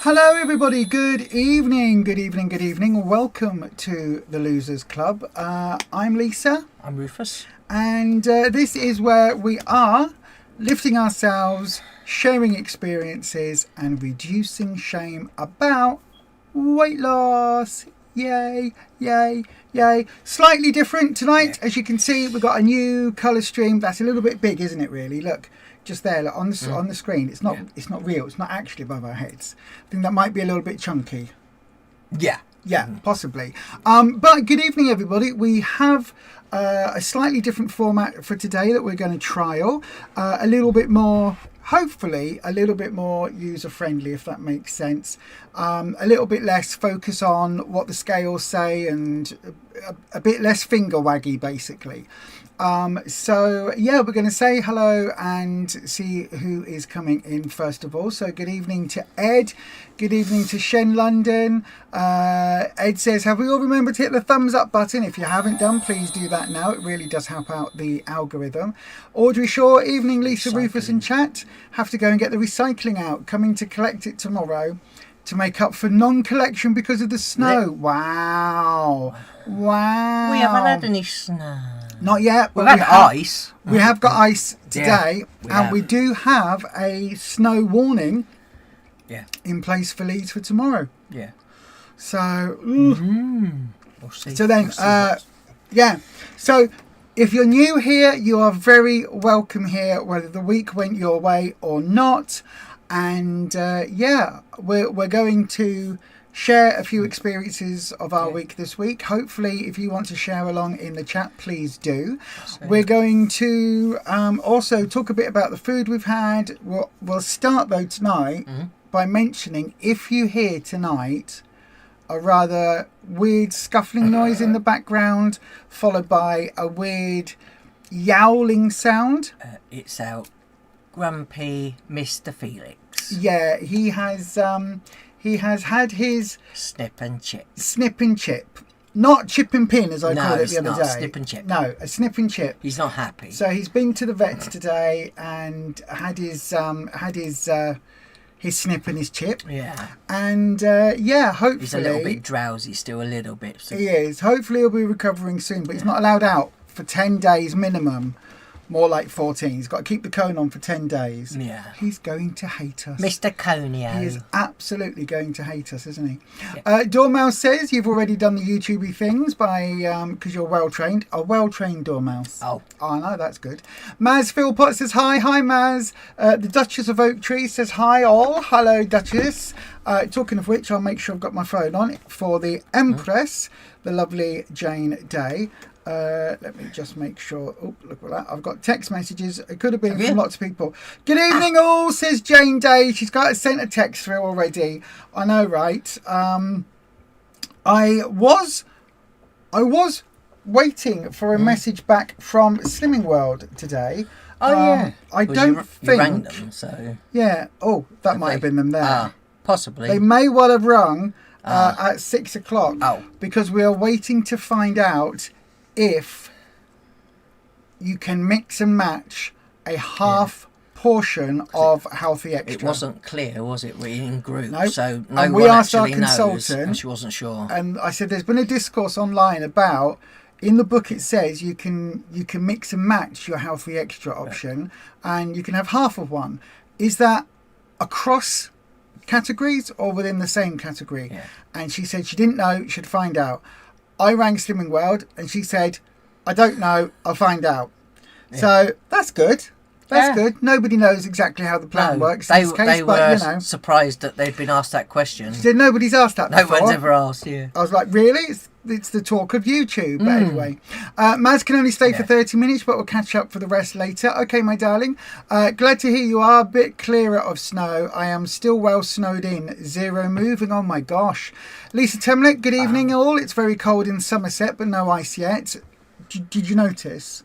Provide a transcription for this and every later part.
Hello everybody, good evening. Welcome to the Losers Club. I'm Lisa. I'm Rufus. And this is where we are lifting ourselves, sharing experiences and reducing shame about weight loss. Yay, yay, yay. Slightly different tonight. As you can see, we've got a new colour stream. That's a little bit big, isn't it really? Look. Just there, look, on the screen. It's not real. It's not actually above our heads. I think that might be a little bit chunky. Yeah, possibly. But good evening, everybody. We have a slightly different format for today that we're going to trial. A little bit more, hopefully, a little bit more user friendly, if that makes sense. A little bit less focus on what the scales say and a bit less finger waggy, basically. So yeah, we're going to say hello and see who is coming in first of all. So good evening to Ed. Good evening to Shen London. Ed says, have we all remembered to hit the thumbs up button? If you haven't done, please do that now. It really does help out the algorithm. Audrey Shaw, evening Lisa, Rufus and chat. Have to go and get the recycling out. Coming to collect it tomorrow to make up for non-collection because of the snow. Wow. We haven't had any snow. Not yet. We've had ice. We have got ice today, we do have a snow warning in place for Leeds for tomorrow. Yeah. So, we'll see. So then, So if you're new here, you are very welcome here, whether the week went your way or not. And we're going to share a few experiences of our week this week. Hopefully, if you want to share along in the chat, please do. We're going to also talk a bit about the food we've had. We'll start though tonight by mentioning, if you hear tonight a rather weird scuffling noise in the background, followed by a weird yowling sound. It's our grumpy Mr. Felix. Yeah, he has had his snip and chip. Not chip and pin, as I called it the other day. Snip and chip. No, a snip and chip. He's not happy. So he's been to the vet today and had his snip and his chip. Yeah. And hopefully he's a little bit drowsy, still a little bit. So. He is. Hopefully he'll be recovering soon, but he's not allowed out for 10 days minimum. More like 14. He's got to keep the cone on for 10 days. Yeah. He's going to hate us. Mr. Conio. He is absolutely going to hate us, isn't he? Yeah. Dormouse says you've already done the YouTubey things by because you're well-trained. A well-trained Dormouse. Oh, no, that's good. Maz Philpott says hi. Hi, Maz. The Duchess of Oak Tree says hi all. Hello, Duchess. Talking of which, I'll make sure I've got my phone on for the Empress, the lovely Jane Day. Let me just make sure. Oh, look at that. I've got text messages. It could have been from lots of people. Good evening all, says Jane Day. She's sent a text through already. I know, right? I was waiting for a message back from Slimming World today. I don't think you rang them, so yeah. Oh, that might have been them there. Possibly. They may well have rung at 6 o'clock. Oh, because we are waiting to find out if you can mix and match a half portion of Healthy Extra. It wasn't clear, was it? We're in group, no. So no and one we asked our actually knows, consultant, and she wasn't sure. And I said, there's been a discourse online about, in the book it says you can mix and match your Healthy Extra option, and you can have half of one. Is that across categories or within the same category? Yeah. And she said she didn't know, she'd find out. I rang Slimming World and she said, I don't know, I'll find out. Yeah. So that's good. That's good. Nobody knows exactly how the plan works in this case. They were surprised that they'd been asked that question. She said, nobody's asked that before. No one's ever asked, yeah. I was like, really? It's the talk of YouTube. But anyway, Maz can only stay for 30 minutes, but we'll catch up for the rest later. Okay, my darling. Glad to hear you are a bit clearer of snow. I am still well snowed in. Zero moving. Oh, my gosh. Lisa Temlett, good evening all. It's very cold in Somerset, but no ice yet. Did you notice?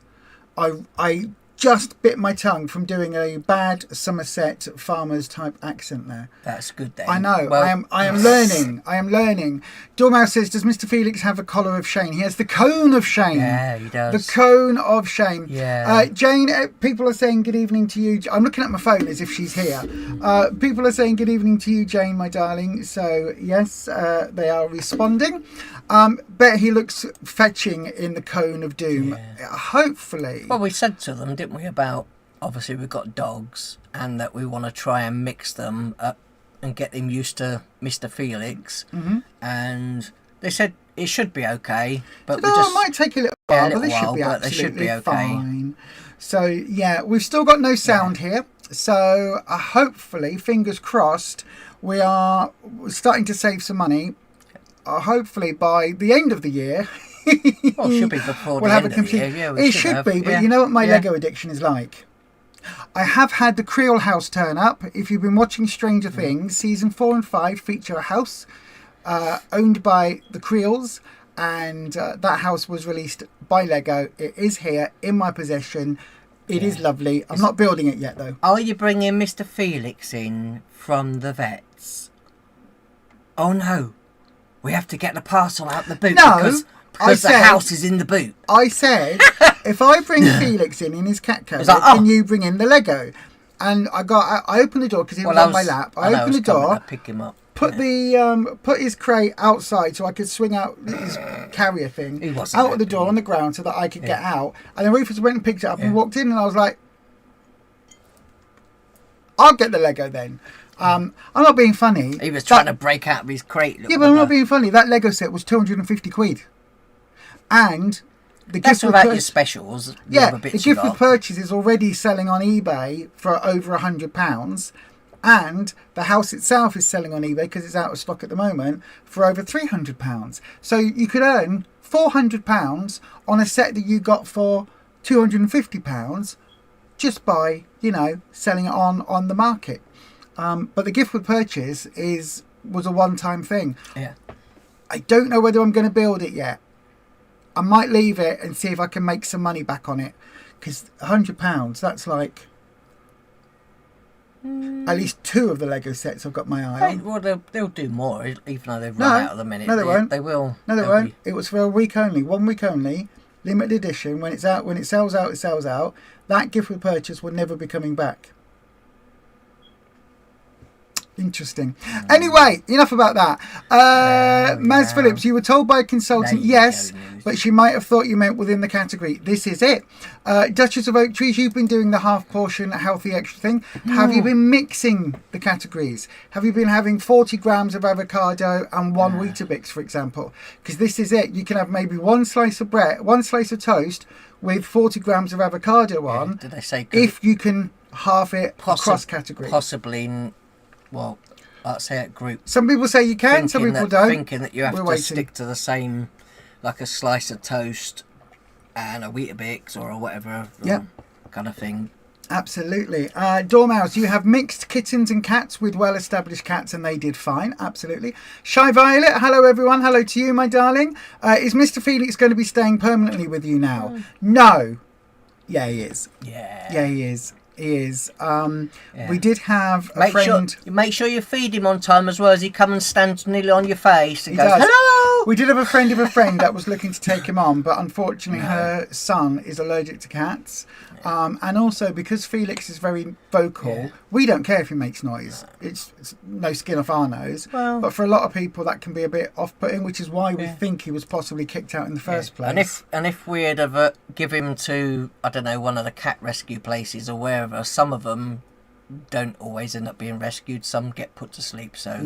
I just bit my tongue from doing a bad Somerset farmers type accent there. That's good then. I know. Well, I am learning. I am learning. Dormouse says, does Mr. Felix have a collar of shame? He has the cone of shame. Yeah, he does. The cone of shame. Yeah. Jane, people are saying good evening to you. I'm looking at my phone as if she's here. People are saying good evening to you, Jane, my darling. So, yes, they are responding. Bet he looks fetching in the cone of doom. Yeah. Hopefully. Well, we said to them, didn't we, about obviously we've got dogs and that we want to try and mix them up and get them used to Mr. Felix. Mm-hmm. And they said it should be okay, but it might take a little while, but they should be okay. Fine. So, yeah, we've still got no sound here. So, hopefully, fingers crossed, we are starting to save some money. Hopefully, by the end of the year, well, it should be before we'll the have end a complete. of the year. It should be, but you know what my Lego addiction is like. I have had the Creole house turn up. If you've been watching Stranger Things, season 4 and 5 feature a house owned by the Creoles, and that house was released by Lego. It is here in my possession. It is lovely. I'm not building it yet, though. Are you bringing Mr. Felix in from the vets? Oh no, we have to get the parcel out the boot because the house is in the boot. I said, if I bring Felix in his cat cage, can you bring in the Lego? And I opened the door because he was on my lap. I opened the door, pick him up. put his crate outside so I could swing out his carrier thing out of the door on the ground so that I could get out. And then Rufus went and picked it up and walked in, and I was like, I'll get the Lego then. I'm not being funny. He was trying to break out of his crate. Yeah, but I'm not being funny. That Lego set was 250 quid. And the That's gift without your specials. The gift with purchase is already selling on eBay for over £100. And the house itself is selling on eBay because it's out of stock at the moment for over £300. So you could earn £400 on a set that you got for £250 just by, selling it on the market. But the gift with purchase was a one-time thing. Yeah. I don't know whether I'm going to build it yet. I might leave it and see if I can make some money back on it. Because £100, that's like at least 2 of the Lego sets I've got my eye on. Well, they'll do more, even though they've run out of the minute. No, they won't. They will. No, they won't. It was for a week only, 1 week only, limited edition. When it's out, when it sells out, it sells out. That gift with purchase will never be coming back. Interesting. Anyway, enough about that. Maz Phillips, you were told by a consultant, yes, but she might have thought you meant within the category. This is it. Duchess of Oak Trees, you've been doing the half portion healthy extra thing. Have you been mixing the categories? Have you been having 40 grams of avocado and 1 Weetabix, for example? Because this is it. You can have maybe 1 slice of bread, 1 slice of toast with 40 grams of avocado on. Did they say if you can half it across category? Possibly. Well, I'd say at group. Some people say you can, some people don't. Thinking that you have to stick to the same, like a slice of toast and a Weetabix or whatever kind of thing. Absolutely. Dormouse, you have mixed kittens and cats with well-established cats and they did fine. Absolutely. Shy Violet, hello everyone. Hello to you, my darling. Is Mr. Felix going to be staying permanently with you now? No. Yeah, he is. Yeah, he is. He is. We did have a friend. Make sure you feed him on time as well as he comes and stands nearly on your face and goes, does. Hello! We did have a friend of a friend that was looking to take him on, but unfortunately her son is allergic to cats. And also because Felix is very vocal, we don't care if he makes noise. It's no skin off our nose. Well, but for a lot of people that can be a bit off-putting, which is why we think he was possibly kicked out in the first place. And if we'd have give him to, I don't know, one of the cat rescue places or wherever, some of them don't always end up being rescued. Some get put to sleep. So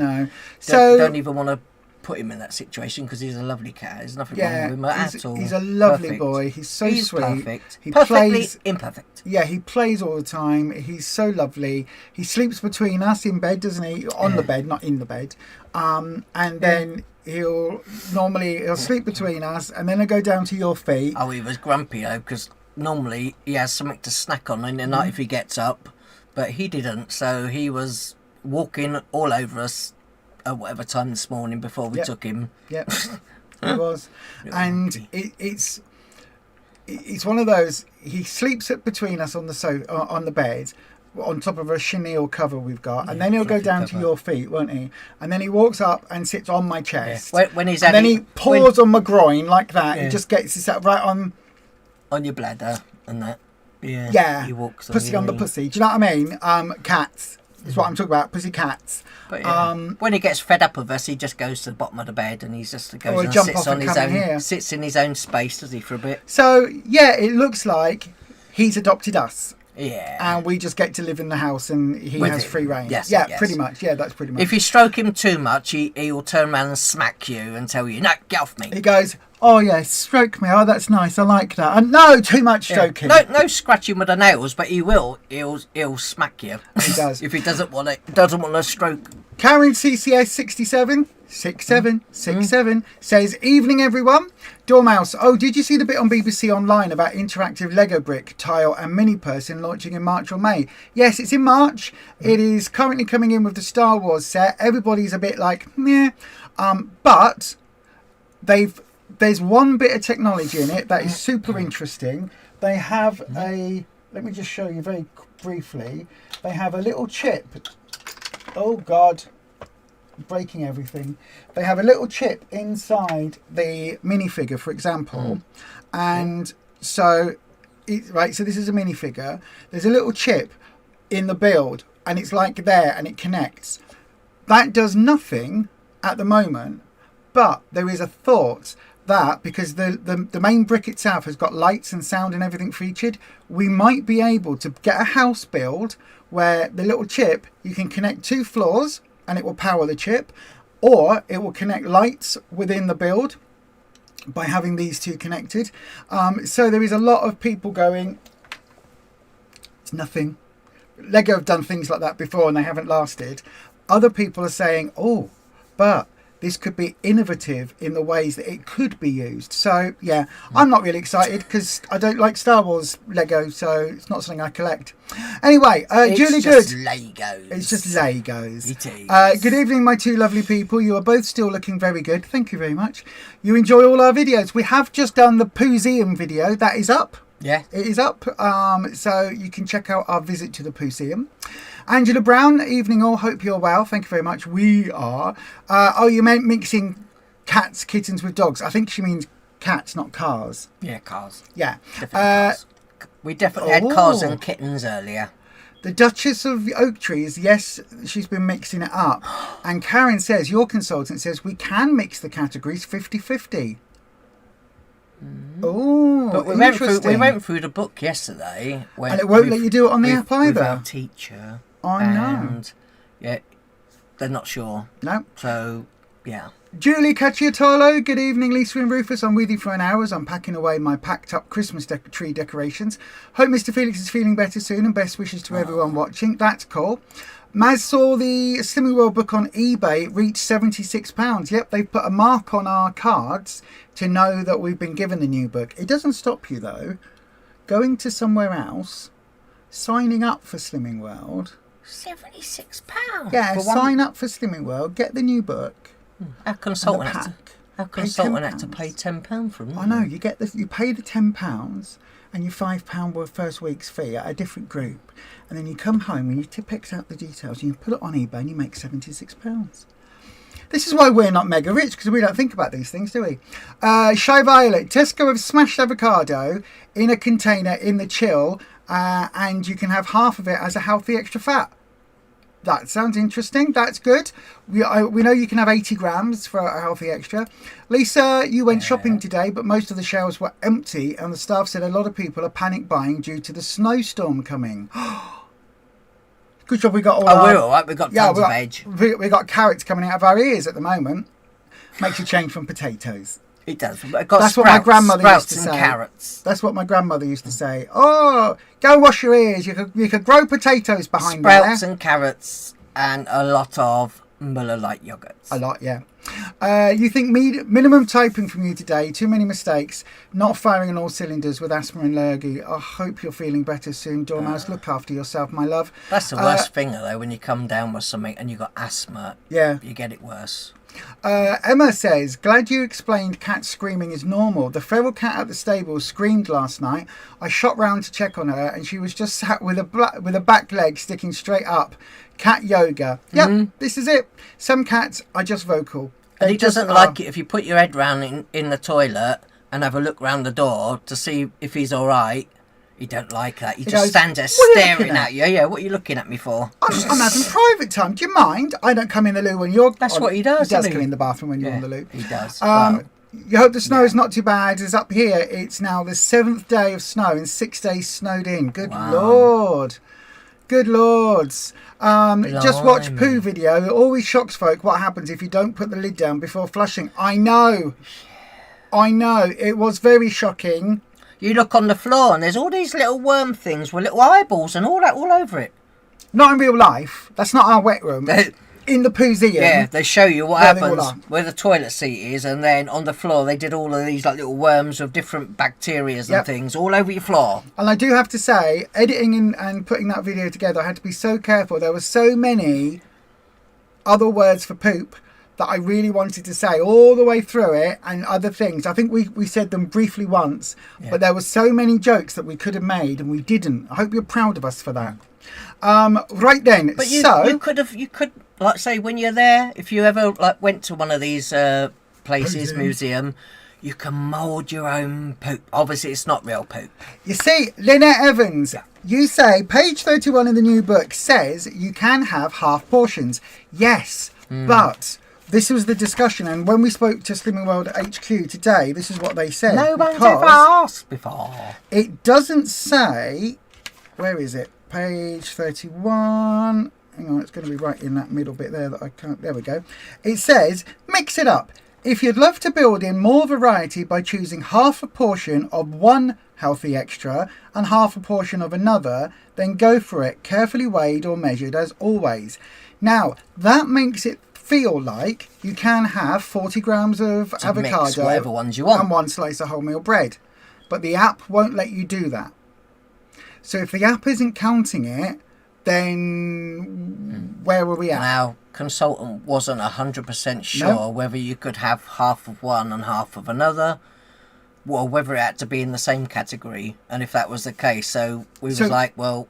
don't even want to put him in that situation because he's a lovely cat. There's nothing wrong with him at all. He's a lovely boy. He's so sweet. Perfect. He Perfectly plays imperfect. Yeah, he plays all the time. He's so lovely. He sleeps between us in bed, doesn't he? On the bed, not in the bed. And then he'll sleep between us, and then he'll go down to your feet. Oh, he was grumpy though because normally he has something to snack on in the night if he gets up, but he didn't. So he was walking all over us at whatever time this morning before we took him. Yep, he was. And it's it's one of those. He sleeps between us on the bed, on top of a chenille cover we've got, and then he'll go down to your feet, won't he? And then he walks up and sits on my chest. When he's and then he paws on my groin like that. Yeah. He just gets his right on your bladder and that. Yeah. Yeah. He walks pussy on the pussy. Do you know what I mean? Cats is what I'm talking about. Pussy cats. But when he gets fed up of us, he just goes to the bottom of the bed and he just goes and sits in his own space, does he, for a bit? So yeah, it looks like he's adopted us. Yeah. And we just get to live in the house and he has free reign. Yes, yeah, yes. pretty much. Yeah, that's pretty much. If you stroke him too much, he will turn around and smack you and tell you, no, get off me. He goes, oh, yeah, stroke me. Oh, that's nice. I like that. And no, too much stroking. No scratching with the nails, but he'll smack you. He does. If he doesn't want to stroke. Karen CCS 67 says, evening everyone. Dormouse, oh, did you see the bit on BBC Online about interactive Lego brick, tile and mini person launching in March or May? Yes, it's in March. It is currently coming in with the Star Wars set. Everybody's a bit like, meh. But there's one bit of technology in it that is super interesting. They have let me just show you very briefly. They have a little chip. Oh God, breaking everything. They have a little chip inside the minifigure, for example, and so so this is a minifigure. There's a little chip in the build, and it's like there, and it connects. That does nothing at the moment, but there is a thought that because the main brick itself has got lights and sound and everything featured, we might be able to get a house build where the little chip, you can connect 2 floors and it will power the chip, or it will connect lights within the build by having these 2 connected. So there is a lot of people going, it's nothing. Lego have done things like that before and they haven't lasted. Other people are saying, oh, but this could be innovative in the ways that it could be used. So, yeah, I'm not really excited because I don't like Star Wars Lego, so it's not something I collect. Anyway, Julie Good. It's just Legos. It is. Good evening, my 2 lovely people. You are both still looking very good. Thank you very much. You enjoy all our videos. We have just done the Pooseum video. That is up. Yeah. It is up. So you can check out our visit to the Pooseum. Angela Brown, evening all, hope you're well. Thank you very much. We are. Oh, you meant mixing cats, kittens with dogs. I think she means cats, not cars. Yeah, cars. Yeah. Cars. We definitely had cars and kittens earlier. The Duchess of Oak Trees, yes, she's been mixing it up. And Karen says, your consultant says, we can mix the categories 50-50. Oh, but we went through the book yesterday. And it won't let you do it on the app either. With our teacher. I know. And yeah, they're not sure. No. So, yeah. Julie Cacciatolo, good evening, Lisa and Rufus. I'm with you for an hour as I'm packing away my packed up Christmas tree decorations. Hope Mr. Felix is feeling better soon and best wishes to everyone watching. That's cool. Maz saw the Slimming World book on eBay reach £76. Yep, they've put a mark on our cards to know that we've been given the new book. It doesn't stop you though. Going to somewhere else, signing up for Slimming World. £76? Yeah, sign up for Slimming World, get the new book. Our consultant had to pay £10 for them. I know, you pay the £10 and your £5 first week's fee at a different group, and then you come home and you pick out the details and you put it on eBay and you make £76. This is why we're not mega rich, because we don't think about these things, do we? Shy Violet, Tesco have smashed avocado in a container in the chill, and you can have half of it as a healthy extra fat. That sounds interesting. That's good. We know you can have 80 grams for a healthy extra. Lisa, you went shopping today, but most of the shelves were empty, and the staff said a lot of people are panic buying due to the snowstorm coming. Good job we got all we're all right. We've got tons of veg. We got carrots coming out of our ears at the moment. Makes a change from potatoes. It does. That's what my grandmother used to say. Carrots. That's what my grandmother used to say. Oh, go wash your ears. You could grow potatoes behind there. Sprouts and carrots and a lot of Muller Light yogurts. A lot, yeah. You think minimum typing from you today. Too many mistakes. Not firing on all cylinders with asthma and lurgy. I hope you're feeling better soon. Dormouse, look after yourself, my love. That's the worst thing, though, when you come down with something and you've got asthma. Yeah. You get it worse. Emma says, glad you explained cat screaming is normal. The feral cat at the stable screamed last night. I shot round to check on her and she was just sat with a back leg sticking straight up. Cat yoga. Yep, this is it. Some cats are just vocal. And he doesn't like it if you put your head round in the toilet and have a look round the door to see if he's all right. He don't like that. He just stands there staring at you. Yeah, what are you looking at at me for? I'm having private time. Do you mind? I don't come in the loo when you're... That's what he does. He does come in the bathroom when you're on the loo. He does. You hope the snow is not too bad. As up here, it's now the 7th day of snow and 6 days snowed in. Good Lord. Good Lords. Just watch poo video. It always shocks folk what happens if you don't put the lid down before flushing. I know. It was very shocking. You look on the floor and there's all these little worm things with little eyeballs and all that all over it. Not in real life. That's not our wet room. In the pooseum. Yeah, they show you what happens where the toilet seat is, and then on the floor they did all of these like little worms with different bacteria and things all over your floor. And I do have to say, editing and putting that video together, I had to be so careful. There were so many other words for poop that I really wanted to say all the way through it, and other things. I think we said them briefly once, but there were so many jokes that we could have made and we didn't. I hope you're proud of us for that. Right then, but you could like say when you're there, if you ever like went to one of these places, museum, you can mould your own poop. Obviously, it's not real poop. You see, Lynette Evans, you say page 31 in the new book says you can have half portions. Yes, but this was the discussion, and when we spoke to Slimming World HQ today, this is what they said. No one's ever asked before. It doesn't say, where is it? Page 31. Hang on, it's going to be right in that middle bit there that I can't. There we go. It says, mix it up. If you'd love to build in more variety by choosing half a portion of one healthy extra and half a portion of another, then go for it. Carefully weighed or measured as always. Now, that makes it feel like you can have 40 grams of avocado whatever ones you want and one slice of wholemeal bread. But the app won't let you do that. So if the app isn't counting it, then where were we at? Now, consultant wasn't 100% sure whether you could have half of one and half of another, or whether it had to be in the same category. And if that was the case, so we was like, well,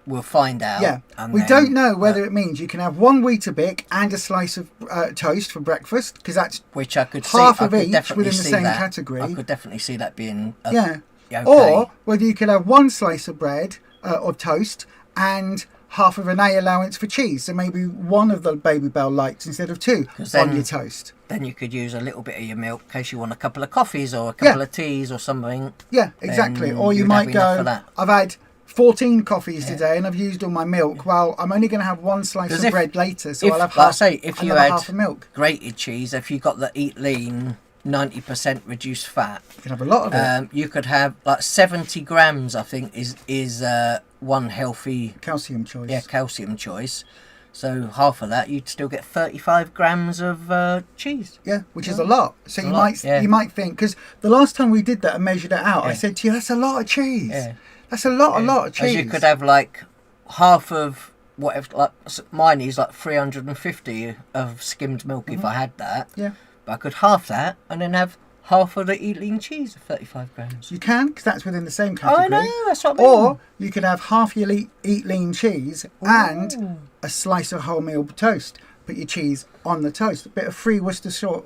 we'll find out. Yeah, we don't know whether it means you can have one Weetabix and a slice of toast for breakfast, because that's which I could half see, of each within the same category. I could definitely see that being okay. Or whether you could have one slice of bread or toast and half of an A allowance for cheese. So maybe one of the Baby Bell Lights instead of two on your toast. Then you could use a little bit of your milk in case you want a couple of coffees or a couple of teas or something. Yeah, exactly. Or you might go, I've had 14 coffees today and I've used all my milk. Well, I'm only going to have one slice of bread later, so I'll have half a milk. Grated cheese, if you got the Eat Lean 90% reduced fat, you can have a lot of it. You could have like 70 grams, I think, is one healthy calcium choice. Yeah, calcium choice. So half of that, you'd still get 35 grams of cheese. Yeah, which is a lot. So you might think, because the last time we did that and measured it out, I said to you, that's a lot of cheese. Yeah. That's a lot of cheese. As you could have like half of whatever, like mine is like 350 of skimmed milk if I had that. Yeah. But I could half that and then have half of the Eat Lean cheese of 35 grams. You can, because that's within the same category. I know, that's what I mean. Or you could have half your Eat Lean cheese and a slice of wholemeal toast. Put your cheese on the toast. A bit of free Worcestershire.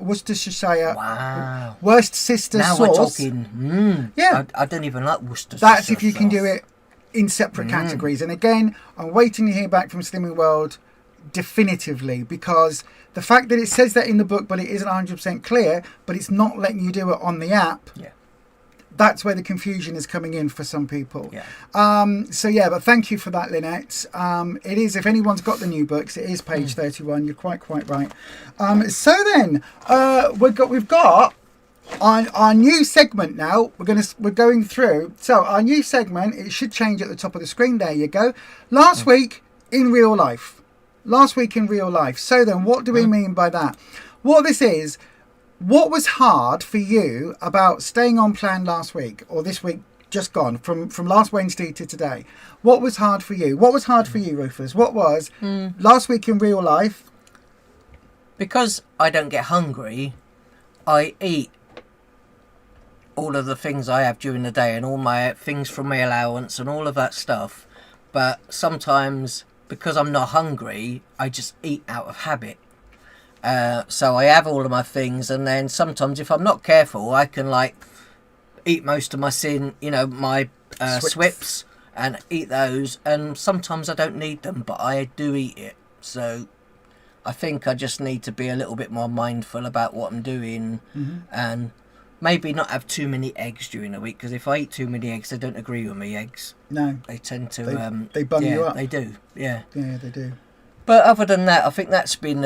Wow. Worcestershire now sauce. Now we're talking. Yeah. I don't even like Worcestershire. That's if you can do it in separate categories. And again, I'm waiting to hear back from Slimming World definitively, because the fact that it says that in the book but it isn't 100% clear, but it's not letting you do it on the app, that's where the confusion is coming in for some people. But thank you for that, Lynette. It is, if anyone's got the new books, it is page 31. You're quite right. So then we've got our new segment now. We're going through. So our new segment, it should change at the top of the screen. There you go. Last week in real life. So then, what do we mean by that? What this is, what was hard for you about staying on plan last week, or this week just gone, from last Wednesday to today? What was hard for you? What was hard for you, Rufus? What was last week in real life? because I don't get hungry, I eat all of the things I have during the day and all my things from my allowance and all of that stuff. But sometimes, because I'm not hungry, I just eat out of habit. So I have all of my things, and then sometimes if I'm not careful, I can like eat most of my my swips and eat those, and sometimes I don't need them, but I do eat it. So I think I just need to be a little bit more mindful about what I'm doing, and maybe not have too many eggs during the week, because if I eat too many eggs, they don't agree with me, eggs. No. They tend to... They bung you up. They do, yeah. Yeah, they do. But other than that, I think that's been...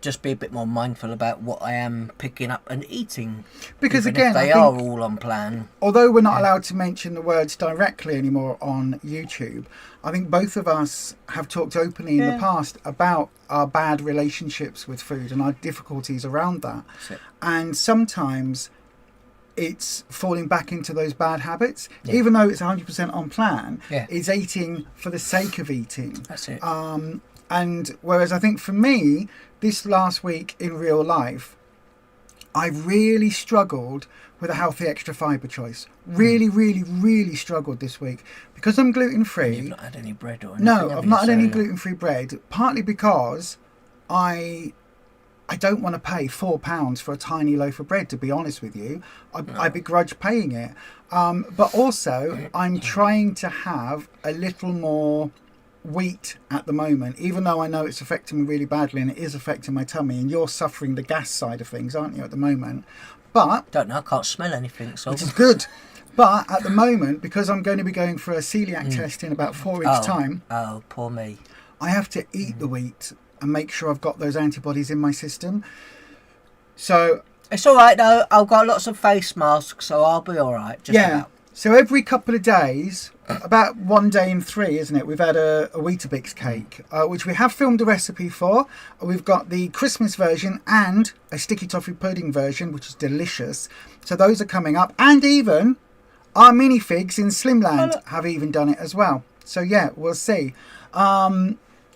just be a bit more mindful about what I am picking up and eating. Because again, if they are all on plan. Although we're not allowed to mention the words directly anymore on YouTube, I think both of us have talked openly in the past about our bad relationships with food and our difficulties around that. And sometimes it's falling back into those bad habits, even though it's 100% on plan. It's eating for the sake of eating. That's it. And whereas I think for me, this last week in real life, I really struggled with a healthy extra fibre choice. Really struggled this week. Because I'm gluten-free. You've not had any bread or anything? No, I've not had any gluten-free bread. Partly because I don't want to pay £4 for a tiny loaf of bread, to be honest with you. I begrudge paying it. But also, I'm trying to have a little more wheat at the moment, even though I know it's affecting me really badly and it is affecting my tummy, and you're suffering the gas side of things, aren't you, at the moment? But don't know, I can't smell anything, so which is good. But at the moment, because I'm going to be going for a celiac test in about 4 weeks' time, poor me, I have to eat the wheat and make sure I've got those antibodies in my system. So it's all right though. I've got lots of face masks, so I'll be all right. Just about. So every couple of days, about 1 day in 3, isn't it? We've had a Weetabix cake, which we have filmed a recipe for. We've got the Christmas version and a sticky toffee pudding version, which is delicious. So those are coming up. And even our minifigs in Slimland have even done it as well. So yeah, we'll see.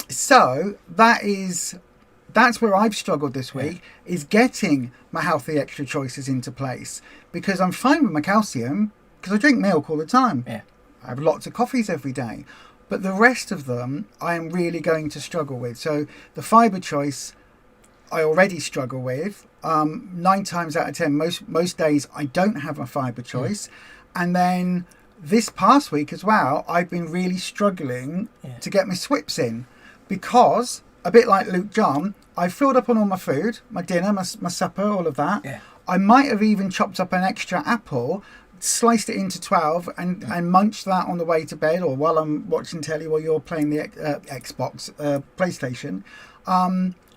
So that's where I've struggled this week, is getting my healthy extra choices into place. Because I'm fine with my calcium, because I drink milk all the time. I have lots of coffees every day. But the rest of them, I am really going to struggle with. So the fibre choice, I already struggle with. 9 times out of 10, most days, I don't have a fibre choice. And then this past week as well, I've been really struggling to get my swips in. Because, a bit like Luke John, I filled up on all my food, my dinner, my supper, all of that. I might have even chopped up an extra apple, sliced it into 12 and munched that on the way to bed, or while I'm watching telly while you're playing the Xbox, PlayStation.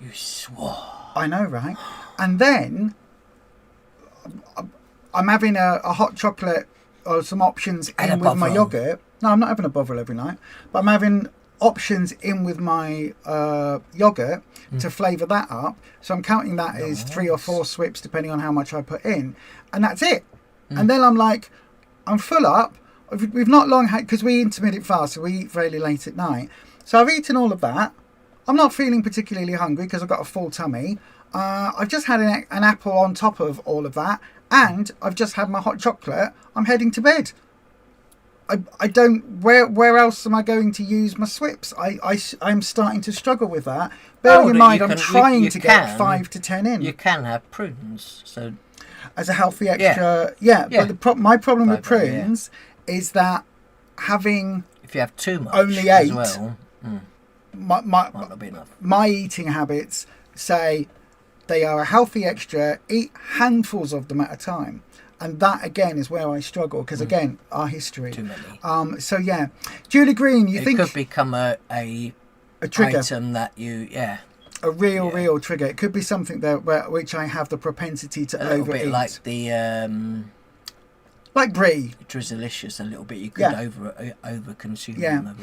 You swore. I know, right? And then I'm having a hot chocolate or some options in with my yogurt. No, I'm not having a Bovril every night, but I'm having options in with my yogurt to flavour that up. So I'm counting that as 3 or 4 swips depending on how much I put in, and that's it. And then I'm like, I'm full up. We've not long had, because we intermittent fast, so we eat fairly late at night. So I've eaten all of that. I'm not feeling particularly hungry because I've got a full tummy. I've just had an apple on top of all of that, and I've just had my hot chocolate. I'm heading to bed. I don't. Where else am I going to use my swips? I'm starting to struggle with that. Bearing in mind, I'm trying to get 5 to 10 in. You can have prunes, so as a healthy extra, But my problem with prunes is that having, if you have too much, only 8 as well, might not be enough. My eating habits say they are a healthy extra. Eat handfuls of them at a time. And that, again, is where I struggle, because, again, our history. Too many. So, yeah. Julie Green, you think... It could become a trigger. Item that you, A real trigger. It could be something that which I have the propensity to overeat. A little bit like the... like brie. It was delicious a little bit. You could over consume them a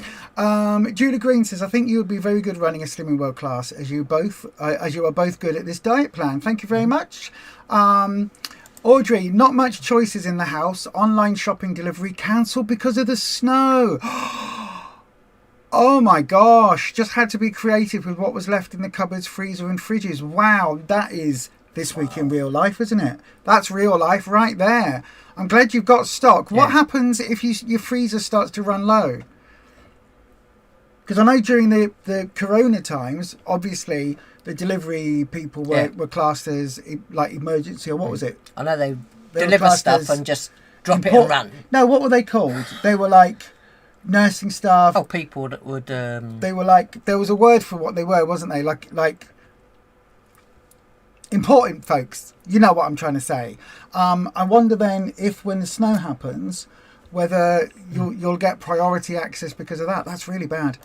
bit. Julie Green says, I think you would be very good running a Slimming World class, as you are both good at this diet plan. Thank you very much. Audrey, not much choices in the house. Online shopping delivery cancelled because of the snow. Oh my gosh, just had to be creative with what was left in the cupboards, freezer and fridges. Wow, that is this week in real life, isn't it? That's real life right there. I'm glad you've got stock. What happens if your freezer starts to run low? Because I know during the corona times, obviously the delivery people were classed as like emergency, or what was it? I know they deliver stuff and just drop it and run. No, what were they called? They were like nursing staff. Oh, people that would... They were like, there was a word for what they were, wasn't they? Like important folks. You know what I'm trying to say. I wonder then if when the snow happens, whether you'll get priority access because of that. That's really bad.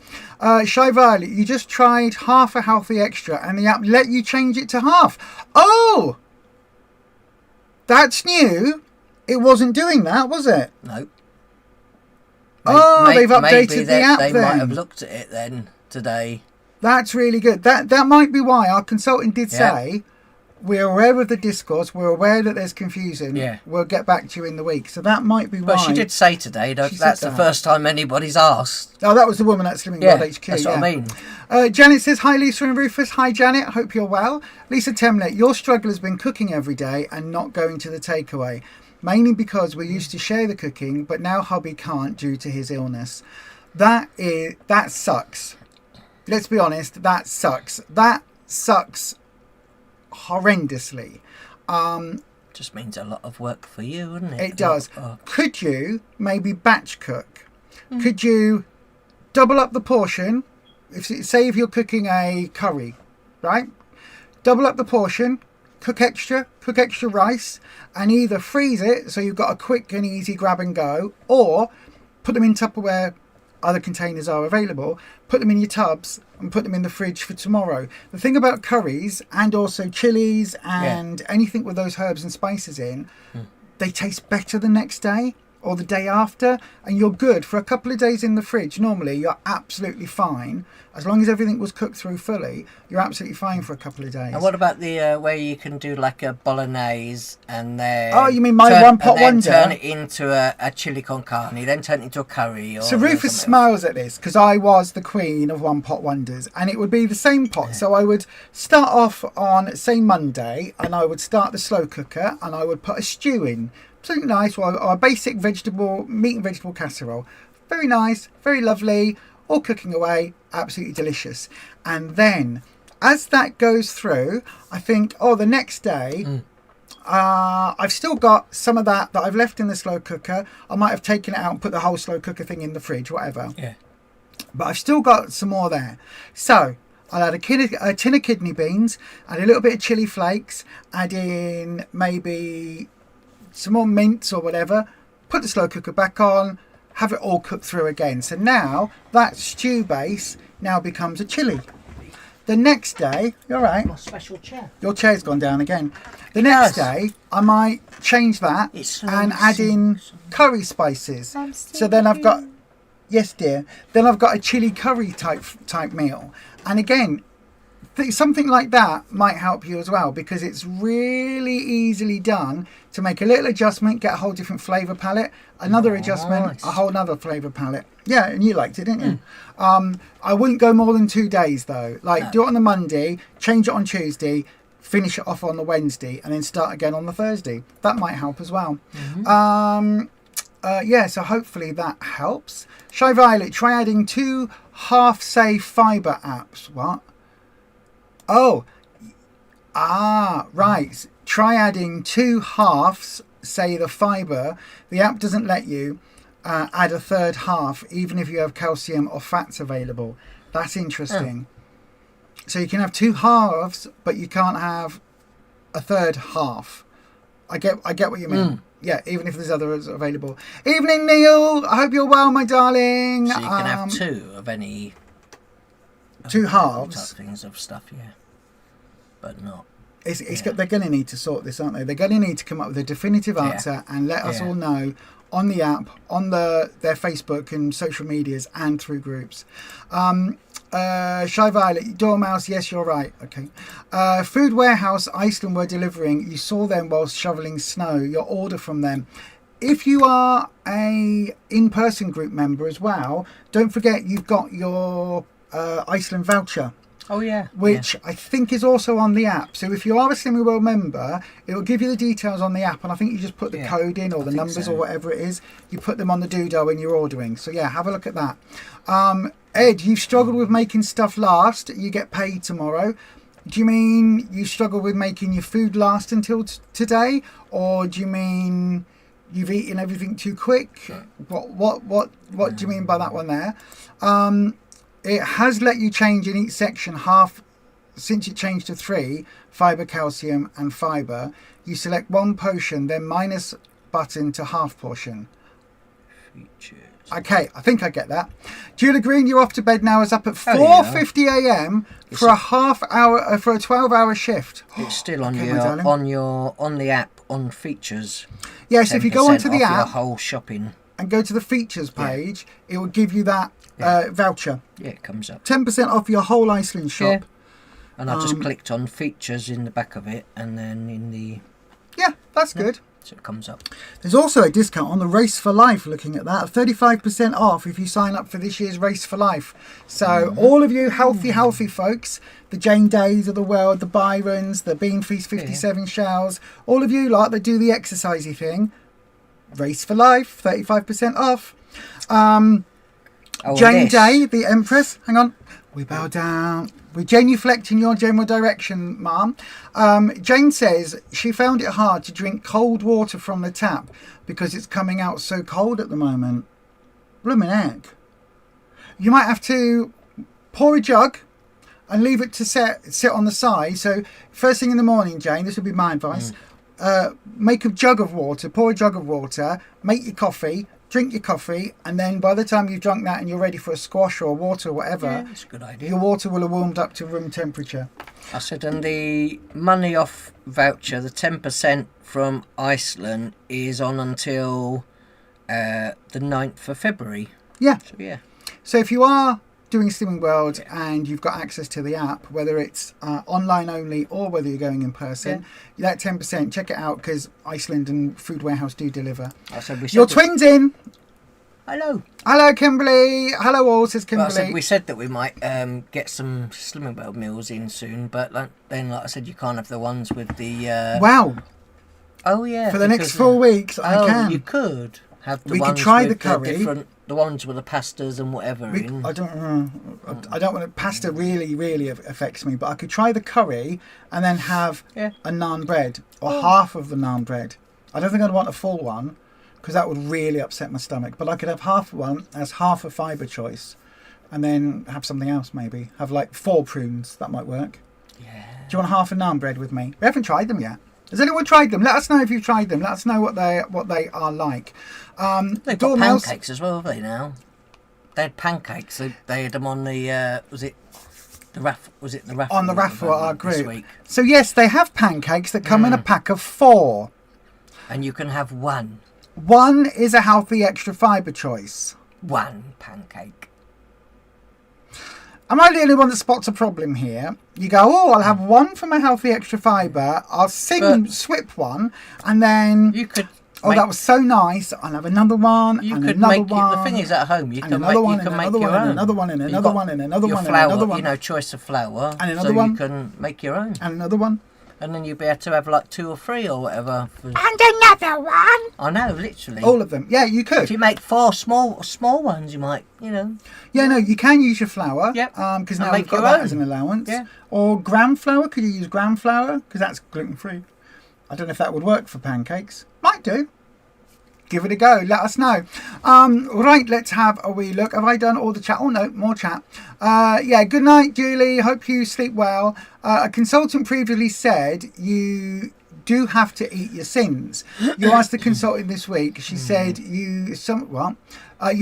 Shy Violet, you just tried half a healthy extra and the app let you change it to half. Oh! That's new. It wasn't doing that, was it? No. They've updated the app then. They might have looked at it then today. That's really good. That might be why our consultant did say, we're aware of the discourse, we're aware that there's confusion, we'll get back to you in the week. So that might be why. But she did say today that's the first time anybody's asked. Oh, that was the woman at Slimming World HQ. That's what I mean. Janet says, hi Lisa and Rufus. Hi Janet, hope you're well. Lisa Temlet, your struggle has been cooking every day and not going to the takeaway. Mainly because we used to share the cooking, but now hubby can't due to his illness. That sucks. Let's be honest, that sucks. That sucks horrendously. Just means a lot of work for you, wouldn't it? It does. Could you maybe batch cook? Could you double up the portion? Say if you're cooking a curry, right? Double up the portion. Cook extra rice, and either freeze it so you've got a quick and easy grab and go, or put them in Tupperware, other containers are available, put them in your tubs and put them in the fridge for tomorrow. The thing about curries and also chilies and anything with those herbs and spices in, they taste better the next day or the day after, and you're good for a couple of days in the fridge. Normally you're absolutely fine as long as everything was cooked through fully. You're absolutely fine for a couple of days. And what about the where you can do like a bolognese and then you mean my one pot wonder? Turn it into a chili con carne, then turn it into a curry. Or so Rufus smiles at this because I was the queen of one pot wonders, and it would be the same pot. So I would start off on say Monday, and I would start the slow cooker, and I would put a stew in. Something nice, or a basic meat and vegetable casserole. Very nice, very lovely, all cooking away, absolutely delicious. And then, as that goes through, I think, the next day, I've still got some of that I've left in the slow cooker. I might have taken it out and put the whole slow cooker thing in the fridge, whatever. Yeah. But I've still got some more there. So, I'll add a tin of kidney beans, add a little bit of chili flakes, add in maybe some more mince or whatever, put the slow cooker back on, have it all cooked through again. So now that stew base now becomes a chili. The next day, you're right. My special chair. Your chair's gone down again. The next day, I might change that and add in curry spices. So then I've got, yes dear, then I've got a chili curry type meal. And again, something like that might help you as well, because it's really easily done to make a little adjustment, get a whole different flavour palette, another adjustment, a whole another flavour palette. Yeah, and you liked it, didn't you? I wouldn't go more than 2 days though. Do it on the Monday, change it on Tuesday, finish it off on the Wednesday, and then start again on the Thursday. That might help as well. So hopefully that helps. Shy Violet, try adding 2 half-say fibre apps. What? Right. Try adding 2 halves, say the fibre. The app doesn't let you add a third half, even if you have calcium or fats available. That's interesting. So you can have 2 halves, but you can't have a third half. I get what you mean. Yeah, even if there's others available. Evening, Neil. I hope you're well, my darling. So you can have 2 of any... 2 halves. Things of stuff, yeah. But not. They're going to need to sort this, aren't they? They're going to need to come up with a definitive answer and let us all know on the app, on their Facebook and social medias, and through groups. Shy Violet, Dormouse, yes, you're right. Okay. Food Warehouse Iceland were delivering. You saw them whilst shoveling snow. Your order from them. if you are a in-person group member as well, don't forget you've got your Iceland voucher. Oh yeah. Which I think is also on the app. So if you are a Slimming World member, it will give you the details on the app, and I think you just put the code in, or the numbers, or whatever it is. You put them on the doodah when you're ordering. So yeah, have a look at that. Ed, you've struggled with making stuff last. You get paid tomorrow. Do you mean you struggle with making your food last until today, or do you mean you've eaten everything too quick? What do you mean by that one there? It has let you change in each section half since it changed to 3, fibre, calcium and fibre. You select 1 potion, then minus button to half portion. Features. Okay, I think I get that. Julia Green, you're off to bed now. Is up at 4:50 a.m. for a half hour for a 12-hour shift. It's still on on the app on features. Yes, if you go onto the app, your whole shopping, and go to the features page, it will give you that voucher. Yeah, it comes up. 10% off your whole Iceland shop. Yeah. And I just clicked on features in the back of it, and then in the... Yeah, that's good. So it comes up. There's also a discount on the Race for Life, looking at that. 35% off if you sign up for this year's Race for Life. So all of you healthy folks, the Jane Days of the world, the Byrons, the Bean Feast 57 Shells, all of you lot that do the exercisey thing, Race for Life, 35% off. Jane Day, the Empress. Hang on. We bow down. We genuflect in your general direction, Ma'am. Jane says she found it hard to drink cold water from the tap because it's coming out so cold at the moment. Bloomin' heck. You might have to pour a jug and leave it to sit on the side. So first thing in the morning, Jane, this would be my advice. Make a jug of water, pour a jug of water, make your coffee, drink your coffee, and then by the time you've drunk that and you're ready for a squash or water or whatever, that's a good idea. Your water will have warmed up to room temperature. I said, and the money off voucher, the 10% from Iceland, is on until the 9th of February. Yeah. So, yeah. So if you are doing Slimming World and you've got access to the app, whether it's online only or whether you're going in person, that 10%, check it out, because Iceland and Food Warehouse do deliver. Your twins in. Hello Kimberly. Hello all, says Kimberly. We said that we might get some Slimming World meals in soon, but then like I said, you can't have the ones with the wow. Oh yeah, for the next 4 weeks I can. You could have the we ones could try with the curry, the ones with the pastas and whatever in. I don't want to, pasta really affects me, but I could try the curry and then have a naan bread or half of the naan bread. I don't think I'd want a full one because that would really upset my stomach, but I could have half one as half a fibre choice and then have something else, maybe have like 4 prunes. That might work. Yeah. Do you want half a naan bread with me? We haven't tried them yet. Has anyone tried them? Let us know if you've tried them. Let us know what they are like. They've got pancakes as well, have they now? They had pancakes. They had them on the was it the raffle? On the raffle at our group. So yes, they have pancakes that come in a pack of 4. And you can have one. One is a healthy extra fibre choice. 1 pancake. Am I the only one that spots a problem here? You go, oh, I'll have one for my healthy extra fibre. I'll swip one, and then you could. Oh, that was so nice. I'll have another one. You and could another make one. The thing is, at home, you can make another one, another one, and another one, and another one, and flour, another one. You know, choice of flour, and another one. You can make your own. And another one. And then you'd be able to have like 2 or 3 or whatever. And another one. I know, literally. All of them. Yeah, you could. If you make 4 small ones, you might, Yeah, no, you can use your flour. Yep. Because now we've got that as an allowance. Yeah. Or gram flour. Could you use gram flour? Because that's gluten free. I don't know if that would work for pancakes. Might do. Give it a go. Let us know. Right, let's have a wee look. Have I done all the chat? Oh, no, more chat. Yeah, good night, Julie. Hope you sleep well. A consultant previously said you do have to eat your sins. You asked the consultant this week. She said you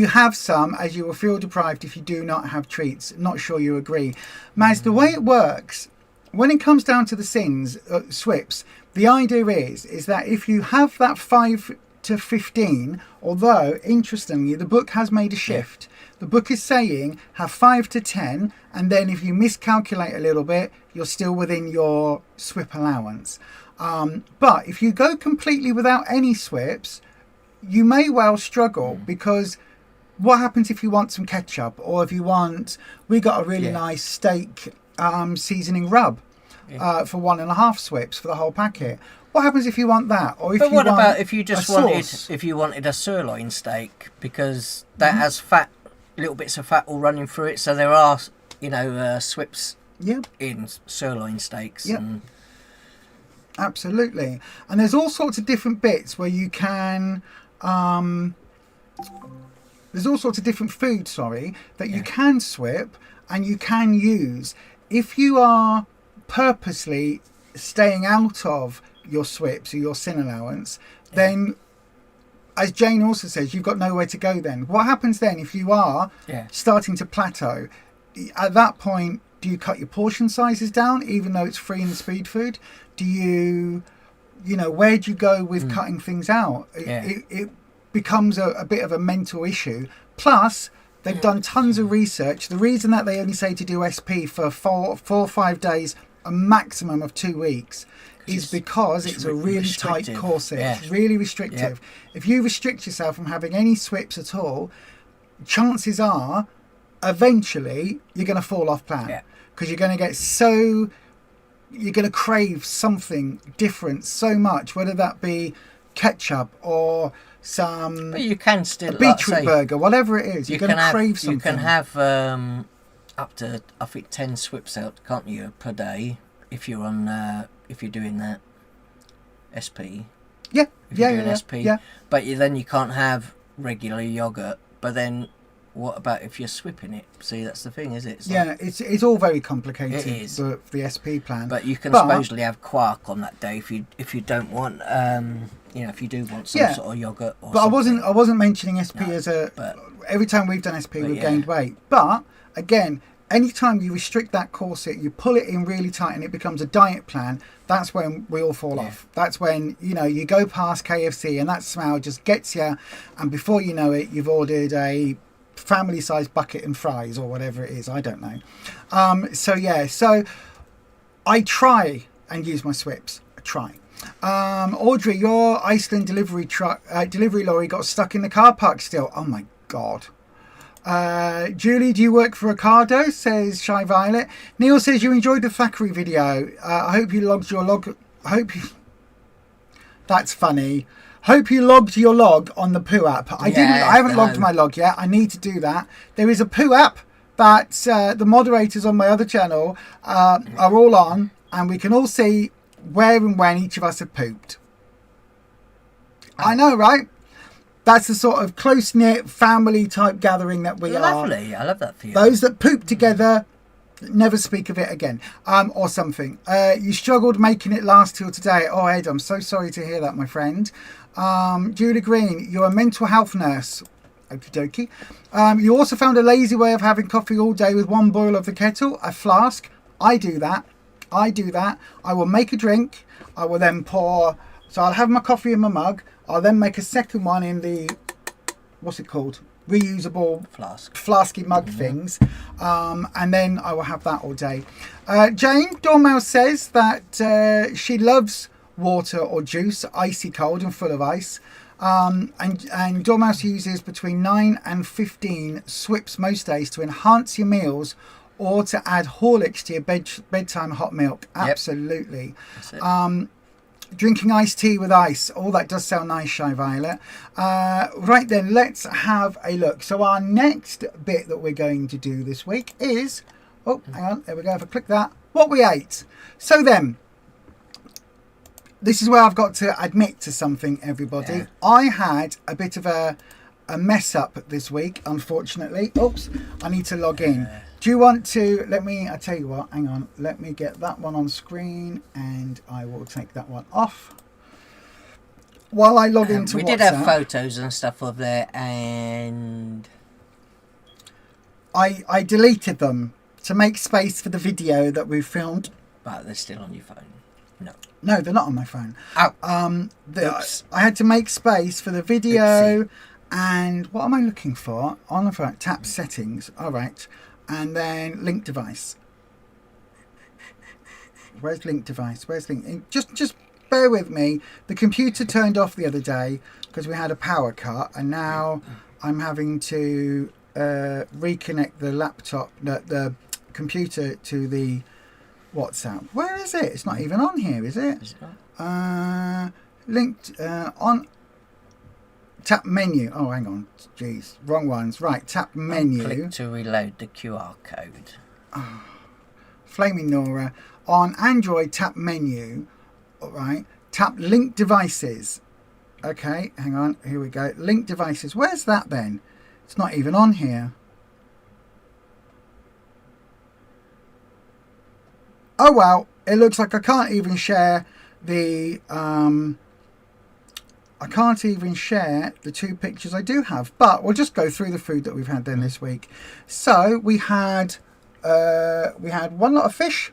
have some, as you will feel deprived if you do not have treats. Not sure you agree. Maz, the way it works, when it comes down to the sins, SWIPs, the idea is that if you have that 5 to 15, although interestingly the book has made a shift. The book is saying have 5 to 10, and then if you miscalculate a little bit, you're still within your SWIP allowance. But if you go completely without any SWIPs, you may well struggle because what happens if you want some ketchup, or if you want, we got a really nice steak seasoning rub for 1.5 swips for the whole packet. What happens if you want that? Or if but you what want about if you just wanted, sauce? if you wanted a sirloin steak, because that has fat, little bits of fat all running through it, so there are, you know, swips in sirloin steaks. Yep. Absolutely. And there's all sorts of different bits where you can there's all sorts of different foods, that you can swip and you can use. If you are purposely staying out of your swips or your sin allowance, then, as Jane also says, you've got nowhere to go then. What happens then if you are starting to plateau? At that point, do you cut your portion sizes down, even though it's free in the speed food? Do you, where do you go with cutting things out? It becomes a bit of a mental issue. Plus, they've done tons of research. The reason that they only say to do SP for 4 or 5 days, a maximum of 2 weeks, is because it's a really tight corset. It's really restrictive. If you restrict yourself from having any swips at all, chances are eventually you're going to fall off plan, because you're going to get you're going to crave something different so much, whether that be ketchup or some, but you can still, a beetroot burger, whatever it is, you're going to crave something. You can have up to, I think, 10 swips out, can't you, per day, if you're on if you're doing that SP. If you're doing SP. But then you can't have regular yogurt. But then what about if you're swipping it? See, that's the thing, is it? It's all very complicated. It is. For the SP plan. But you can supposedly have quark on that day if you don't want if you do want some sort of yogurt or something. I wasn't mentioning SP every time we've done SP we've gained weight. But again, anytime you restrict that corset, you pull it in really tight and it becomes a diet plan, that's when we all fall off. That's when, you go past KFC and that smell just gets you, and before you know it, you've ordered a family-sized bucket and fries or whatever it is. I don't know. So I try and use my swips. I try. Audrey, your Iceland delivery lorry got stuck in the car park still. Oh my God. Julie, do you work for Ocado? Says Shy Violet. Neil says you enjoyed the Thackeray video. I hope you logged your log. That's funny. Hope you logged your log on the poo app. I haven't logged my log yet. I need to do that. There is a poo app that the moderators on my other channel are all on, and we can all see where and when each of us have pooped. I know, right? That's the sort of close-knit family type gathering that we are. Lovely. I love that for you. Those that poop together never speak of it again, or something. You struggled making it last till today. Oh, Ed, I'm so sorry to hear that, my friend. Julie Green, you're a mental health nurse. Okie dokie. You also found a lazy way of having coffee all day with one boil of the kettle, a flask. I do that. I will make a drink. I will then pour. So I'll have my coffee in my mug. I'll then make a second one in the, what's it called? Reusable flasky mug things. And then I will have that all day. Jane Dormouse says that she loves water or juice, icy cold and full of ice. And Dormouse uses between 9 and 15 swips most days to enhance your meals or to add Horlicks to your bedtime hot milk. Absolutely. Drinking iced tea with ice. Oh, that does sound nice, Shy Violet. Right then, let's have a look. So our next bit that we're going to do this week is... Oh, hang on. There we go. If I click that. What we ate. So then, this is where I've got to admit to something, everybody. Yeah. I had a bit of a mess up this week, unfortunately. Oops. I need to log in. Do you want to, I'll tell you what, hang on, let me get that one on screen and I will take that one off. While I log into WhatsApp. We did have photos and stuff of there, and I deleted them to make space for the video that we filmed. But they're still on your phone? No, they're not on my phone. Oh. I had to make space for the video. Oopsie. And what am I looking for? On the phone, tap settings, all right. And then link device. Where's link device? Where's link? Just bear with me. The computer turned off the other day because we had a power cut, and now I'm having to reconnect the laptop, the computer to the WhatsApp. Where is it? It's not even on here, is it? Is it not? Linked on tap menu. Oh, hang on. Jeez, wrong ones. Right, tap menu. Click to reload the QR code. Oh, Flaming Nora. On Android, tap menu. All right. Tap link devices. Okay, hang on. Here we go. Link devices. Where's that then? It's not even on here. Oh, well. It looks like I can't even share the... I can't even share the 2 pictures I do have. But we'll just go through the food that we've had then this week. So we had one lot of fish.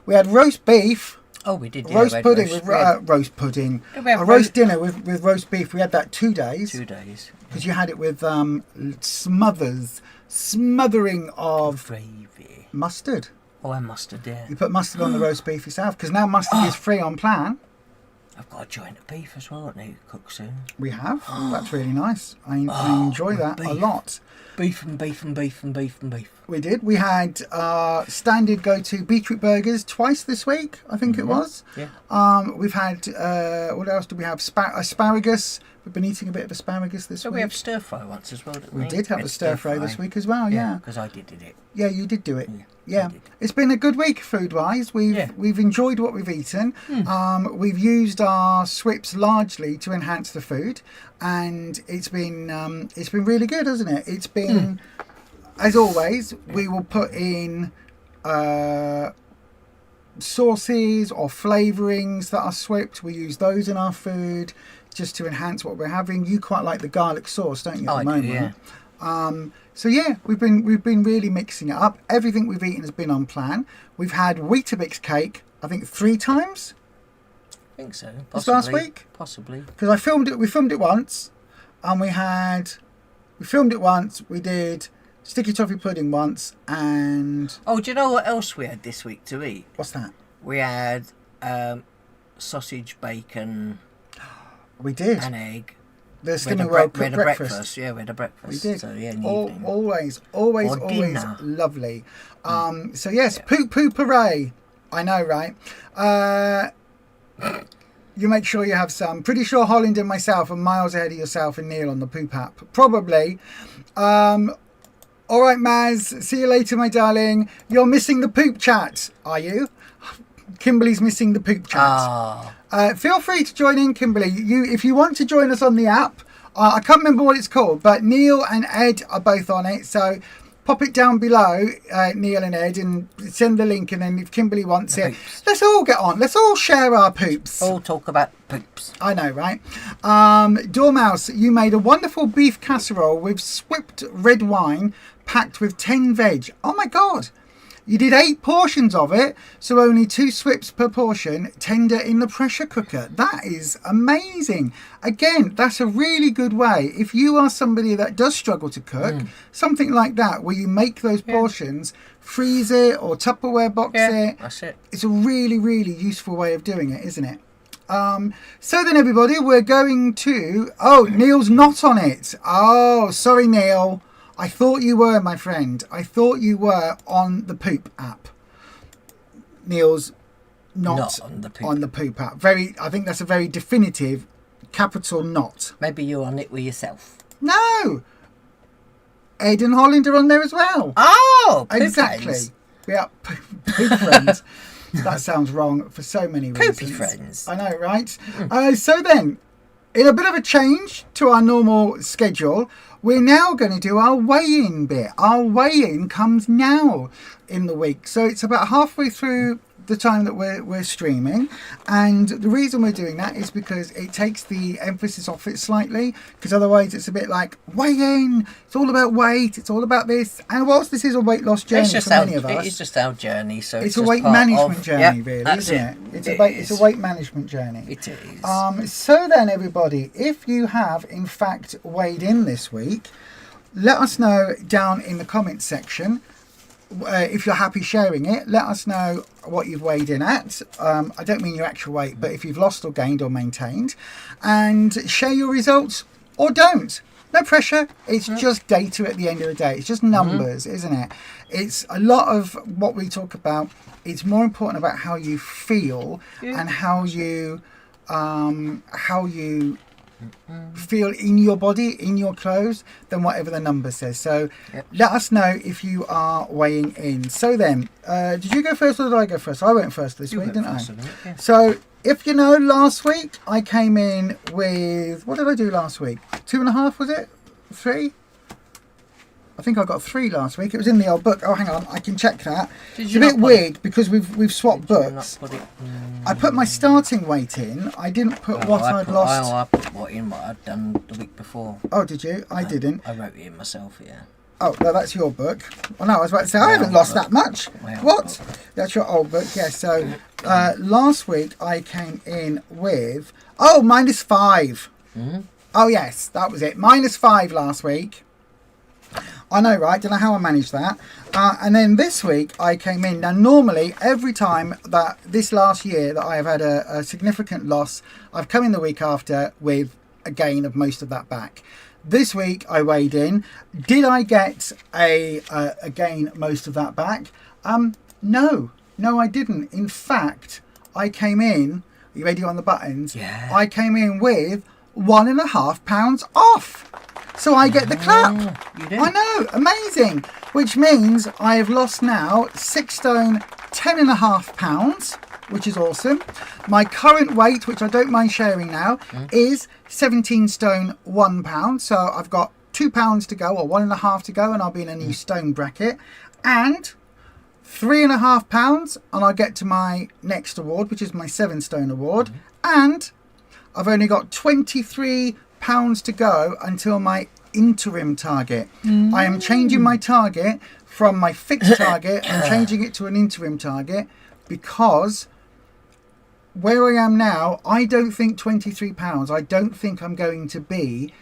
We had roast beef. Oh, we did. Roast pudding with roast pudding. A roast dinner with roast beef. We had that 2 days. 2 days. Because you had it with smothering of gravy. Mustard. Oh, and mustard, yeah. You put mustard on the roast beef yourself because now mustard is free on plan. I've got a joint of beef as well that need to cook soon. We have. That's really nice. I enjoy that a lot. Beef and beef and beef and beef and beef. We did. We had standard go-to beetroot burgers twice this week, I think it was. Yeah. We've had, what else do we have? Asparagus. We've been eating a bit of asparagus this week. We have stir fry once as well, didn't we? We did have the stir fry this week as well, yeah. Because I did it. Yeah, you did do it. Yeah. It's been a good week food-wise. We've enjoyed what we've eaten. We've used our swips largely to enhance the food, and it's been really good, hasn't it? It's been, as always, we will put in sauces or flavourings that are swipped. We use those in our food just to enhance what we're having. You quite like the garlic sauce, don't you? At the moment? Yeah. So yeah, we've been really mixing it up. Everything we've eaten has been on plan. We've had Weetabix cake, I think 3 times. I think so. Possibly. This last week? Possibly. Because we filmed it once, and we filmed it once. We did sticky toffee pudding once, and oh, do you know what else we had this week to eat? what's that? We had sausage, bacon. We did. An egg. The skinny roll breakfast. Yeah, we had a breakfast. We did. So yeah, in the evening. Always dinner. lovely. So yes, poop hooray. I know, right? You make sure you have some. Pretty sure Holland and myself are miles ahead of yourself and Neil on the poop app. Probably. All right, Maz. See you later, my darling. You're missing the poop chat, are you? Kimberly's missing the poop chat. Feel free to join in, Kimberly. If you want to join us on the app, I can't remember what it's called, but Neil and Ed are both on it. So pop it down below, Neil and Ed, and send the link. And then if Kimberly wants it, let's all get on. Let's all share our poops. All talk about poops. I know, right? Dormouse, you made a wonderful beef casserole with swipped red wine packed with 10 veg. Oh my God. You did 8 portions of it, so only 2 swips per portion, tender in the pressure cooker. That is amazing. Again, that's a really good way. If you are somebody that does struggle to cook, something like that, where you make those portions, freeze it or Tupperware box it. That's it. It's a really, really useful way of doing it, isn't it? So then, everybody, we're going to... Oh, Neil's not on it. Oh, sorry, Neil. I thought you were, my friend. I thought you were on the poop app. Neil's not on the poop app. I think that's a very definitive capital not. Maybe you're on it with yourself. No! Ed and Holland are on there as well. Oh! Exactly. Friends. We are poop friends. That sounds wrong for so many reasons. Poopy friends. I know, right? So then, in a bit of a change to our normal schedule, we're now going to do our weigh-in bit. Our weigh-in comes now in the week. So it's about halfway through the time that we're streaming. And the reason we're doing that is because it takes the emphasis off it slightly. Because otherwise it's a bit like, weigh-in, it's all about weight, it's all about this. And whilst this is a weight loss journey for many of us... It's just our journey. So it's a weight management journey, really, isn't it? It's a weight management journey. It is. So then, everybody, if you have, in fact, weighed in this week, let us know down in the comments section if you're happy sharing it, let us know what you've weighed in at. I don't mean your actual weight, but if you've lost or gained or maintained, and share your results or don't. No pressure. It's just data at the end of the day. It's just numbers, isn't it? It's a lot of what we talk about. It's more important about how you feel and how you feel in your body, in your clothes, than whatever the number says. So let us know if you are weighing in. So then, did you go first or did I go first? I went first this week, didn't I? Yeah. So if you know, last week I came in with, what did I do last week? 2.5, was it? 3? I think I got 3 last week. It was in the old book. Oh, hang on, I can check that. It's a bit weird because we've swapped books. I put my starting weight in. I didn't put what I'd lost. I put what in what I'd done the week before. Oh, did you? I didn't. I wrote it in myself, yeah. Oh, no, that's your book. Oh, no, I was about to say, I haven't lost that much. What? That's your old book, yeah. So last week I came in with, -5. Oh, yes, that was it. -5 last week. I know, right? Don't know how I managed that. And then this week I came in. Now, normally, every time that this last year that I have had a significant loss, I've come in the week after with a gain of most of that back. This week I weighed in. Did I get a gain most of that back? No, I didn't. In fact, I came in. Are you ready on the buttons? Yeah. I came in with £1.5 off. So I get the clap. You did. I know, amazing. Which means I have lost now 6 stone, 10.5 pounds, which is awesome. My current weight, which I don't mind sharing now, is 17 stone, 1 pound. So I've got 2 pounds to go, or 1.5 to go, and I'll be in a new stone bracket. And 3.5 pounds, and I'll get to my next award, which is my 7 stone award. And I've only got 23 pounds to go until my interim target. I am changing my target from my fixed target and changing it to an interim target, because where I am now, I don't think 23 pounds, I don't think I'm going to be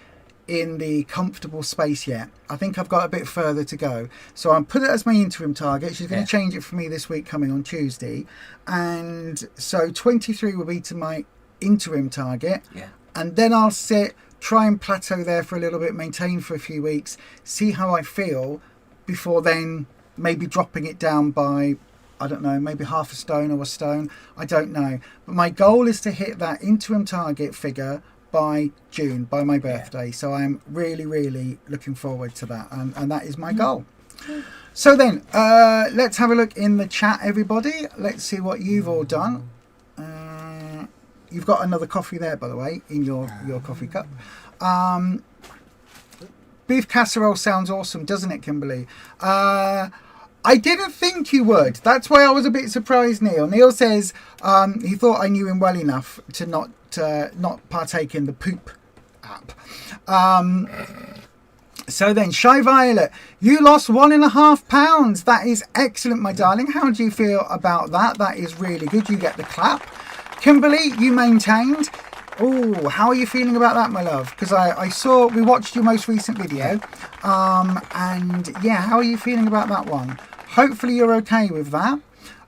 in the comfortable space yet. I think I've got a bit further to go. So I'll put it as my interim target. She's going to change it for me this week coming on Tuesday. And so 23 will be to my interim target. And then I'll try and plateau there for a little bit, maintain for a few weeks, see how I feel before then maybe dropping it down by, I don't know, maybe half a stone or a stone. I don't know. But my goal is to hit that interim target figure by June, by my birthday. So I'm really, really looking forward to that. And that is my goal. So then, let's have a look in the chat, everybody. Let's see what you've all done. You've got another coffee there, by the way, in your coffee cup. Beef casserole sounds awesome, doesn't it, Kimberly? I didn't think you would. That's why I was a bit surprised, Neil. Neil says he thought I knew him well enough to not partake in the poop app. So then, Shy Violet, you lost 1.5 pounds. That is excellent, my darling. How do you feel about that? That is really good. You get the clap. Kimberly, you maintained. Oh, how are you feeling about that, my love? Because we watched your most recent video. And yeah, how are you feeling about that one? Hopefully you're okay with that.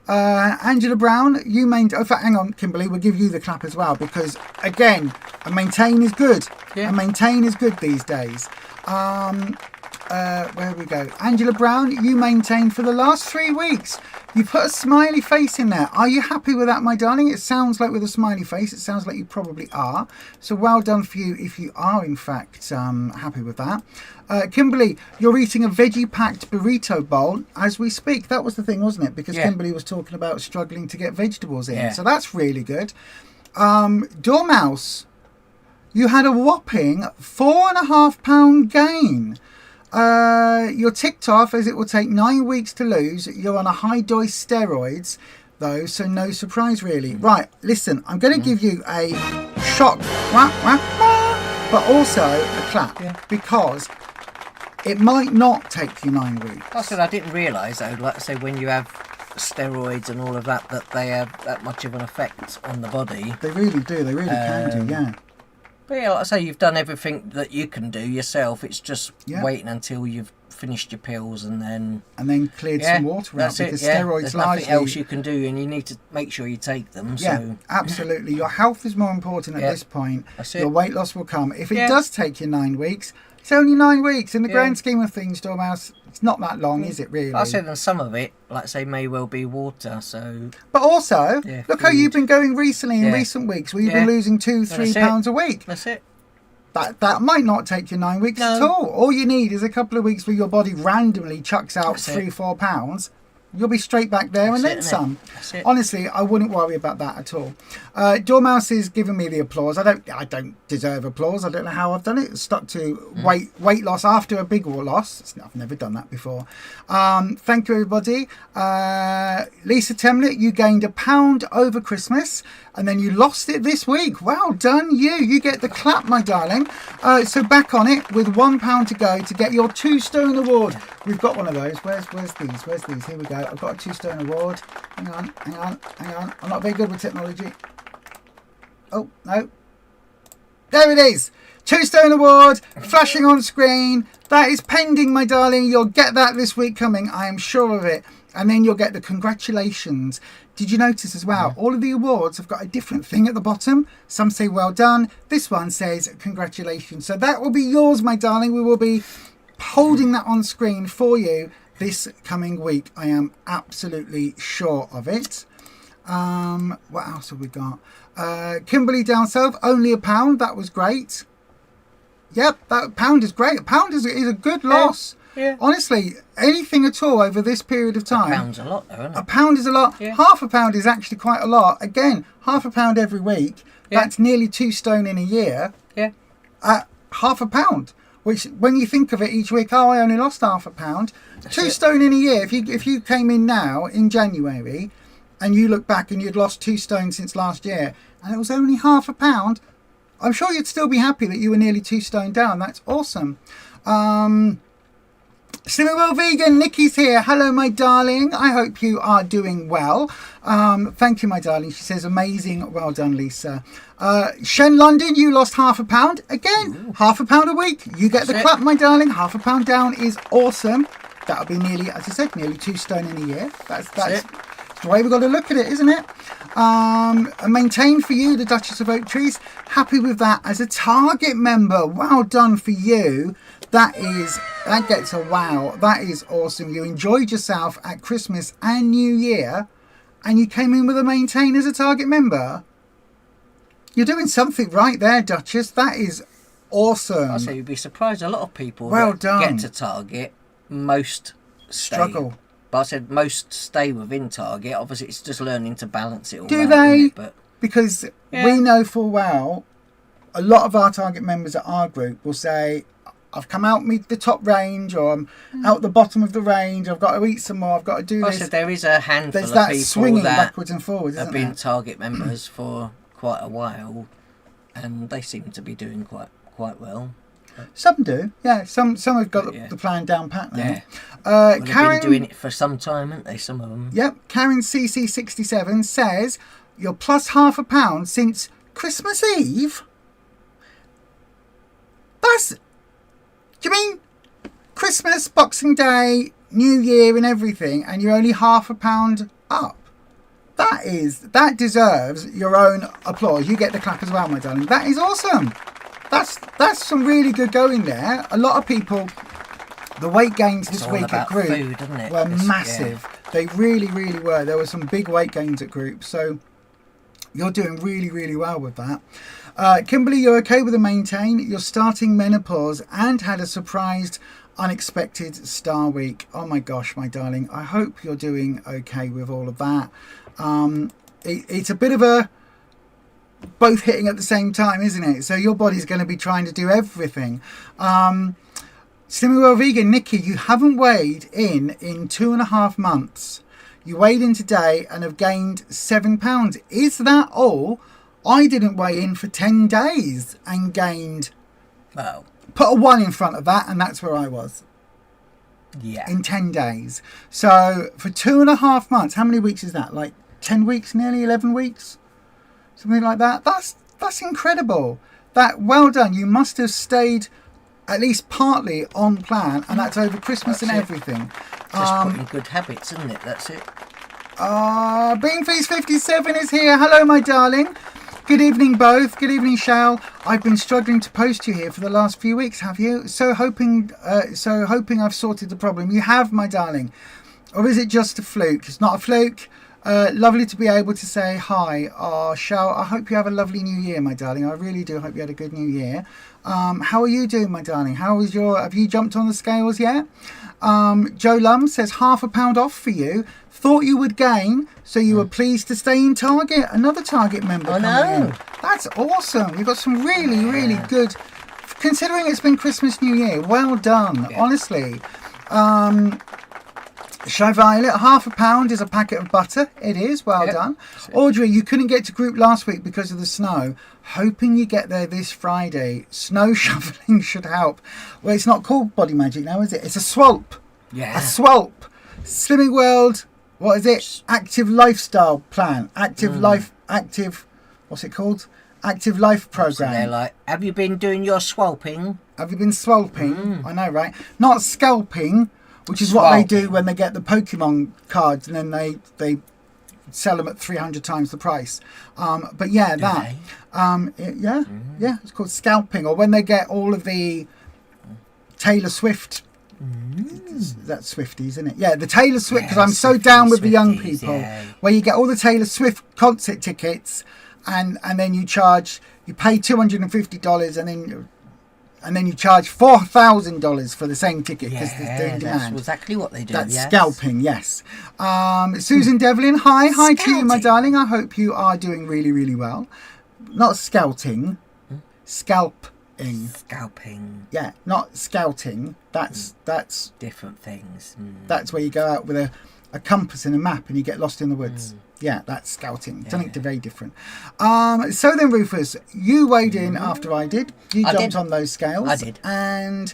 Angela Brown, you maintain. In fact, hang on, Kimberly, we'll give you the clap as well, because again, a maintain is good. A maintain is good these days. Where we go? Angela Brown, you maintained for the last 3 weeks. You put a smiley face in there. Are you happy with that, my darling? It sounds like with a smiley face, it sounds like you probably are. So well done for you if you are, in fact, happy with that. Kimberly, you're eating a veggie-packed burrito bowl as we speak. That was the thing, wasn't it? Because Kimberly was talking about struggling to get vegetables in. So that's really good. Dormouse, you had a whopping 4.5 pound gain. You're ticked off as it will take 9 weeks to lose. You're on a high dose steroids though, so no surprise really. Right, listen, I'm going to give you a shock, but also a clap, because it might not take you 9 weeks. That's what I didn't realise though, like I say, when you have steroids and all of that they have that much of an effect on the body. They really do, they really can do, But yeah, like I say, you've done everything that you can do yourself. It's just waiting until you've finished your pills and then cleared some water out, because steroids there's largely, nothing else you can do, and you need to make sure you take them. So absolutely, your health is more important at this point. That's it. Your weight loss will come. If it does take you 9 weeks, it's only 9 weeks in the grand scheme of things, Dormouse. It's not that long, is it really? I said, and some of it, like I say, may well be water. So, but also, look how you've been going recently in recent weeks, where you've been losing 2-3 pounds a week. That's it. That might not take you 9 weeks at all. All you need is a couple of weeks where your body randomly chucks out 3-4 pounds. You'll be straight back there and then some. Honestly, I wouldn't worry about that at all. Dormouse is giving me the applause. I don't deserve applause. I don't know how I've done it. Stuck to weight loss after a big loss. I've never done that before. Thank you, everybody. Lisa Temlett, you gained £1 pound over Christmas, and then you lost it this week. Well done, you. You get the clap, my darling. So back on it with £1 pound to go to get your 2 stone award. We've got one of those. Where's these? Here we go. I've got a 2 stone award. Hang on. I'm not very good with technology. Oh, no. There it is. 2 stone award, flashing on screen. That is pending, my darling. You'll get that this week coming. I am sure of it. And then you'll get the congratulations. Did you notice as well? All of the awards have got a different thing at the bottom. Some say well done. This one says congratulations. So that will be yours, my darling. We will be holding that on screen for you this coming week. I am absolutely sure of it. What else have we got? Kimberly down south, only £1 pound. That was great. Yep, that £1 is great. £1 pound is a good loss. Yeah. Honestly, anything at all over this period of time. £1 pound's a lot, though, isn't it? £1 pound is a lot. Yeah. £half a pound is actually quite a lot. Again, £half a pound every week. Yeah. That's nearly 2 stone in a year. Yeah. At £half a pound. Which, when you think of it each week, I only lost £half a pound. That's 2 stone in a year. If you came in now in January, and you look back and you'd lost 2 stone since last year, and it was only £half a pound, I'm sure you'd still be happy that you were nearly 2 stone down. That's awesome. Slimming Well Vegan, Nikki's here. Hello, my darling. I hope you are doing well. Thank you, my darling. She says, amazing. Well done, Lisa. Shen London, you lost £half a pound. Again, £half a pound a week. You get the clap, my darling. £half a pound down is awesome. That'll be nearly, as I said, nearly 2 stone in a year. That's the way we've got to look at it, isn't it? Maintain for you, the Duchess of Oak Trees. Happy with that as a Target member. Well done for you. That gets a wow. That is awesome. You enjoyed yourself at Christmas and New Year, and you came in with a maintain as a Target member. You're doing something right there, Duchess. That is awesome. I'll say you'd be surprised. A lot of people get to Target, most struggle. But I said most stay within Target. Obviously, it's just learning to balance it all. Do they? Because we know full well, a lot of our Target members at our group will say, I've come out the top range, or I'm out the bottom of the range. I've got to eat some more. I've got to do this. So there is a handful There's of that people swinging that backwards and forwards, have been Target members for quite a while, and they seem to be doing quite well. Some do, yeah. Some have got the plan down pat now. Yeah. Karen, they've been doing it for some time, haven't they? Some of them. Yep. Karen CC67 says you're plus £half a pound since Christmas Eve. Do you mean Christmas, Boxing Day, New Year and everything, and you're only £half a pound up? That deserves your own applause. You get the clap as well, my darling. That is awesome. That's some really good going there. A lot of people, the weight gains this week at group were massive. Yeah. They really, really were. There were some big weight gains at group. So you're doing really, really well with that. Kimberly, you're okay with the maintain. You're starting menopause and had a surprised, unexpected star week. Oh my gosh, my darling. I hope you're doing okay with all of that. It's a bit of a both hitting at the same time, isn't it? So your body's going to be trying to do everything. Slimming Well Vegan, Nikki, you haven't weighed in 2.5 months. You weighed in today and have gained 7 pounds. Is that all? I didn't weigh in for 10 days and gained... Well, put a 1 in front of that and that's where I was. Yeah. In 10 days. So for 2.5 months, how many weeks is that? Like 10 weeks, nearly 11 weeks? Something like that. That's incredible. well done. You must have stayed at least partly on plan, and that's over Christmas and everything. Just putting good habits, isn't it? That's it. Beanfeast57 is here. Hello, my darling. Good evening, both. Good evening, Shal. I've been struggling to post you here for the last few weeks. Have you? So hoping I've sorted the problem. You have, my darling. Or is it just a fluke? It's not a fluke. Lovely to be able to say hi. Shal, I hope you have a lovely new year, my darling. I really do hope you had a good new year. How are you doing, my darling? Have you jumped on the scales yet? Joe Lum says £0.5 pound off for you. Thought you would gain, so you were pleased to stay in Target. Another Target member coming in. That's awesome. You've got some really good, considering it's been Christmas, New Year. Well done, honestly. Shy Violet, £0.5 pound is a packet of butter. It is, well done. Audrey, you couldn't get to group last week because of the snow. Hoping you get there this Friday. Snow shoveling should help. Well, it's not called Body Magic now, is it? It's a swalp. Yeah. A swalp. Slimming World, what is it? Active Lifestyle Plan. What's it called? Active Life Program. So they're like, have you been doing your swalping? Have you been swalping? I know, right? Not scalping, which is what they do when they get the Pokemon cards and then they sell them at 300 times the price. But yeah, that. It's called scalping. Or when they get all of the Taylor Swift. That's Swifties, isn't it? Yeah, the Taylor Swift, because I'm so down with the young people, where you get all the Taylor Swift concert tickets and then you pay $250 and then you charge $4,000 for the same ticket because there's doing demand. That's exactly what they do. That's scalping, yes. Susan Devlin, hi to you, my darling. I hope you are doing really well. Not scouting, scalping. Yeah, not scouting. That's different things. That's where you go out with a compass and a map and you get lost in the woods. Yeah, that's scouting. Something very different. So then, Rufus, you weighed in after I did. You jumped on those scales. I did. And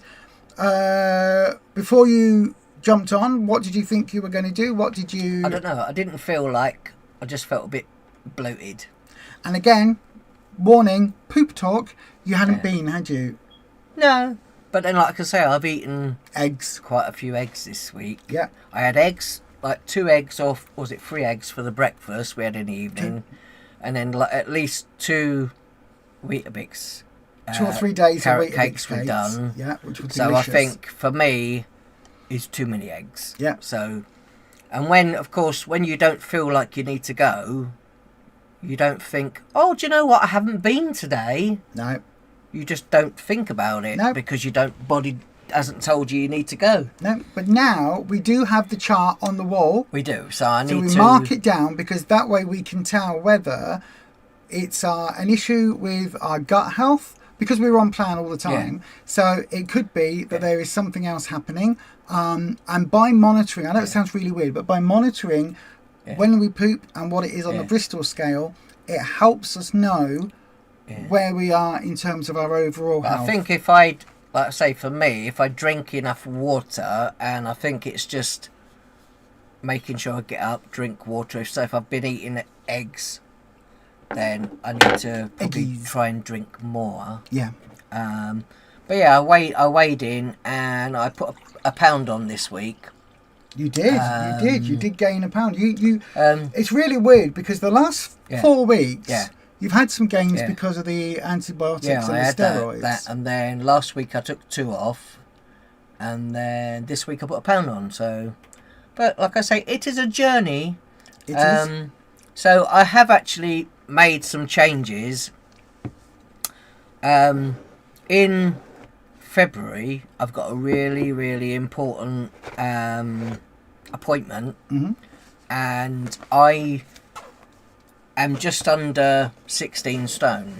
before you jumped on, what did you think you were going to do? What did you... I don't know. I didn't feel like... I just felt a bit bloated. And again, warning, poop talk, you hadn't been, had you? No. But then, like I say, I've eaten... Eggs. Quite a few eggs this week. Yeah. I had eggs... Like 2 eggs or was it 3 eggs for the breakfast we had in the evening, and then like at least 2 Weetabix. 2 or 3 days carrot of cakes were done. Yeah, which was so delicious. I think for me, it's too many eggs. Yeah. So, and when of course when you don't feel like you need to go, you don't think, oh, do you know what? I haven't been today. No. You just don't think about it because you don't body. Hasn't told you need to go. No, but now we do have the chart on the wall. We do, so I need to mark it down because that way we can tell whether it's an issue with our gut health because we're on plan all the time. Yeah. So it could be that there is something else happening. And by monitoring, I know it sounds really weird, but by monitoring when we poop and what it is on the Bristol scale, it helps us know where we are in terms of our overall health. I think if like I say, for me, if I drink enough water, and I think it's just making sure I get up, drink water. So if I've been eating eggs, then I need to probably try and drink more. Yeah. But yeah, I weighed in, and I put a pound on this week. You did. You did gain a pound. It's really weird because the last 4 weeks. Yeah. You've had some gains because of the antibiotics and the steroids. That, and then last week I took 2 off, and then this week I put a pound on. So, but like I say, it is a journey. It is. So I have actually made some changes. In February, I've got a really important appointment, and I am just under 16 stone,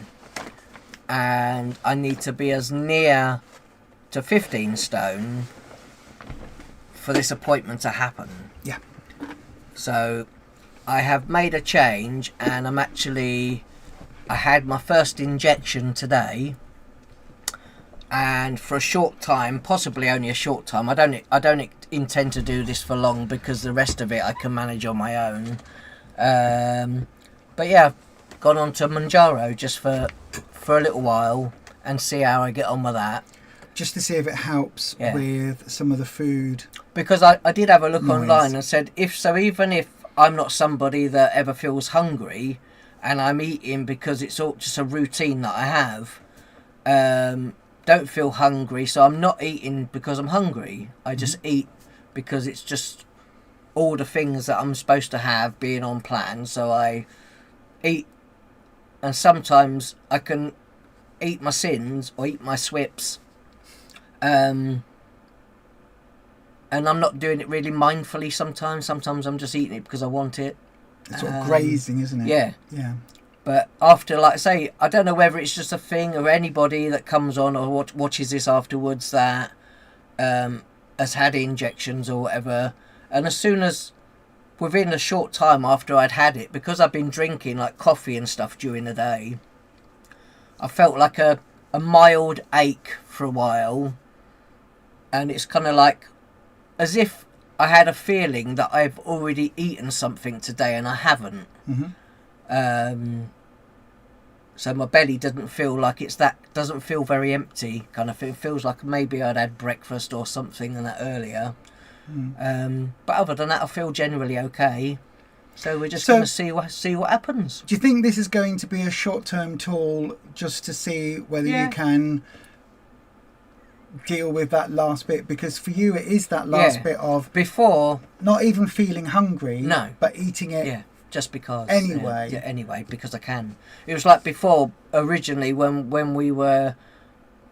and I need to be as near to 15 stone for this appointment to happen. Yeah. So I have made a change, and I had my first injection today, and for a short time, possibly only a short time, I don't intend to do this for long because the rest of it I can manage on my own. But yeah, I've gone on to mounjaro just for for a little while and see how I get on with that. Just to see if it helps with some of the food. Because I did have a look online and said, even if I'm not somebody that ever feels hungry and I'm eating because it's all just a routine that I have, don't feel hungry, so I'm not eating because I'm hungry. I just eat because it's just all the things that I'm supposed to have being on plan. So I eat, and sometimes I can eat my sins or eat my swips, and I'm not doing it really mindfully sometimes. Sometimes I'm just eating it because I want it. It's sort of grazing, isn't it? Yeah. Yeah. But after, like I say, I don't know whether it's just a thing or anybody that comes on or watches this afterwards that has had injections or whatever. And as soon as, within a short time after I'd had it, because I've been drinking like coffee and stuff during the day, I felt like a mild ache for a while. And it's kind of like as if I had a feeling that I've already eaten something today and I haven't. So my belly doesn't feel like doesn't feel very empty kind of thing. It feels like maybe I'd had breakfast or something and that earlier. But other than that, I feel generally okay. So we're just going to see what happens. Do you think this is going to be a short-term tool just to see whether you can deal with that last bit? Because for you, it is that last bit of before not even feeling hungry, but eating it. Yeah. Just because. Anyway. Anyway, because I can. It was like before, originally, when we were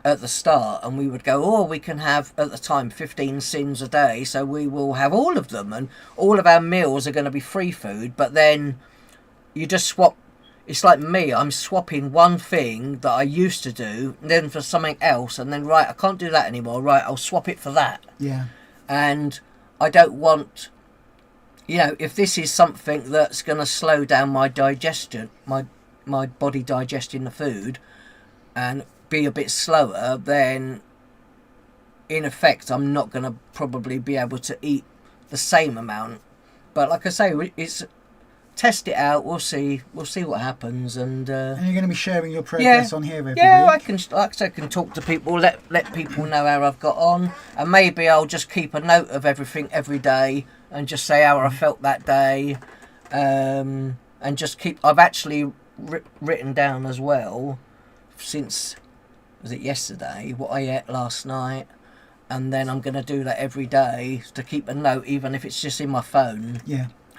at the start and we would go, we can have, at the time, 15 sins a day, so we will have all of them, and all of our meals are going to be free food, but then you just swap. It's like me, I'm swapping one thing that I used to do, and then for something else, and then, right, I can't do that anymore, right, I'll swap it for that. Yeah. And I don't want... if this is something that's going to slow down my digestion, my body digesting the food, and be a bit slower, then in effect I'm not going to probably be able to eat the same amount. But like I say, it's test it out. We'll see what happens, and you're going to be sharing your progress on here every week. I can, like I can talk to people, let people know how I've got on, and maybe I'll just keep a note of everything every day and just say how I felt that day, and just keep. I've actually written down as well since, was it yesterday, what I ate last night, and then I'm going to do that every day to keep a note, even if it's just in my phone,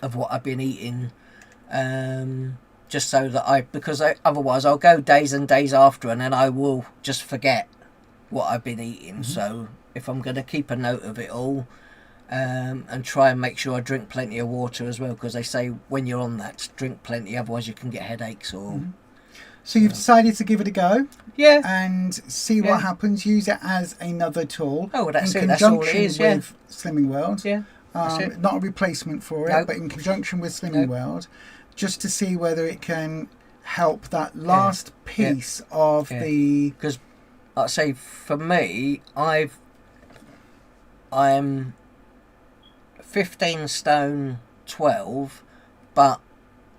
of what I've been eating. Just so that otherwise I'll go days and days after, and then I will just forget what I've been eating. So if I'm going to keep a note of it all, and try and make sure I drink plenty of water as well, because they say when you're on that, drink plenty, otherwise you can get headaches or... So you've decided to give it a go, and see what Yeah. happens. Use it as another tool. Oh, well, that's in it. That's all it conjunction is. Yeah. with Slimming World. Yeah. That's it. Not a replacement for it, Nope. but in conjunction with Slimming World, just to see whether it can help that last piece of the. Because, like I say, for me, I'm 15 stone 12, but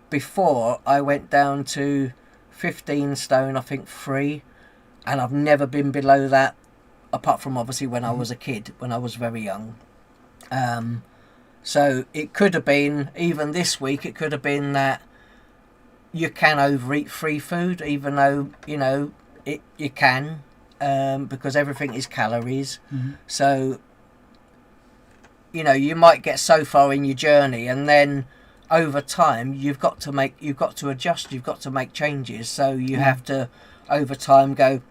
before I went down to 15 stone, I think 3, and I've never been below that, apart from obviously when I was a kid, when I was very young. So it could have been, even this week, it could have been that you can overeat free food, even though, you can, because everything is calories. So, you might get so far in your journey, and then over time you've got to adjust, you've got to make changes. So you have to, over time, go,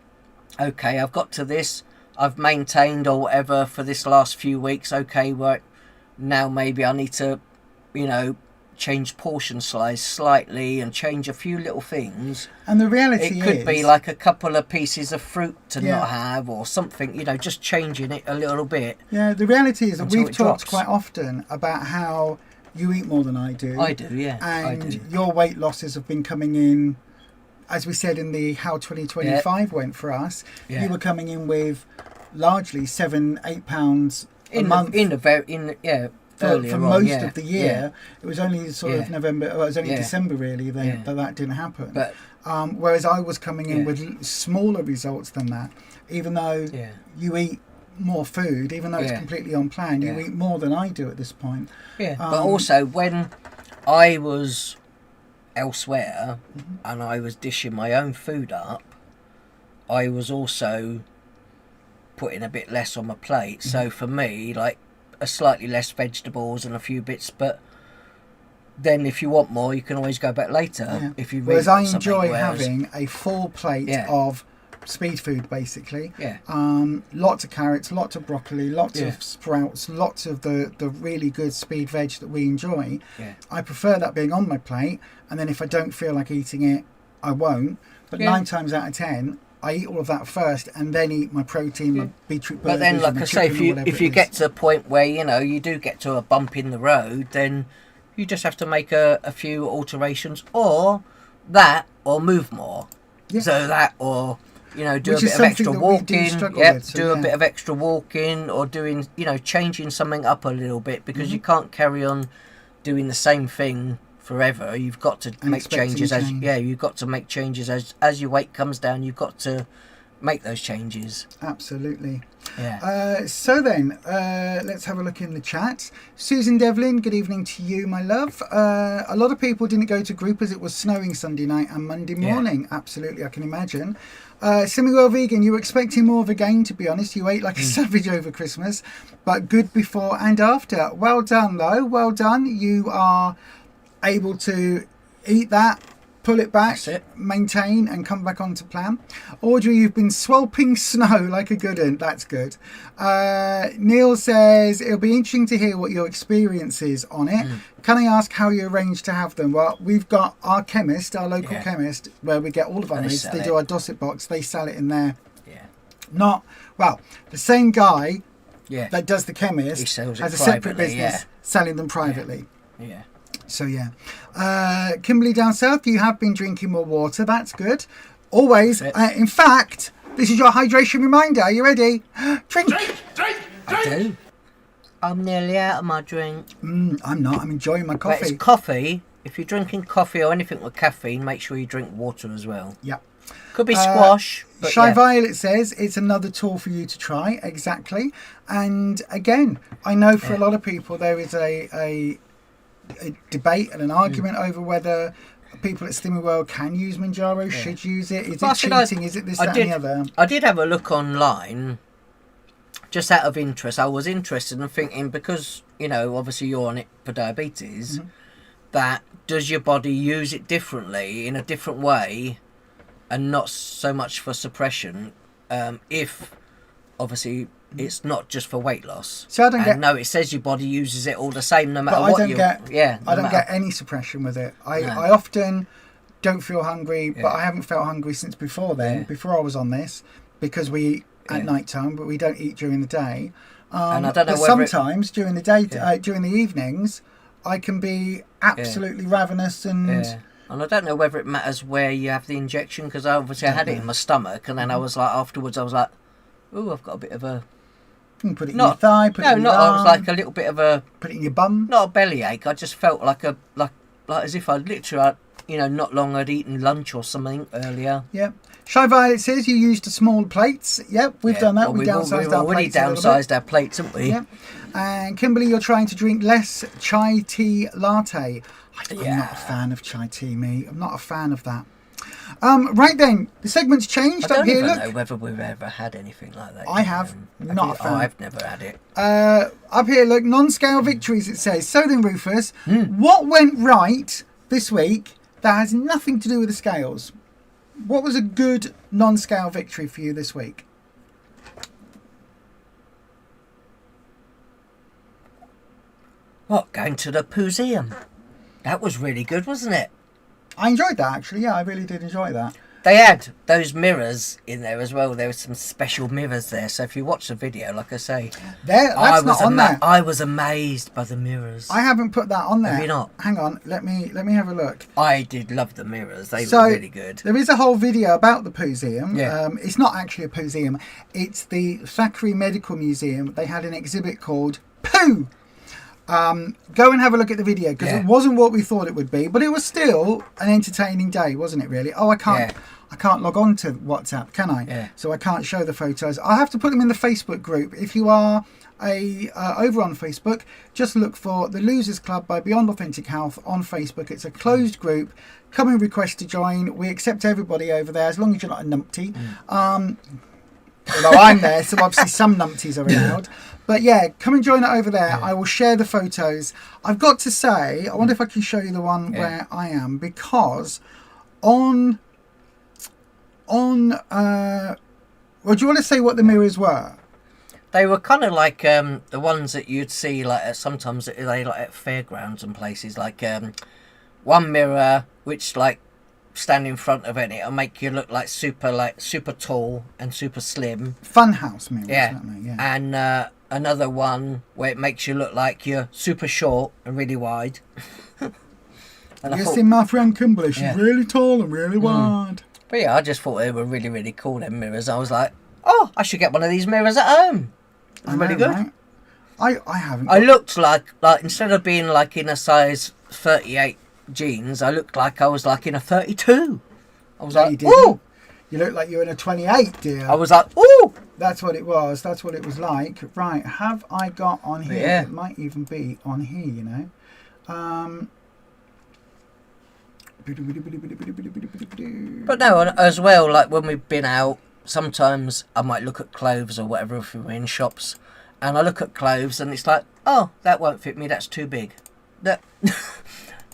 okay, I've got to this, I've maintained or whatever for this last few weeks, okay, right, now maybe I need to, change portion size slightly and change a few little things. And the reality it could be like a couple of pieces of fruit to not have, or something, just changing it a little bit. Yeah, the reality is that we've talked drops. quite often about how you eat more than I do. I do, yeah. And I do. your weight losses have been coming in, as we said in the How 2025 went for us, you were coming in with largely 7-8 pounds a month. for most of the year. It was only sort of November. Well, it was only December really that didn't happen. But whereas I was coming in with smaller results than that, even though you eat more food, even though it's completely on plan, you eat more than I do at this point. Yeah, but also when I was elsewhere and I was dishing my own food up, I was also putting a bit less on my plate. So for me, like a slightly less vegetables and a few bits, but then if you want more, you can always go back later. If you really whereas I enjoy having a full plate of speed food, basically. Lots of carrots, lots of broccoli, lots of sprouts, lots of the really good speed veg that we enjoy. I prefer that being on my plate, and then if I don't feel like eating it, I won't. But 9 times out of 10, I eat all of that first and then eat my protein, my beetroot burgers. But then, like I say, if you get to a point where you do get to a bump in the road, then you just have to make a few alterations, or move more. So that, or do a bit of extra walking. Do a bit of extra walking, or doing changing something up a little bit, because you can't carry on doing the same thing forever. You've got to make changes you've got to make changes as your weight comes down. You've got to make those changes. Absolutely. So then let's have a look in the chat. Susan Devlin, good evening to you, my love. A lot of people didn't go to group as it was snowing Sunday night and Monday morning. Absolutely, I can imagine. Semi-well vegan, you were expecting more of a gain, to be honest. You ate like a savage over Christmas, but good before and after. Well done, though. Well done. You are able to eat that, pull it back, maintain, and come back onto plan. Audrey, you've been swelping snow like a good one. That's good. Neil says, it'll be interesting to hear what your experience is on it. Can I ask how you arrange to have them? Well, we've got our chemist, our local chemist, where we get all of our needs. They do our Dosset box. They sell it in there. The same guy that does the chemist has a separate business selling them privately. So Kimberly down south, you have been drinking more water. That's good. Always. In fact, this is your hydration reminder. Are you ready? Drink. I do. I'm nearly out of my drink. I'm not. I'm enjoying my coffee. But it's coffee. If you're drinking coffee or anything with caffeine, make sure you drink water as well. Could be squash. Shy Violet says it's another tool for you to try. Exactly. And again, I know for a lot of people there is a debate and an argument over whether people at Slimming World can use mounjaro, should use it. Is it cheating? Is it this, that, and the other? I did have a look online, just out of interest. I was interested in thinking, because obviously you're on it for diabetes, that does your body use it differently, in a different way, and not so much for suppression, if obviously it's not just for weight loss. So I don't get. No, it says your body uses it all the same, no matter but what I don't get any suppression with it. I often don't feel hungry, but I haven't felt hungry since before then. Before I was on this, because we eat at night time, but we don't eat during the day. And I don't know. But sometimes during the day, during the evenings, I can be absolutely ravenous and. And I don't know whether it matters where you have the injection, because obviously I had it in my stomach, and then I was like, afterwards, I was like, "Ooh, I've got a bit of a." You can put it in your thigh, put it in your arm. It was like a little bit of a... Put it in your bum. Not a bellyache. I just felt like as if I'd literally, not long I'd eaten lunch or something earlier. Shy Violet says you used the small plates. We've done that. We downsized our plates. We've already downsized our plates, haven't we? And Kimberly, you're trying to drink less chai tea latte. I'm not a fan of chai tea, me. I'm not a fan of that. Right then, the segment's changed up here. I don't even know whether we've ever had anything like that. I have. Not a fan. I've never had it. Up here, look, non-scale victories, it says. So then, Rufus, what went right this week that has nothing to do with the scales? What was a good non-scale victory for you this week? What, going to the museum? That was really good, wasn't it? I enjoyed that, actually. Yeah, I really did enjoy that. They had those mirrors in there as well. There were some special mirrors there. So if you watch the video, like I say, that's not on there. I was amazed by the mirrors. I haven't put that on there. Have you not? Hang on, let me have a look. I did love the mirrors. They were really good. There is a whole video about the museum. It's not actually a museum. It's the Thackeray Medical Museum. They had an exhibit called Poo. Go and have a look at the video, because it wasn't what we thought it would be, but it was still an entertaining day, wasn't it, really? Oh, I can't log on to WhatsApp, can I? Yeah. So I can't show the photos. I'll have to put them in the Facebook group. If you are over on Facebook, just look for the Losers Club by Beyond Authentic Health on Facebook. It's a closed group. Come and request to join. We accept everybody over there, as long as you're not a numpty. Although I'm there, so obviously some numpties are allowed. But yeah, come and join it over there. I will share the photos. I've got to say, I wonder if I can show you the one where I am, because on well, do you want to say what the mirrors were? They were kind of like the ones that you'd see like sometimes they like at fairgrounds and places, like one mirror which like stand in front of it, it'll make you look like super tall and super slim. Funhouse mirrors, yeah. Yeah. And another one where it makes you look like you're super short and really wide. And you see my friend Kimberly, she's really tall and really wide. But yeah, I just thought they were really, really cool, them mirrors. I was like, oh, I should get one of these mirrors at home. It's really good. Right? I haven't. I looked like instead of being like in a size 38 jeans, I looked like I was like in a 32. I was like, ooh! You look like you're in a 28, dear. I was like, ooh! That's what it was. That's what it was like. Right, have I got on here? Yeah. It might even be on here, you know. But no, as well, like when we've been out, sometimes I might look at clothes or whatever if we're in shops, and I look at clothes and it's like, oh, that won't fit me, that's too big. That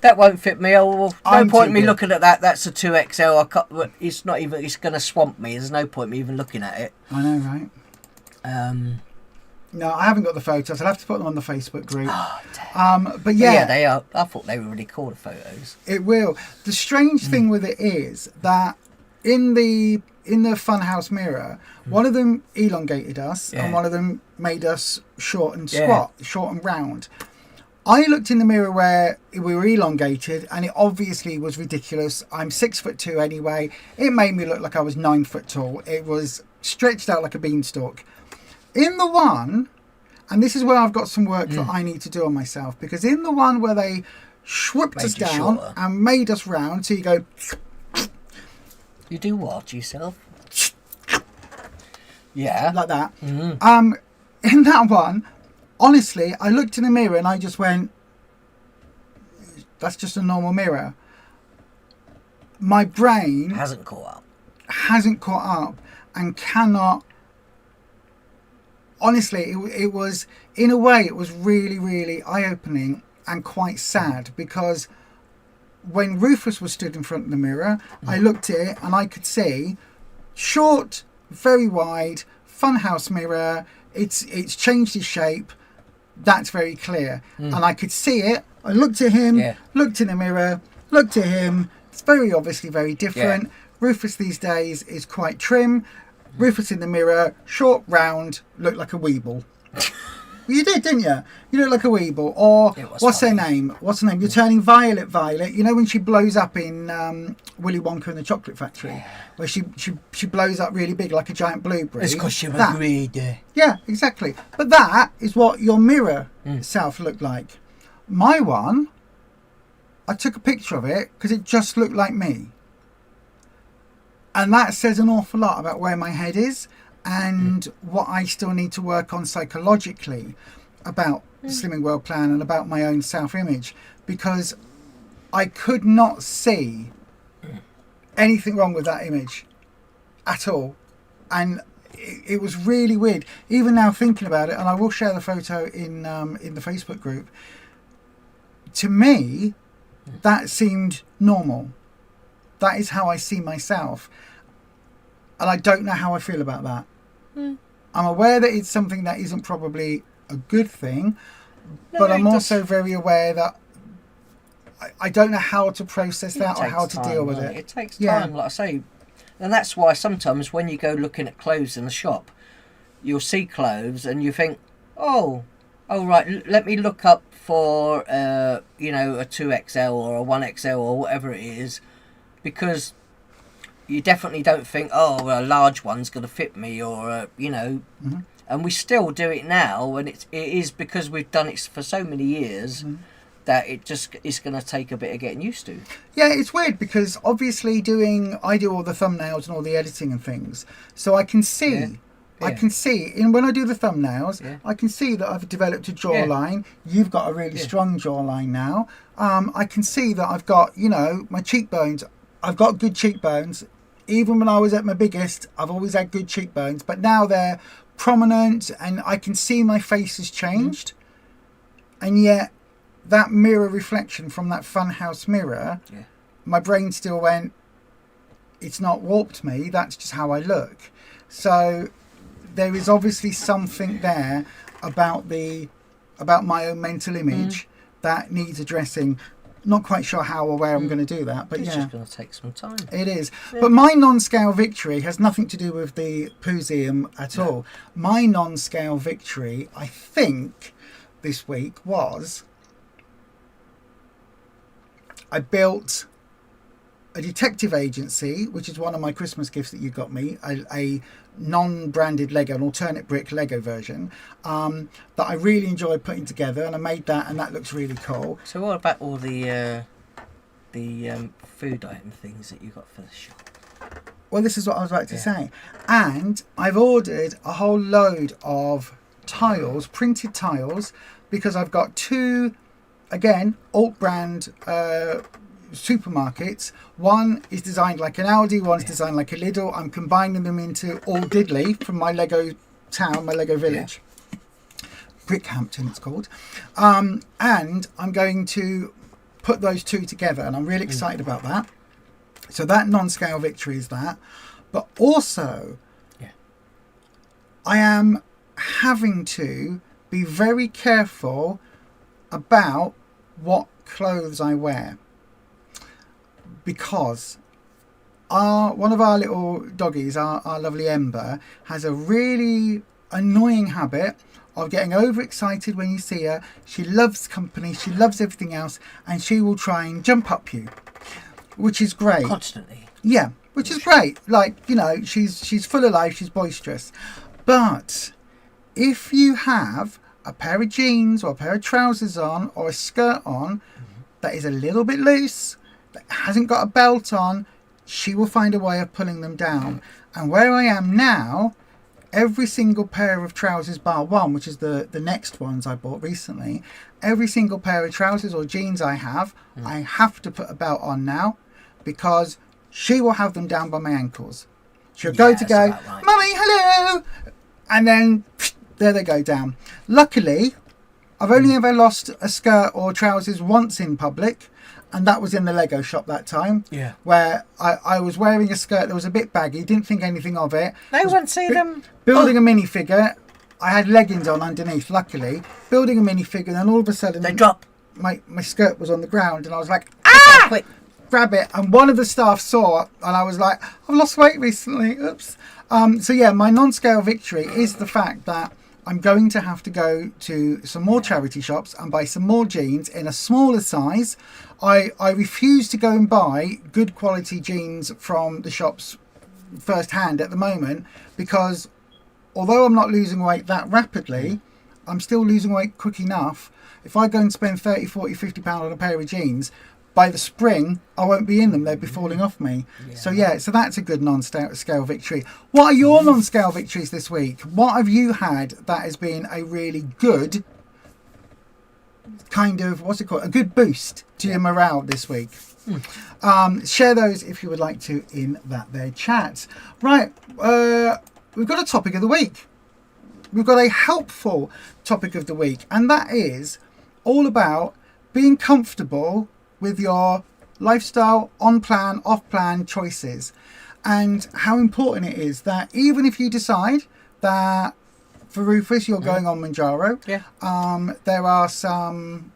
that won't fit me. Oh, well, no point in me looking at that. That's a 2XL. I can't, it's not even. It's going to swamp me. There's no point in me even looking at it. I know, right? No, I haven't got the photos. I'll have to put them on the Facebook group. Oh, but yeah, they are. I thought they were really cool, the photos. It will. The strange thing with it is that in the Funhouse mirror, one of them elongated us, and one of them made us short and squat, short and round. I looked in the mirror where we were elongated, and it obviously was ridiculous. I'm 6'2" anyway. It made me look like I was 9 foot tall. It was stretched out like a beanstalk. In the one, and this is where I've got some work that I need to do on myself, because in the one where they swooped us down and made us round, so you go... You do what yourself? Yeah. Like that. In that one... Honestly, I looked in the mirror and I just went, that's just a normal mirror. My brain hasn't caught up and cannot. Honestly, it was, in a way, it was really, really eye-opening and quite sad, because when Rufus was stood in front of the mirror, I looked at it and I could see short, very wide, Funhouse mirror. It's changed its shape. That's very clear. And I could see it. I looked at him, looked in the mirror, looked at him. It's very obviously very different. Rufus these days is quite trim. Rufus in the mirror, short, round, looked like a weeble. You did, didn't you? You look like a weeble. Or what's her name? You're turning Violet. You know when she blows up in Willy Wonka and the Chocolate Factory, where she blows up really big like a giant blueberry. It's because she was greedy. Yeah, exactly. But that is what your mirror self looked like. My one, I took a picture of it because it just looked like me. And that says an awful lot about where my head is and what I still need to work on psychologically about the Slimming World Plan and about my own self-image, because I could not see anything wrong with that image at all. And it was really weird. Even now thinking about it, and I will share the photo in the Facebook group, to me, that seemed normal. That is how I see myself. And I don't know how I feel about that. I'm aware that it's something that isn't probably a good thing, but I'm also very aware that I don't know how to process that or how to deal with it. It takes time, like I say. And that's why sometimes when you go looking at clothes in the shop, you'll see clothes and you think, oh right, let me look up for, a 2XL or a 1XL or whatever it is, because you definitely don't think, oh, well, a large one's going to fit me, or, and we still do it now, and it is because we've done it for so many years that it's going to take a bit of getting used to. Yeah, it's weird because obviously I do all the thumbnails and all the editing and things, so I can see. Yeah. I can see, and when I do the thumbnails, I can see that I've developed a jawline. You've got a really strong jawline now. I can see that I've got, my cheekbones. I've got good cheekbones. Even when I was at my biggest, I've always had good cheekbones, but now they're prominent, and I can see my face has changed. And yet, that mirror reflection from that funhouse mirror, my brain still went, it's not warped me, that's just how I look. So there is obviously something there about my own mental image that needs addressing. Not quite sure how or where I'm going to do that, but it's just going to take some time. It is. But my non-scale victory has nothing to do with the Pooseum at all. My non-scale victory, I think, this week was I built a detective agency, which is one of my Christmas gifts that you got me, a non-branded Lego, an alternate brick Lego version that I really enjoyed putting together, and I made that, and that looks really cool. So what about all the food item things that you got for the shop? Well, this is what I was about to say. And I've ordered a whole load of tiles, printed tiles, because I've got two, again, alt brand supermarkets. One is designed like an Aldi, one's designed like a Lidl. I'm combining them into All Diddley from my Lego town, my Lego village. Brickhampton it's called. And I'm going to put those two together, and I'm really excited about that. So that non-scale victory is that. But also, I am having to be very careful about what clothes I wear, because one of our little doggies, our lovely Ember, has a really annoying habit of getting overexcited when you see her. She loves company, she loves everything else, and she will try and jump up you, which is great. Constantly. Yeah, which is great. Like, she's full of life, she's boisterous. But if you have a pair of jeans or a pair of trousers on or a skirt on that is a little bit loose, that hasn't got a belt on, she will find a way of pulling them down. And where I am now, every single pair of trousers bar one, which is the next ones I bought recently, every single pair of trousers or jeans I have to put a belt on now, because she will have them down by my ankles. She'll go, right. Mummy, hello, and then there they go down. Luckily, I've only ever lost a skirt or trousers once in public, and that was in the Lego shop that time. Yeah. Where I was wearing a skirt that was a bit baggy, didn't think anything of it. No one see them. Building a minifigure. I had leggings on underneath, luckily. Building a minifigure, and then all of a sudden they drop. My skirt was on the ground, and I was like, ah! Quick. Grab it. And one of the staff saw it, and I was like, I've lost weight recently. Oops. So yeah, my non-scale victory is the fact that I'm going to have to go to some more charity shops and buy some more jeans in a smaller size. I refuse to go and buy good quality jeans from the shops first hand at the moment, because although I'm not losing weight that rapidly, I'm still losing weight quick enough. If I go and spend 30, 40, 50 pounds on a pair of jeans, by the spring, I won't be in them. They'll be falling off me. Yeah. So that's a good non-scale victory. What are your non-scale victories this week? What have you had that has been a really good kind of, what's it called? A good boost to your morale this week? Share those if you would like to in that there chat. Right. We've got a topic of the week. We've got a helpful topic of the week, and that is all about being comfortable with your lifestyle, on plan, off plan choices, and how important it is that even if you decide that for Rufus you're going on Mounjaro, there are some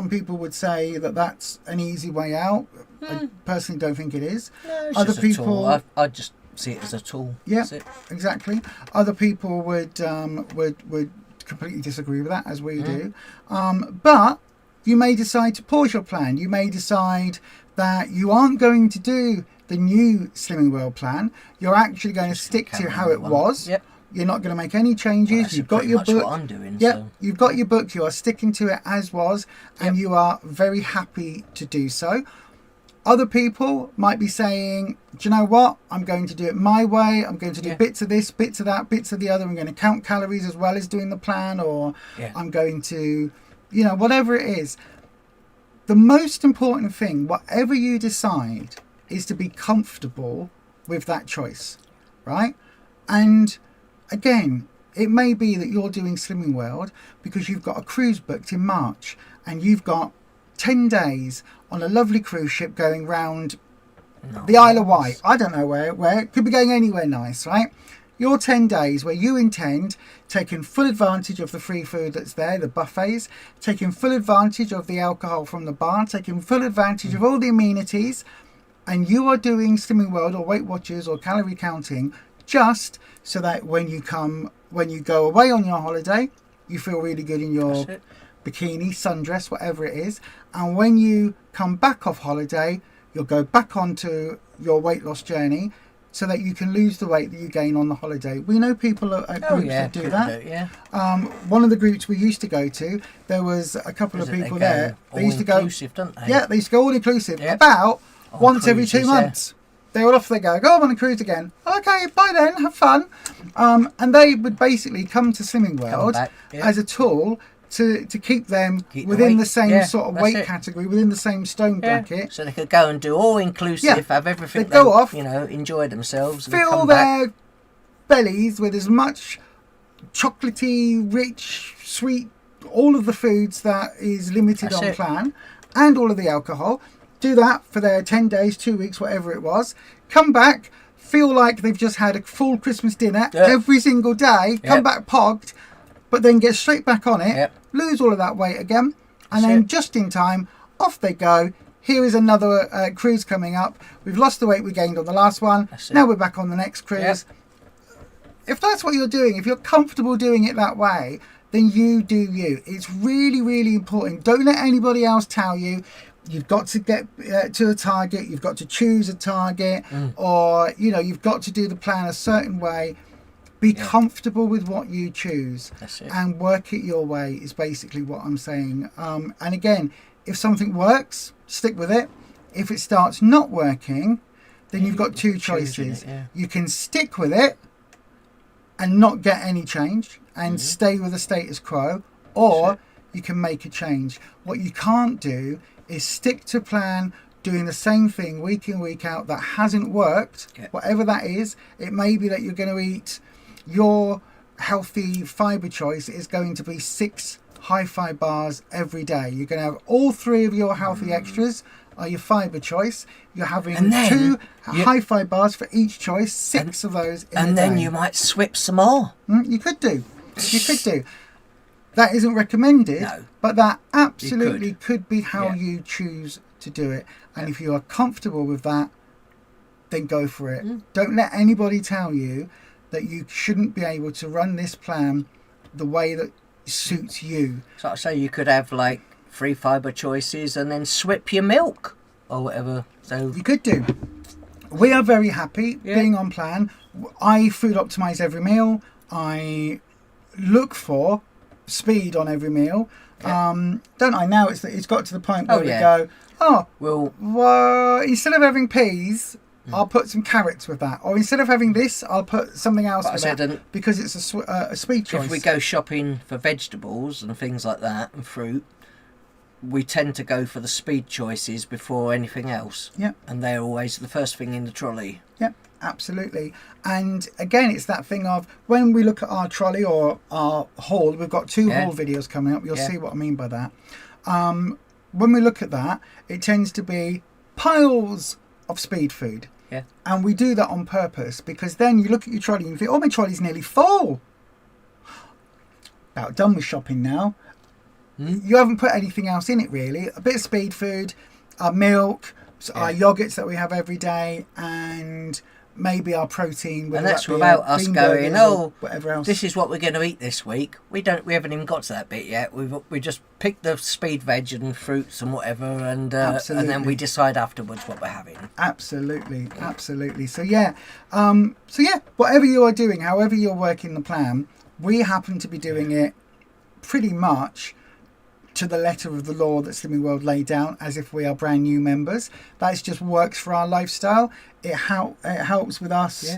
people would say that that's an easy way out. I personally don't think it is. No, it's just a tool. I just see it as a tool. Yeah, exactly. Other people would completely disagree with that, as we do. But you may decide to pause your plan. You may decide that you aren't going to do the new Slimming World plan. You're actually going to stick to how it was. You're not going to make any changes. Well, You've got your book. What I'm doing. Yeah, So. you've got your book. You are sticking to it as was, and you are very happy to do so. Other people might be saying, do you know what? I'm going to do it my way. I'm going to do bits of this, bits of that, bits of the other. I'm going to count calories as well as doing the plan, or I'm going to, you know, whatever it is. The most important thing, whatever you decide, is to be comfortable with that choice, right? And again, it may be that you're doing Slimming World because you've got a cruise booked in March and you've got 10 days on a lovely cruise ship going round the Isle of Wight. I don't know where. It could be going anywhere nice, right? Your 10 days where you intend taking full advantage of the free food that's there, the buffets, taking full advantage of the alcohol from the bar, taking full advantage of all the amenities, and you are doing Slimming World or Weight Watchers or calorie counting just so that when you go away on your holiday, you feel really good in your bikini, sundress, whatever it is. And when you come back off holiday, you'll go back onto your weight loss journey so that you can lose the weight that you gain on the holiday. We know people at groups that do that. One of the groups we used to go to, there was a couple of people there. They used to go, don't they? Yeah, they used to go all inclusive about once every 2 months. They were off, they go on a cruise again. Okay, bye then, have fun. And they would basically come to Slimming World as a tool to keep them within the same sort of weight category, within the same stone bracket. So they could go and do all inclusive, have everything. They'd go off, you know, enjoy themselves, fill their bellies with as much chocolatey, rich, sweet, all of the foods that is limited on plan, and all of the alcohol. Do that for their 10 days, 2 weeks, whatever it was. Come back, feel like they've just had a full Christmas dinner every single day. Come back pogged, but then get straight back on it. Lose all of that weight again. And then just in time, off they go. Here is another cruise coming up. We've lost the weight we gained on the last one. Now we're back on the next cruise. If that's what you're doing, if you're comfortable doing it that way, then you do you. It's really, really important. Don't let anybody else tell you. You've got to get to a target. You've got to choose a target, or you've got to do the plan a certain way. Be comfortable with what you choose, and work it your way. Is basically what I'm saying. And again, if something works, stick with it. If it starts not working, then you've got two choices. You can stick with it and not get any change and stay with the status quo, or you can make a change. What you can't do is stick to plan, doing the same thing week in, week out that hasn't worked, whatever that is. It may be that you're going to eat your healthy fibre choice is going to be 6 hi-fi bars every day. You're going to have all 3 of your healthy extras are your fibre choice. You're having 2 hi-fi bars for each choice, 6 of those in a day. And then you might swip some more. You could do. That isn't recommended, but that absolutely could be how you choose to do it. And if you are comfortable with that, then go for it. Don't let anybody tell you that you shouldn't be able to run this plan the way that suits you. So you could have like 3 fibre choices and then swip your milk or whatever. So you could do. We are very happy being on plan. I food optimize every meal. I look for speed on every meal. Don't I? Now it's got to the point where we go, well, instead of having peas, I'll put some carrots with that, or instead of having this, I'll put something else with that, because it's a speed choice. If we go shopping for vegetables and things like that and fruit, we tend to go for the speed choices before anything else. And they're always the first thing in the trolley. Absolutely. And again, it's that thing of when we look at our trolley or our haul, we've got 2 haul videos coming up. You'll see what I mean by that. When we look at that, it tends to be piles of speed food. And we do that on purpose, because then you look at your trolley and you think, oh, my trolley's nearly full. About done with shopping now. You haven't put anything else in it really. A bit of speed food, our milk, our yogurts that we have every day, and maybe our protein, and that's without us going, oh, whatever else. This is what we're going to eat this week. We haven't even got to that bit yet. We just picked the speed veg and fruits and whatever, and then we decide afterwards what we're having. Absolutely. So yeah, whatever you are doing, however you're working the plan, we happen to be doing it pretty much to the letter of the law that Slimming World laid down, as if we are brand new members. That just works for our lifestyle. It helps with us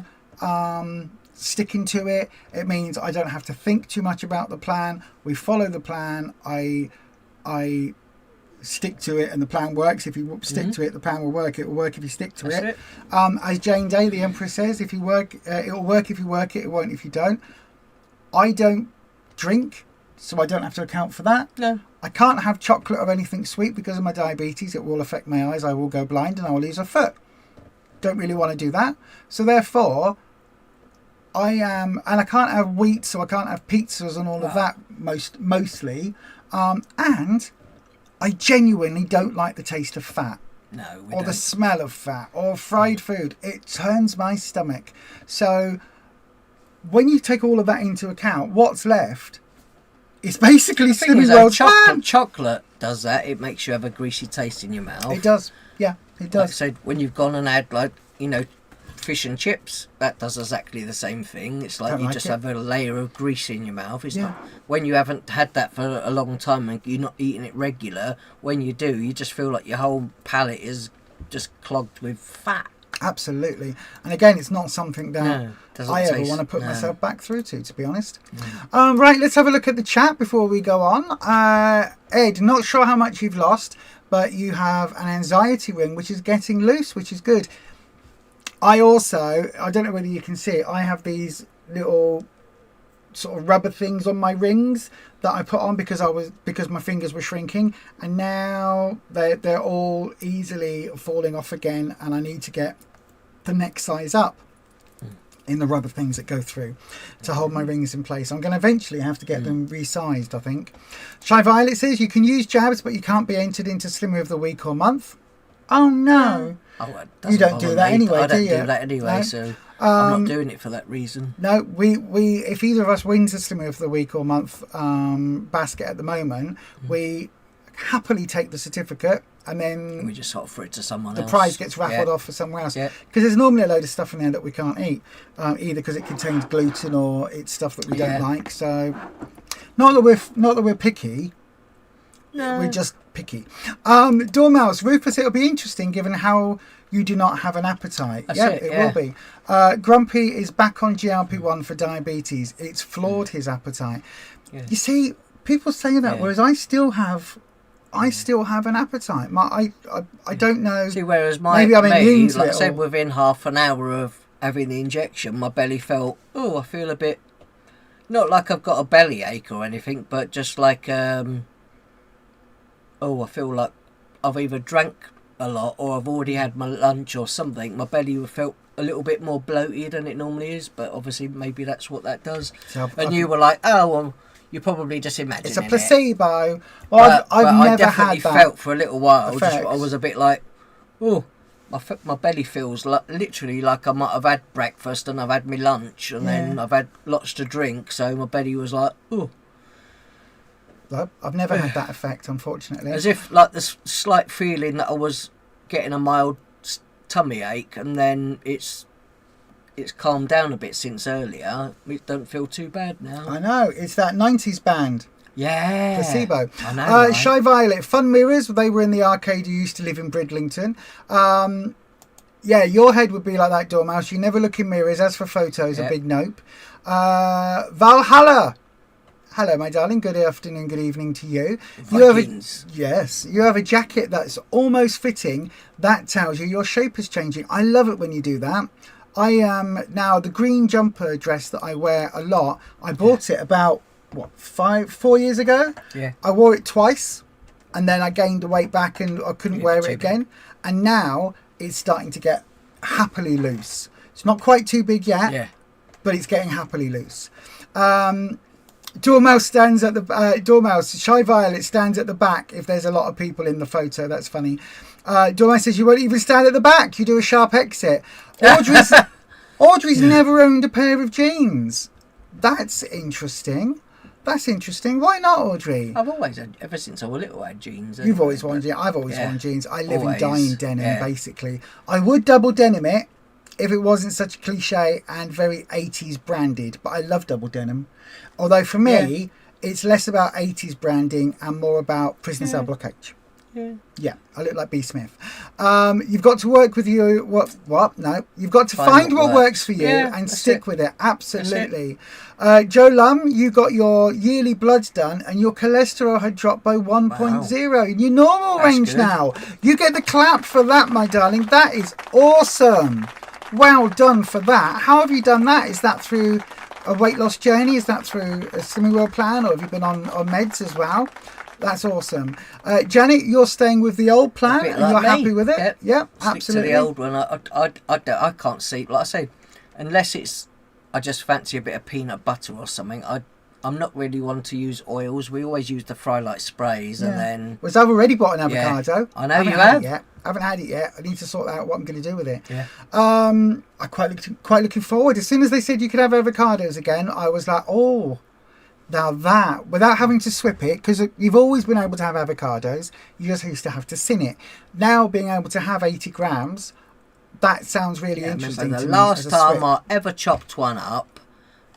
sticking to it. It means I don't have to think too much about the plan. We follow the plan. I stick to it, and the plan works. If you stick to it, the plan will work. It will work if you stick to it. As Jane Day, the Empress, says, if you work, it will work if you work it. It won't if you don't. I don't drink, so I don't have to account for that. No. I can't have chocolate or anything sweet because of my diabetes. It will affect my eyes. I will go blind and I will lose a foot. Don't really want to do that. So therefore, and I can't have wheat, so I can't have pizzas and all of that mostly. And I genuinely don't like the taste of fat. No, or the smell of fat or fried food. It turns my stomach. So when you take all of that into account, what's left? It's basically Slimming World's plan. Chocolate does that. It makes you have a greasy taste in your mouth. It does. Yeah, it does. Like I said, when you've gone and had, fish and chips, that does exactly the same thing. It's like you just have a layer of grease in your mouth. It's not, when you haven't had that for a long time and you're not eating it regular, when you do, you just feel like your whole palate is just clogged with fat. Absolutely. And again, it's not something that I ever want to put myself back through to be honest. Right, let's have a look at the chat before we go on. Ed, not sure how much you've lost, but you have an anxiety ring, which is getting loose, which is good. I don't know whether you can see it, I have these little sort of rubber things on my rings that I put on because my fingers were shrinking, and now they're all easily falling off again, and I need to get the next size up in the rubber things that go through to hold my rings in place. I'm going to eventually have to get them resized, I think. Shy Violet says you can use jabs, but you can't be entered into Slimmer of the Week or Month. Oh no. You don't do that anyway, do you? I don't do that anyway, no. So I'm not doing it for that reason. No, we if either of us wins the Slimmer of the Week or Month basket at the moment, we happily take the certificate, and then we just sort of throw it to someone else. The prize gets raffled off for somewhere else. Yeah. Because there's normally a load of stuff in there that we can't eat, either because it contains gluten or it's stuff that we don't like. So, not that we're picky. No. We're just picky. Dormouse, Rufus, it'll be interesting given how you do not have an appetite. It will be. Grumpy is back on GLP-1 for diabetes. It's flawed his appetite. Yeah. You see, people say that, whereas I still have an appetite. I don't know. See, whereas maybe I'm immune to it. I said, within half an hour of having the injection, my belly felt, I feel a bit, not like I've got a belly ache or anything, but just like, I feel like I've either drank a lot or I've already had my lunch or something. My belly felt a little bit more bloated than it normally is, but obviously maybe that's what that does. So you were like, you're probably just imagining it. It's a placebo. Well, I've never had that. Felt for a little while. I was a bit like, my belly feels literally like I might have had breakfast and I've had my lunch and then I've had lots to drink. So my belly was like, I've never had that effect, unfortunately. As if like the slight feeling that I was getting a mild tummy ache, and then it's calmed down a bit since earlier. It don't feel too bad now. I know, it's that 90s band. Yeah. Placebo. I know, right? Shy Violet, Fun Mirrors, they were in the arcade you used to live in Bridlington. Your head would be like that, Dormouse. You never look in mirrors. As for photos, a big nope. Valhalla. Hello, my darling. Good afternoon, good evening to you. You have a jacket that's almost fitting. That tells you your shape is changing. I love it when you do that. I am now the green jumper dress that I wear a lot. I bought it about 4 years ago. Yeah. I wore it twice, and then I gained the weight back, and I couldn't wear it again. And now it's starting to get happily loose. It's not quite too big yet, but it's getting happily loose. Dormouse stands at the Shy Violet stands at the back if there's a lot of people in the photo. That's funny. Dormouse says you won't even stand at the back. You do a sharp exit. Audrey's never owned a pair of jeans. That's interesting. Why not, Audrey? I've always had, ever since I was little, I had jeans. You've always worn jeans. I've always worn jeans. I live and die in denim, basically. I would double denim it if it wasn't such a cliche and very 80s branded, but I love double denim. Although for me, it's less about 80s branding and more about Prison Cell Block H. Yeah, I look like B. Smith. You've got to work with you. What? No, you've got to find what works for you and stick with it. Absolutely. Joe Lum, you got your yearly bloods done, and your cholesterol had dropped by 1.0 in your normal range now. You get the clap for that, my darling. That is awesome. Well done for that. How have you done that? Is that through a weight loss journey? Is that through a Slimming World plan, or have you been on meds as well? That's awesome. Janet, you're staying with the old plan and you're happy with it? Yep, absolutely. Stick to the old one. I can't see, like I say, unless it's, I just fancy a bit of peanut butter or something. I'm not really one to use oils. We always use the fry light sprays and then... Well, I've already bought an avocado. I know you have. I haven't had it yet. I need to sort out what I'm going to do with it. Yeah. I'm quite looking forward. As soon as they said you could have avocados again, I was like, oh... Now that, without having to swip it, because you've always been able to have avocados, you just used to have to sin it. Now being able to have 80 grams, that sounds really interesting to me. The last time I ever chopped one up,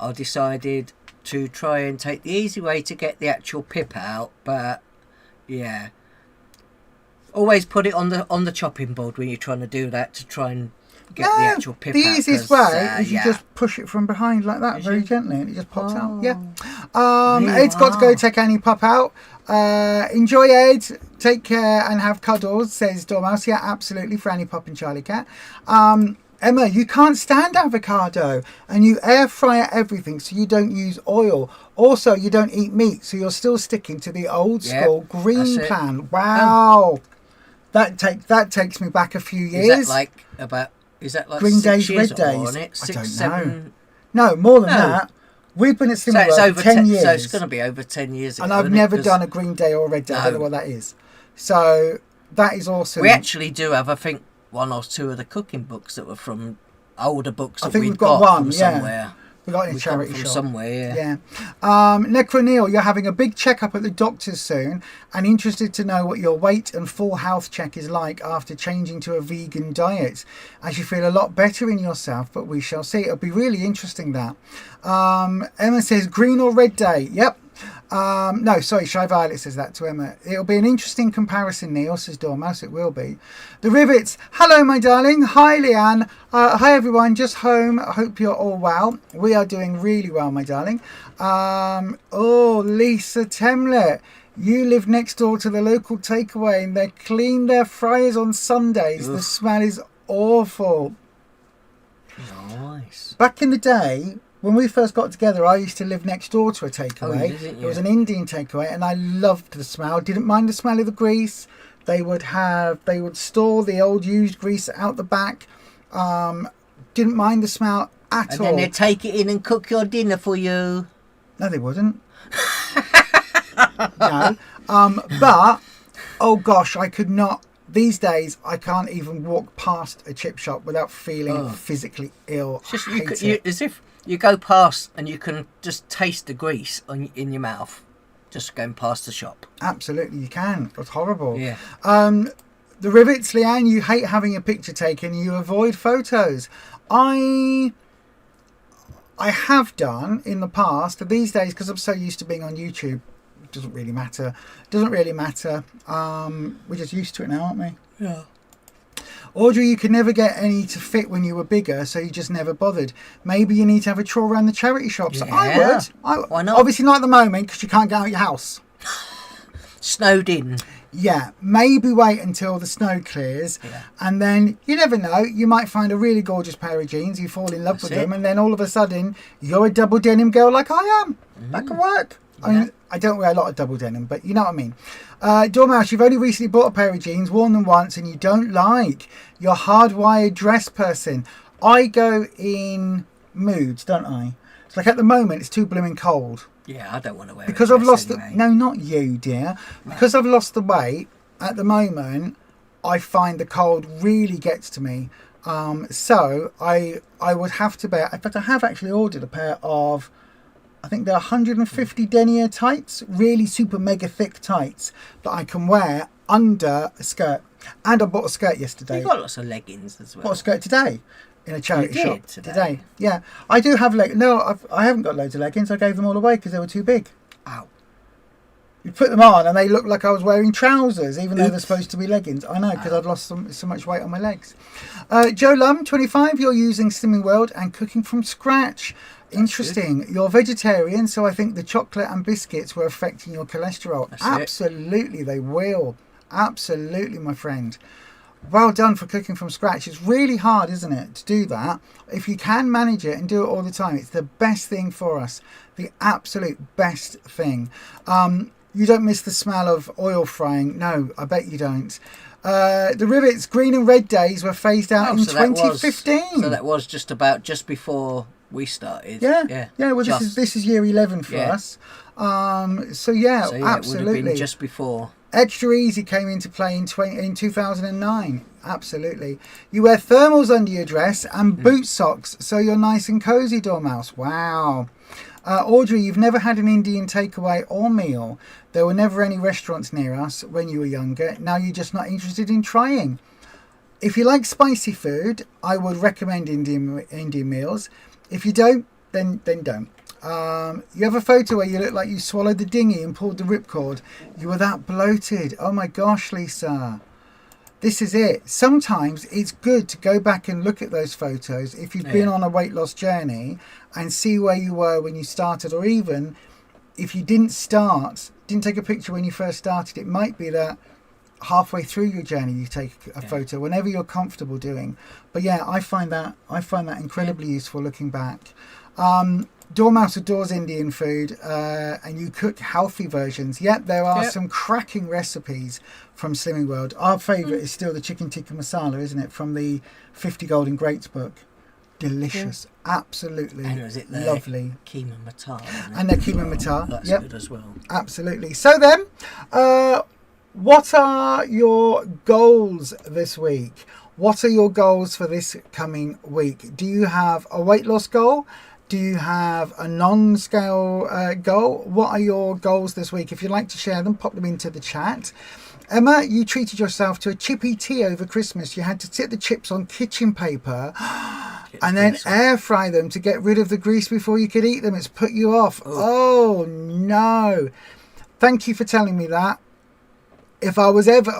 I decided to try and take the easy way to get the actual pip out, but yeah. Always put it on the chopping board when you're trying to do that, to try and get the actual pip out. The easiest way is you just push it from behind like that, very gently, and it just pops out. Yeah. Ed's got to go take Annie pop out. Enjoy, Ed. Take care and have cuddles, says Dormouse. Yeah, absolutely, for Annie Pop and Charlie Cat. Emma, you can't stand avocado, and you air fry everything, so you don't use oil. Also, you don't eat meat, so you're still sticking to the old school green plan. Wow. That takes me back a few years. Is that like Green 6 Days, years Red Days? on it? 6, I don't 7... No, more than that. We've been at Slimming World for 10 years. So it's going to be over 10 years ago. And I've never done a Green Day or a Red Day. I don't know what that is. So that is awesome. We actually do have, I think, 1 or 2 of the cooking books that were from older books that we've got one, from somewhere. We got it in a charity shop. Somewhere, yeah. Necro Neil, you're having a big checkup at the doctor's soon and interested to know what your weight and full health check is like after changing to a vegan diet. As you feel a lot better in yourself, but we shall see. It'll be really interesting, that. Emma says green or red day. Yep. No, sorry, Shy Violet says that to Emma. It'll be an interesting comparison, Neil, says Dormouse. It will be. The Rivets. Hello, my darling. Hi, Leanne. Hi, everyone. Just home. I hope you're all well. We are doing really well, my darling. Lisa Temlet. You live next door to the local takeaway and they clean their fryers on Sundays. Ugh. The smell is awful. Nice. Back in the day, when we first got together, I used to live next door to a takeaway. It was an Indian takeaway, and I loved the smell. Didn't mind the smell of the grease. They would store the old used grease out the back. Didn't mind the smell at all. And then they'd take it in and cook your dinner for you. No, they wouldn't. No. But, oh gosh, I could not. These days, I can't even walk past a chip shop without feeling physically ill. Just as if you go past and you can just taste the grease in your mouth, just going past the shop. Absolutely, you can. It's horrible. Yeah. The Rivets, Leanne, you hate having a picture taken. You avoid photos. I have done in the past. These days, because I'm so used to being on YouTube, it doesn't really matter. We're just used to it now, aren't we? Yeah. Audrey, you could never get any to fit when you were bigger, so you just never bothered. Maybe you need to have a tour around the charity shops. Yeah. I would. Why not? Obviously not at the moment, because you can't get out of your house. Snowed in. Yeah, maybe wait until the snow clears, and then you never know. You might find a really gorgeous pair of jeans. You fall in love with them, and then all of a sudden you're a double denim girl like I am. That can work. Yeah. I mean, I don't wear a lot of double denim, but you know what I mean. Dormouse, you've only recently bought a pair of jeans, worn them once, and you don't like. You're a hardwired dress person. I go in moods, don't I? It's like at the moment, it's too blooming cold. Yeah, I don't want to wear it. Because I've lost no, not you, dear. Because I've lost the weight, at the moment, I find the cold really gets to me. So I would have to bear. In fact, I have actually ordered a pair of, I think they're 150 denier tights, really super mega thick tights that I can wear under a skirt. And I bought a skirt yesterday. You got lots of leggings as well. Bought a skirt today in a charity You shop did today? Yeah, I do have No, I haven't got loads of leggings. I gave them all away because they were too big. Ow. You put them on and they look like I was wearing trousers, even though they're supposed to be leggings. I know, because I'd lost so much weight on my legs. Joe Lum, 25, you're using Slimming World and cooking from scratch. Interesting. You're vegetarian, so I think the chocolate and biscuits were affecting your cholesterol. Absolutely, they will. Absolutely, my friend. Well done for cooking from scratch. It's really hard, isn't it, to do that? If you can manage it and do it all the time, it's the best thing for us. The absolute best thing. You don't miss the smell of oil frying. No, I bet you don't. The rivets, green and red days were phased out in 2015. So that was just before we started. Yeah. Well, this is year 11 for us. So yeah, absolutely. It would have been just before. Extra Easy came into play in 2009. Absolutely. You wear thermals under your dress and boot socks, so you're nice and cozy, Dormouse. Wow. Audrey, you've never had an Indian takeaway or meal. There were never any restaurants near us when you were younger. Now you're just not interested in trying. If you like spicy food, I would recommend Indian meals. If you don't, then don't. You have a photo where you look like you swallowed the dinghy and pulled the ripcord. You were that bloated. Oh my gosh, Lisa. This is it. Sometimes it's good to go back and look at those photos if you've been on a weight loss journey and see where you were when you started, or even if you didn't take a picture when you first started, it might be that halfway through your journey you take a photo, whenever you're comfortable doing. But yeah, I find that incredibly useful looking back. Dormouse adores Indian food, and you cook healthy versions. Yet there are some cracking recipes from Slimming World. Our favourite is still the chicken tikka masala, isn't it? From the 50 Golden Greats book. Delicious, absolutely and is it the lovely. Keema Matar, and the Keema Matar. That's good as well. Absolutely. So then, what are your goals this week? What are your goals for this coming week? Do you have a weight loss goal? Do you have a non-scale goal? What are your goals this week? If you'd like to share them, pop them into the chat. Emma, you treated yourself to a chippy tea over Christmas. You had to sit the chips on kitchen paper and then air fry them to get rid of the grease before you could eat them. It's put you off. Oh no. Thank you for telling me that. If I was ever...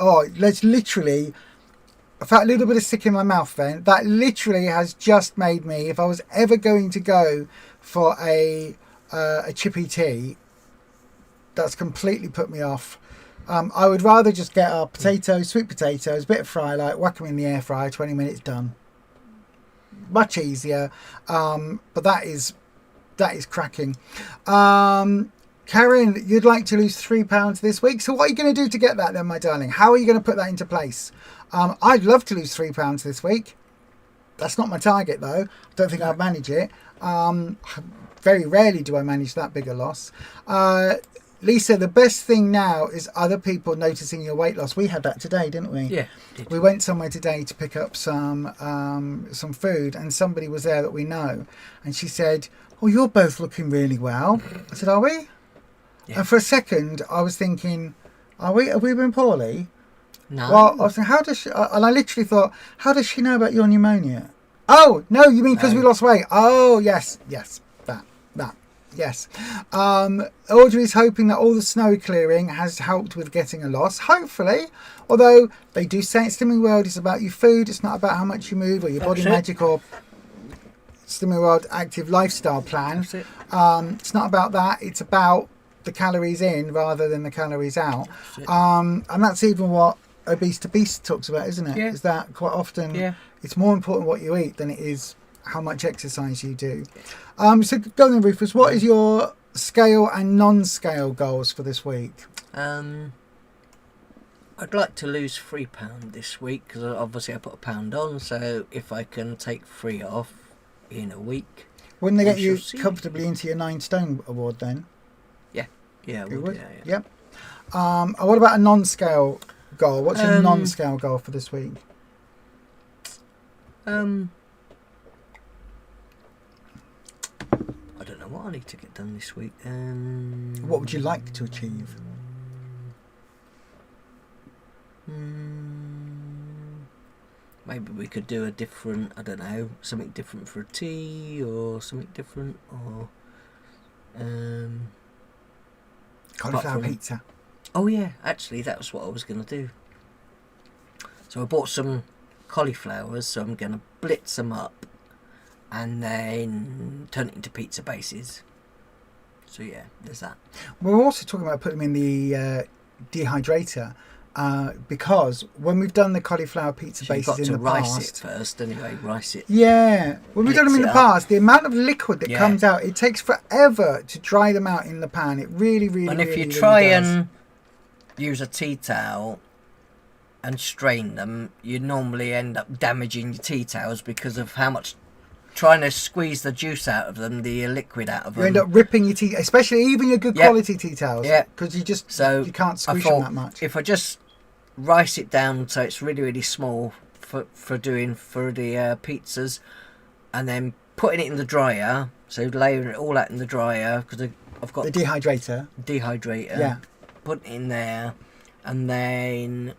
I felt a little bit of sick in my mouth then. That literally has just made me, if I was ever going to go for a chippy tea, that's completely put me off. I would rather just get our potatoes, sweet potatoes, bit of fry, whack them in the air fryer, 20 minutes done. Much easier. But that is cracking. Karen, you'd like to lose 3 pounds this week. So what are you going to do to get that then, my darling? How are you going to put that into place? I'd love to lose 3 pounds this week. That's not my target though. I don't think I'd manage it. Very rarely do I manage that big a loss. Lisa, the best thing now is other people noticing your weight loss. We had that today, didn't we? Yeah. We went somewhere today to pick up some food, and somebody was there that we know, and she said, "Oh, you're both looking really well." I said, "Are we?" Yeah. And for a second, I was thinking, "Are we? Have we been poorly?" No. Well, I was thinking, how does she? And I literally thought, how does she know about your pneumonia? Oh no, you mean because we lost weight? Oh yes, that. Yes. Audrey's hoping that all the snow clearing has helped with getting a loss. Hopefully. Although they do say Slimming World is about your food. It's not about how much you move or your body magic or Slimming World active lifestyle plan. It's not about that. It's about the calories in rather than the calories out. And that's even what Obese to Beast talks about, isn't it? Yeah. Is that quite often it's more important what you eat than it is how much exercise you do. So go on, Rufus, what is your scale and non-scale goals for this week? I'd like to lose £3 this week because obviously I put £1 on, so if I can take 3 off in a week. Wouldn't they get you comfortably into your 9 stone award then? Yeah, it would. Yep. What about a non-scale goal? What's your non-scale goal for this week? I don't know what I need to get done this week. What would you like to achieve? Maybe we could do a different, I don't know, something different for a tea or something different, or Cauliflower pizza. Oh yeah, actually that was what I was going to do. So I bought some cauliflowers, so I'm going to blitz them up and then turn it into pizza bases. So yeah, there's that. We're also talking about putting them in the dehydrator. Because when we've done the cauliflower pizza bases in the past, rice it first anyway. Rice it. Yeah, when we've done them in the past, the amount of liquid that comes out, it takes forever to dry them out in the pan. It really, really. And if really, you really try does. and use a tea towel and strain them, you normally end up damaging your tea towels because of how much trying to squeeze the juice out of them, the liquid out of them. You end up ripping your tea, especially even your good quality tea towels. Yeah, because you can't squish them that much. If I just rice it down so it's really, really small for the pizzas, and then putting it in the dryer, so layering it all out in the dryer, because I've got the dehydrator. Yeah, put it in there, and then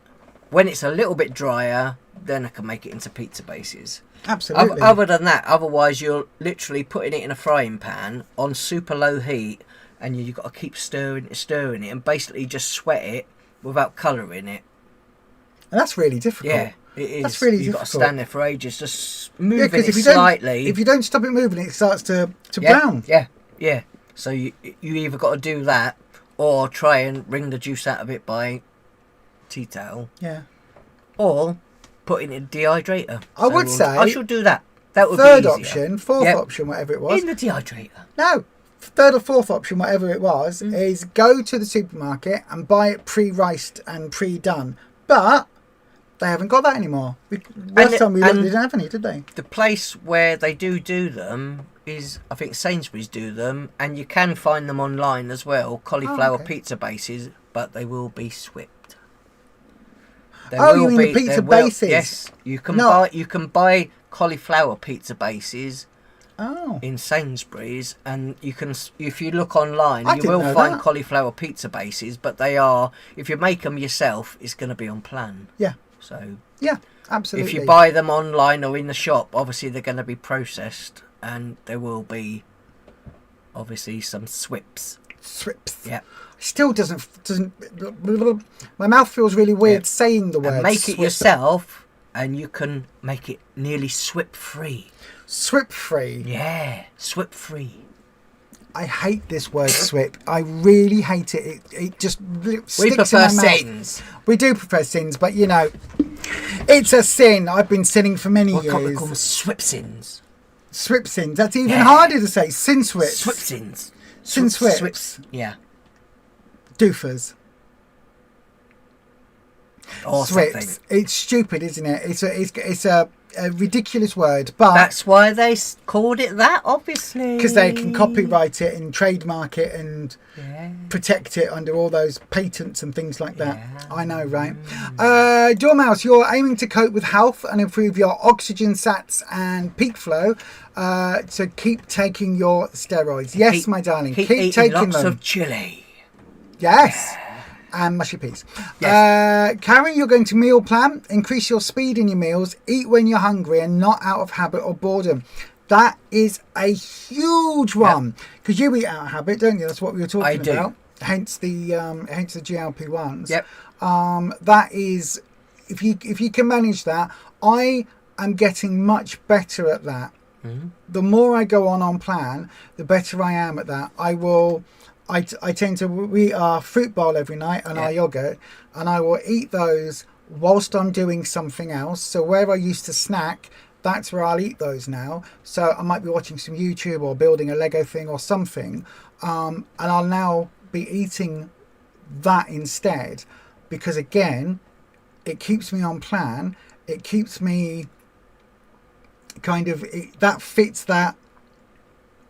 when it's a little bit drier, then I can make it into pizza bases. Absolutely. Other than that, otherwise you're literally putting it in a frying pan on super low heat, and you've got to keep stirring it, and basically just sweat it without colour in it. And that's really difficult. Yeah, it is. That's really You've difficult. got to stand there for ages, just moving it if slightly. If you don't stop it moving, it starts to brown. Yeah. So you either got to do that, or try and wring the juice out of it by tea towel. Yeah. Or put it in a dehydrator. I would say I should do that. That would third be easier. option, fourth option, whatever it was. In the dehydrator. No. Third or fourth option, whatever it was, is go to the supermarket and buy it pre-riced and pre-done. But they haven't got that anymore. Last time we looked, they didn't have any, did they? The place where they do them is, I think Sainsbury's do them, and you can find them online as well, cauliflower pizza bases, but they will be swipped. You mean the pizza bases? Yes, you can buy cauliflower pizza bases. In Sainsbury's, and you can, if you look online, you will find cauliflower pizza bases, but they are, if you make them yourself, it's going to be on plan. Yeah. So yeah, absolutely. If you buy them online or in the shop, obviously they're going to be processed, and there will be obviously some swips. Yeah. Still doesn't. My mouth feels really weird saying the word. And make it yourself, and you can make it nearly swip free. Swip free. Yeah, swip free. I hate this word swip. I really hate it. It just sticks we prefer in my mouth. Sins. We do prefer sins, but you know, it's a sin. I've been sinning for many years. What can't we call them? Swip sins. Swip sins. That's even harder to say. Sin swips. Swip sins. Sin swips. Swips. Yeah. Doofers. Or swips. Something. It's stupid, isn't it? It's a ridiculous word, but that's why they called it that, obviously, because they can copyright it and trademark it and protect it under all those patents and things like that. I know, right? Dormouse, you're aiming to cope with health and improve your oxygen sats and peak flow, so keep taking your steroids. Yes, my darling, keep taking lots them. Of chili. Yes. And mushy peas. Yes. Karen, you're going to meal plan. Increase your speed in your meals. Eat when you're hungry and not out of habit or boredom. That is a huge one. Because you eat out of habit, don't you? That's what we were talking about. Hence the GLP-1s. Yep. That is, if you can manage that, I am getting much better at that. Mm-hmm. The more I go on plan, the better I am at that. I tend to eat our fruit bowl every night and our yogurt, and I will eat those whilst I'm doing something else. So where I used to snack, that's where I'll eat those now. So I might be watching some YouTube or building a Lego thing or something, and I'll now be eating that instead, because again, it keeps me on plan. It keeps me that fits that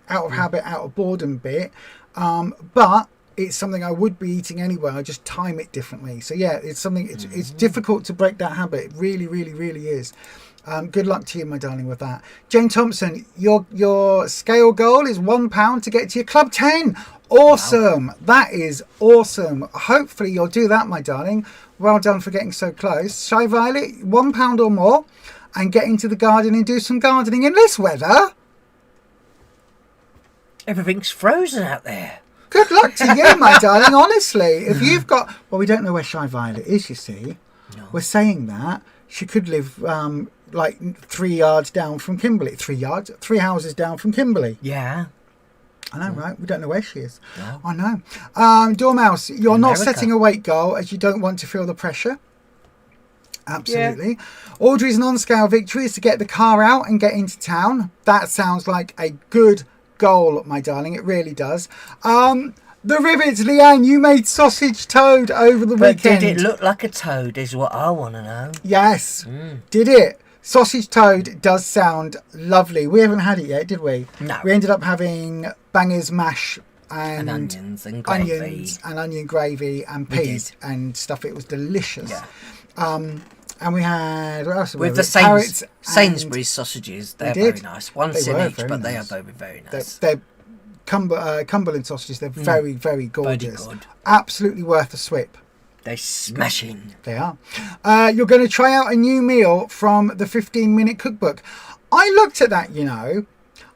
out of habit, out of boredom bit. But it's something I would be eating anyway. I just time it differently. So yeah, it's something. It's difficult to break that habit. It really, really, really is. Good luck to you, my darling, with that. Jane Thompson, your scale goal is £1 to get to your club 10. Awesome. Wow. That is awesome. Hopefully you'll do that, my darling. Well done for getting so close. Shy Violet, £1 or more and get into the garden and do some gardening in this weather. Everything's frozen out there. Good luck to you, my darling. Honestly, if you've got... Well, we don't know where Shy Violet is, you see. No. We're saying that. She could live like 3 yards down from Kimberley. 3 yards? 3 houses down from Kimberley. Yeah. I know, right? We don't know where she is. No. I know. Dormouse, you're not setting a weight goal as you don't want to feel the pressure. Absolutely. Yeah. Audrey's non-scale victory is to get the car out and get into town. That sounds like a good goal, my darling. It really does. The rivets, Leanne, you made sausage toad over the weekend. Did it look like a toad is what I want to know. Yes. Did it? Sausage toad does sound lovely. We haven't had it yet, did we? No. We ended up having bangers mash and onions and gravy. And onion gravy and peas and stuff. It was delicious. Yeah. And we had, what else? With the Sainsbury's sausages, they're very nice. Once in each, but they are very nice. They're Cumberland sausages. They're very, very gorgeous. Very good. Absolutely worth a swip. They're smashing. They are. You're going to try out a new meal from the 15-minute cookbook. I looked at that, you know.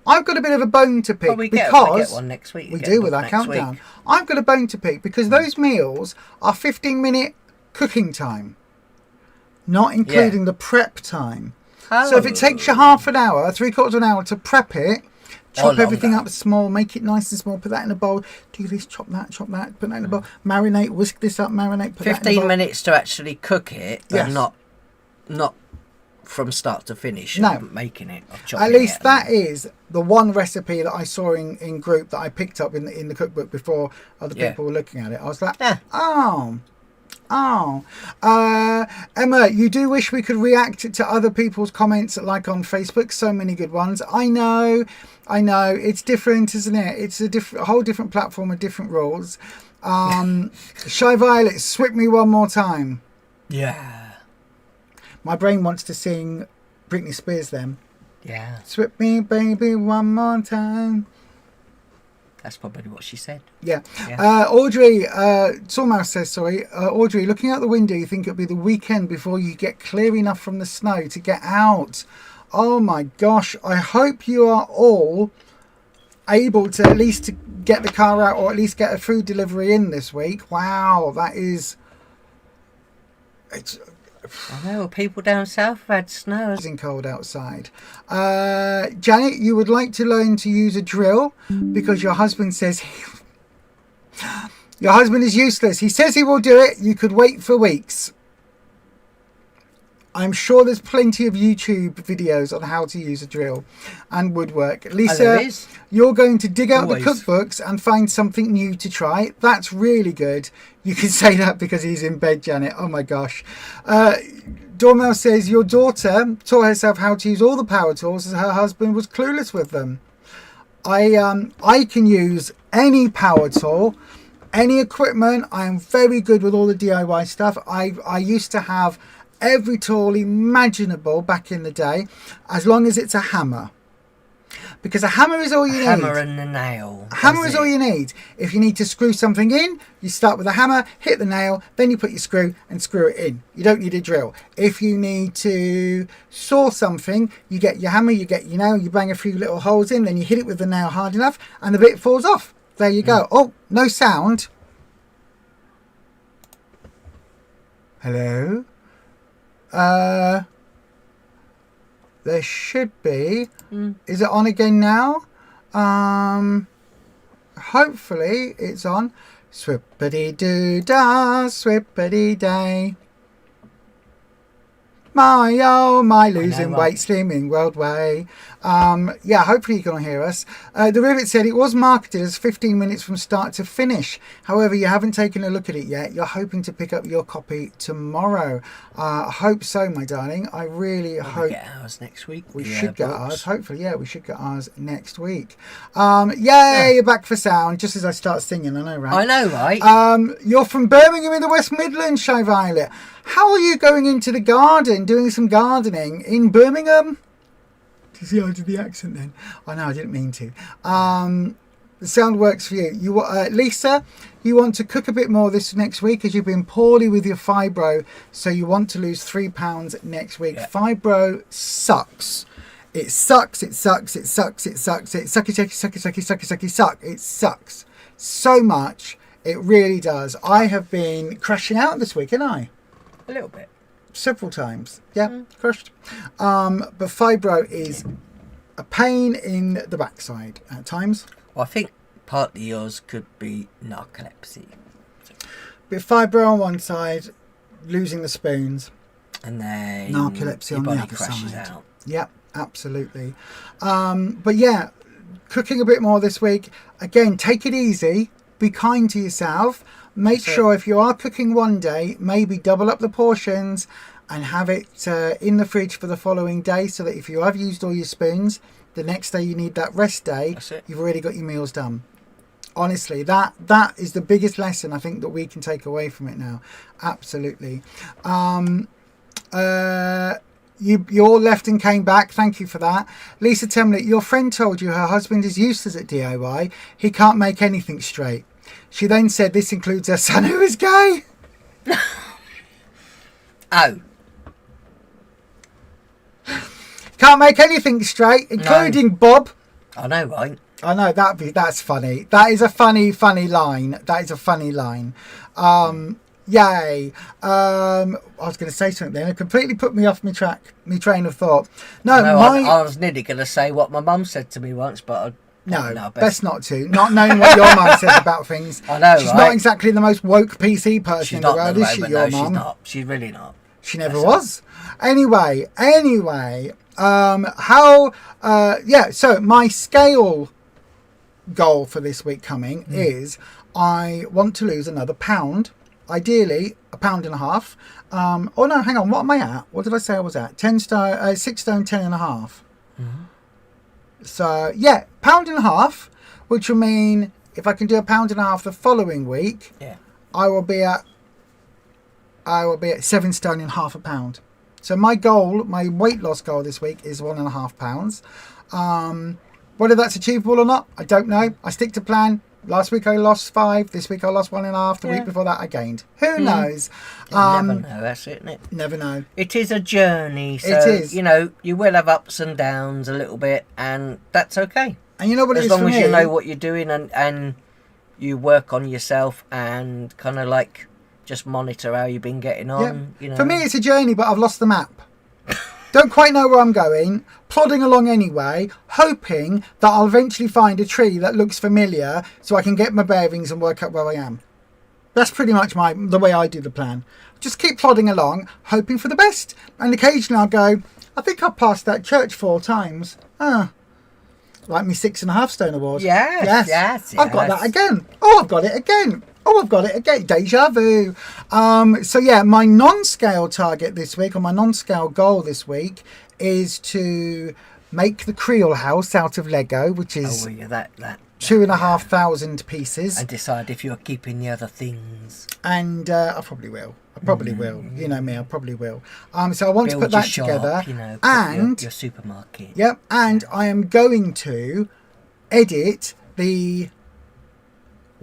I've got a bit of a bone to pick we get one next week. We do with our countdown. Week. I've got a bone to pick because those meals are 15-minute cooking time, not including the prep time. Oh. So if it takes you half an hour, 3/4 of an hour to prep it, chop everything up small, make it nice and small, put that in a bowl, do this, chop that, put that in a bowl, marinate, whisk this up, marinate, put 15 that in a bowl. minutes to actually cook it, and not from start to finish, making it. At least that is the one recipe that I saw in group that I picked up in the cookbook before other people were looking at it. I was like, Emma, you do wish we could react to other people's comments like on Facebook. So many good ones. I know. It's different, isn't it? It's a whole different platform with different rules. Shy Violet, swip me one more time. Yeah. My brain wants to sing Britney Spears then. Yeah. Swip me, baby, one more time. That's probably what she said. Yeah. Audrey, Sawmouse says, sorry. Audrey, looking out the window, you think it'll be the weekend before you get clear enough from the snow to get out. Oh my gosh. I hope you are all able to at least to get the car out or at least get a food delivery in this week. Wow, that is... I know, people down south have had snow. It's cold outside. Janet, you would like to learn to use a drill because your husband says... Your husband is useless. He says he will do it. You could wait for weeks. I'm sure there's plenty of YouTube videos on how to use a drill and woodwork. Lisa, you're going to dig out the cookbooks and find something new to try. That's really good. You can say that because he's in bed, Janet. Oh my gosh. Dormel says your daughter taught herself how to use all the power tools as her husband was clueless with them. I can use any power tool, any equipment. I am very good with all the DIY stuff. I used to have every tool imaginable back in the day, as long as it's a hammer. Because a hammer is all you need. Hammer and a nail. A hammer is all you need. If you need to screw something in, you start with a hammer, hit the nail, then you put your screw and screw it in. You don't need a drill. If you need to saw something, you get your hammer, you get your nail, you bang a few little holes in, then you hit it with the nail hard enough and the bit falls off. There you go. Oh, no sound. Hello? There should be. Is it on again now? Hopefully it's on. Swippity doo dah, swippity day. My losing weight, slimming world way. Yeah, hopefully you can all hear us. The Rivet said it was marketed as 15 minutes from start to finish. However, you haven't taken a look at it yet. You're hoping to pick up your copy tomorrow. I hope so, my darling. I really hope. We get ours next week. We should get ours. Hopefully, yeah, we should get ours next week. Yay, you're back for sound. Just as I start singing, I know, right? I know, right? You're from Birmingham in the West Midlands, Shy Violet. How are you going into the garden, doing some gardening in Birmingham? Do you see I did the accent then? I know, I didn't mean to. The sound works for you. Lisa, you want to cook a bit more this next week as you've been poorly with your fibro, so you want to lose 3 pounds next week. Yeah. Fibro sucks. It sucks, it sucks, it sucks, it sucks, it sucky, suck. It sucks so much. It really does. I have been crashing out this week, haven't I? A little bit. Several times. Yeah, crushed. But fibro is a pain in the backside at times. Well, I think partly yours could be narcolepsy. Bit fibro on one side, losing the spoons. And then narcolepsy on the other crashes side. Out. Yep, absolutely. But yeah, cooking a bit more this week. Again, take it easy. Be kind to yourself. Make sure if you are cooking one day, maybe double up the portions and have it in the fridge for the following day, so that if you have used all your spoons, the next day you need that rest day, you've already got your meals done. Honestly, that is the biggest lesson I think that we can take away from it now. Absolutely. You all left and came back. Thank you for that. Lisa Temlett, your friend told you her husband is useless at DIY. He can't make anything straight. She then said this includes her son who is gay. Oh. Can't make anything straight, including Bob. I know, right? I know, that's funny. That is a funny line. That is a funny line. Yay. I was going to say something then. It completely put me off my train of thought. I was nearly going to say what my mum said to me once, but best not to. Not knowing what your mum says about things. I know, she's not exactly the most woke PC person in the world, is she, your mum? She's not. She's really not. She never was. Anyway. So my scale goal for this week coming is I want to lose another pound. Ideally, 1.5 pounds. Oh no, hang on. What am I at? What did I say I was at? 6 stone, 10.5. Mm-hmm. So yeah, 1.5 pounds, which will mean if I can do 1.5 pounds the following week, I will be at 7 stone and half a pound. So my goal, my weight loss goal this week is 1.5 pounds. Whether that's achievable or not, I don't know. I stick to plan. Last week I lost 5. This week I lost 1.5. The week before that I gained. Who knows? You never know. That's it, isn't it? Never know. It is a journey. So, it is. You will have ups and downs a little bit, and that's okay. And you know what it is for me? As long as you know what you're doing and you work on yourself and kind of like just monitor how you've been getting on. For me, it's a journey, but I've lost the map. Don't quite know where I'm going, plodding along anyway, hoping that I'll eventually find a tree that looks familiar so I can get my bearings and work out where I am. That's pretty much the way I do the plan. Just keep plodding along, hoping for the best. And occasionally I'll go, I think I've passed that church 4 times. Like me 6.5 stone award. Yes. I've got that again. Oh, I've got it again. Deja vu. So yeah, my non-scale target this week, or my non-scale goal this week, is to make the Creole house out of Lego, which is 2,500 pieces. And decide if you're keeping the other things. And I probably will. You know me, I probably will. So I want to put that together. And your supermarket. Yep. And I am going to edit the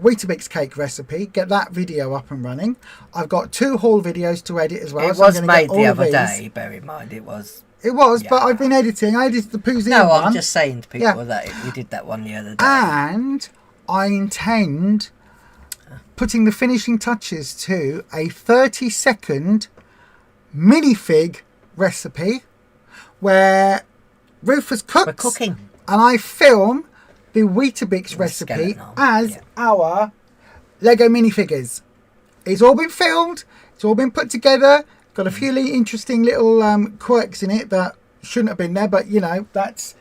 Weetabix cake recipe, get that video up and running. I've got 2 haul videos to edit as well. It was made the other day, bear in mind. It was, but I've been editing. I edited the Poozine one. No, I'm just saying to people that we did that one the other day. And I intend putting the finishing touches to a 30-second minifig recipe where Rufus cooks. We're cooking. And I film the Weetabix recipe as our Lego minifigures. It's all been filmed. It's all been put together. Got a few interesting little quirks in it that shouldn't have been there, but you know, that's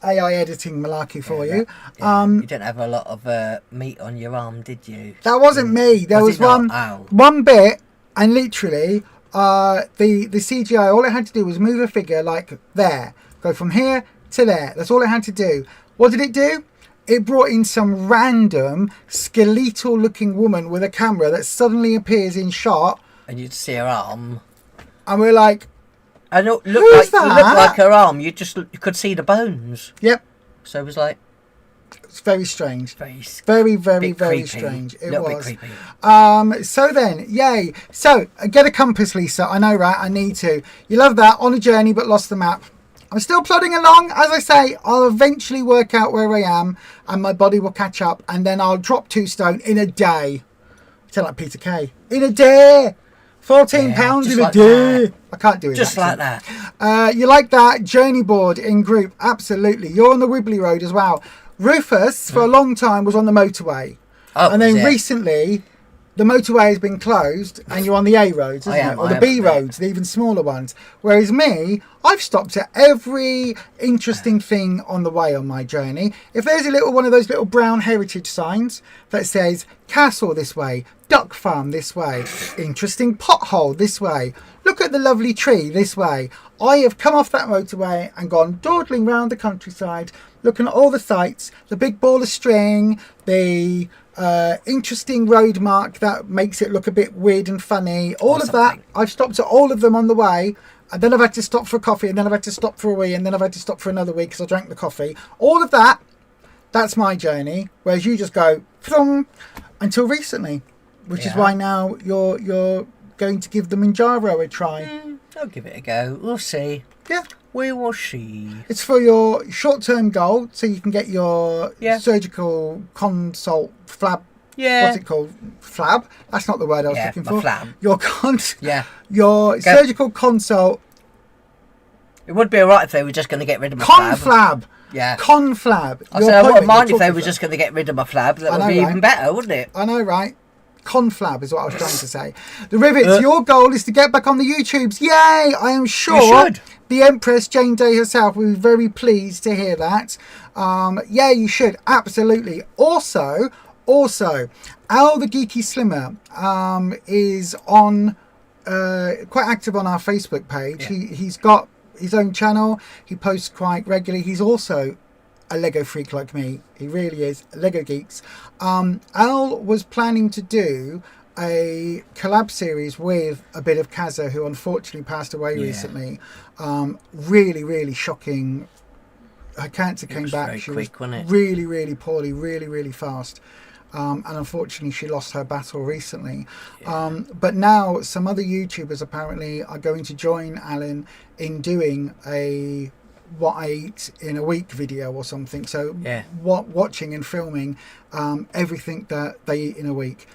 AI editing malarkey for you. You didn't have a lot of meat on your arm, did you? That wasn't me. There was one bit, and literally the CGI, all it had to do was move a figure like there, go from here to there. That's all it had to do. What did it do? It brought in some random skeletal looking woman with a camera that suddenly appears in shot, and you'd see her arm, and we're like, and it who's that? It looked like her arm. You could see the bones. Yep. So it was like, it's very strange. Very, very creepy. strange. It Little was. Bit creepy. So then, yay. So get a compass, Lisa. I know, right? I need to. You love that. On a journey, but lost the map. I'm still plodding along. As I say, I'll eventually work out where I am, and my body will catch up, and then I'll drop 2 stone in a day. I sound like Peter Kay. In a day. 14 pounds in a day. That. I can't do it. Just like that. You like that journey board in group? Absolutely. You're on the Wibbly Road as well. Rufus, for a long time, was on the motorway. Oh, and then recently, the motorway has been closed and you're on the A roads, isn't it? Or the B roads, the even smaller ones. Whereas me, I've stopped at every interesting thing on the way on my journey. If there's a little one of those little brown heritage signs that says castle this way, duck farm this way, interesting pothole this way, look at the lovely tree this way, I have come off that motorway and gone dawdling round the countryside, looking at all the sights, the big ball of string, the interesting road mark that makes it look a bit weird and funny, all of that. I've stopped at all of them on the way, and then I've had to stop for a coffee, and then I've had to stop for a wee, and then I've had to stop for another wee because I drank the coffee. All of that, that's my journey, whereas you just go until recently, which is why now you're going to give the mounjaro a try. I'll give it a go. We'll see. Yeah. We will see. It's for your short-term goal, so you can get your surgical consult flab. Yeah. What's it called? Flab? That's not the word I was looking for. Flab. Your surgical consult. It would be alright if they were just going to get rid of my flab. Conflab. Yeah. Conflab. I said I wouldn't mind if they were just going to get rid of my flab. That would be even better, wouldn't it? I know, right? Conflab is what I was trying to say. The Rivets, your goal is to get back on the YouTubes. Yay! I am sure the Empress Jane Day herself will be very pleased to hear that. Yeah, you should. Absolutely. Also, Al the Geeky Slimmer is on quite active on our Facebook page. He's got his own channel. He posts quite regularly. He's also a Lego freak like me. He really is. Lego geeks. Al was planning to do a collab series with a bit of Kaza, who unfortunately passed away recently. Really shocking. Her cancer came back. She was really poorly, really fast. And unfortunately she lost her battle recently. But now some other YouTubers apparently are going to join Alan in doing a what I eat in a week video or something. So watching and filming everything that they eat in a week.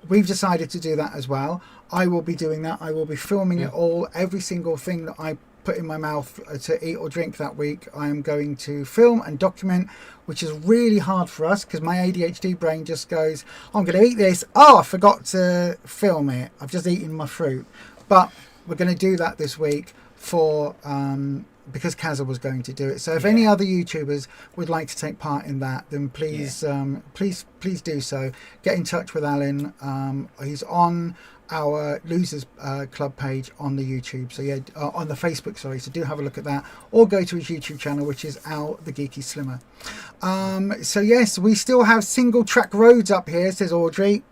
We've decided to do that as well. I will be doing that. I will be filming it all. Every single thing that I put in my mouth to eat or drink that week, I am going to film and document, which is really hard for us because my ADHD brain just goes, I'm going to eat this. Oh, I forgot to film it. I've just eaten my fruit. But we're going to do that this week for because Kaza was going to do it. So if any other YouTubers would like to take part in that, then please please do so. Get in touch with Alan. He's on our Losers Club page on the YouTube, so on the Facebook, sorry, so do have a look at that, or go to his YouTube channel, which is Al the Geeky Slimmer. So yes, we still have single track roads up here, says Audrey.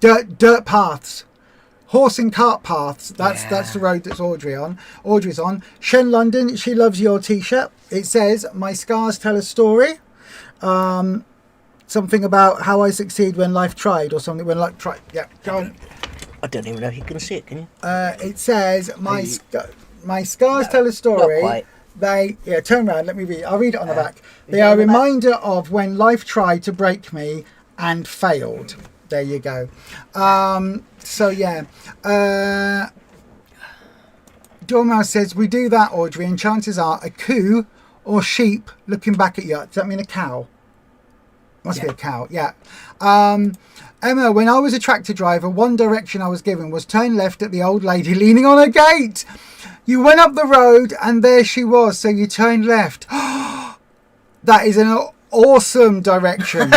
Dirt paths, horse and cart paths. That's the road that's Audrey's on. Shen London, she loves your t-shirt. It says my scars tell a story. Something about how I succeed when life tried, or something when life tried. Yeah, go on. I don't even know if you can see it, can you? It says my scars tell a story. Not quite. Turn around, let me read. I'll read it on the back. They are a reminder of when life tried to break me and failed. There you go. So yeah. Dormouse says, we do that, Audrey, and chances are a coo or sheep looking back at you. Does that mean a cow? Must be a cow, yeah. Emma, when I was a tractor driver, one direction I was given was turn left at the old lady leaning on her gate. You went up the road and there she was, so you turned left. That is an awesome direction.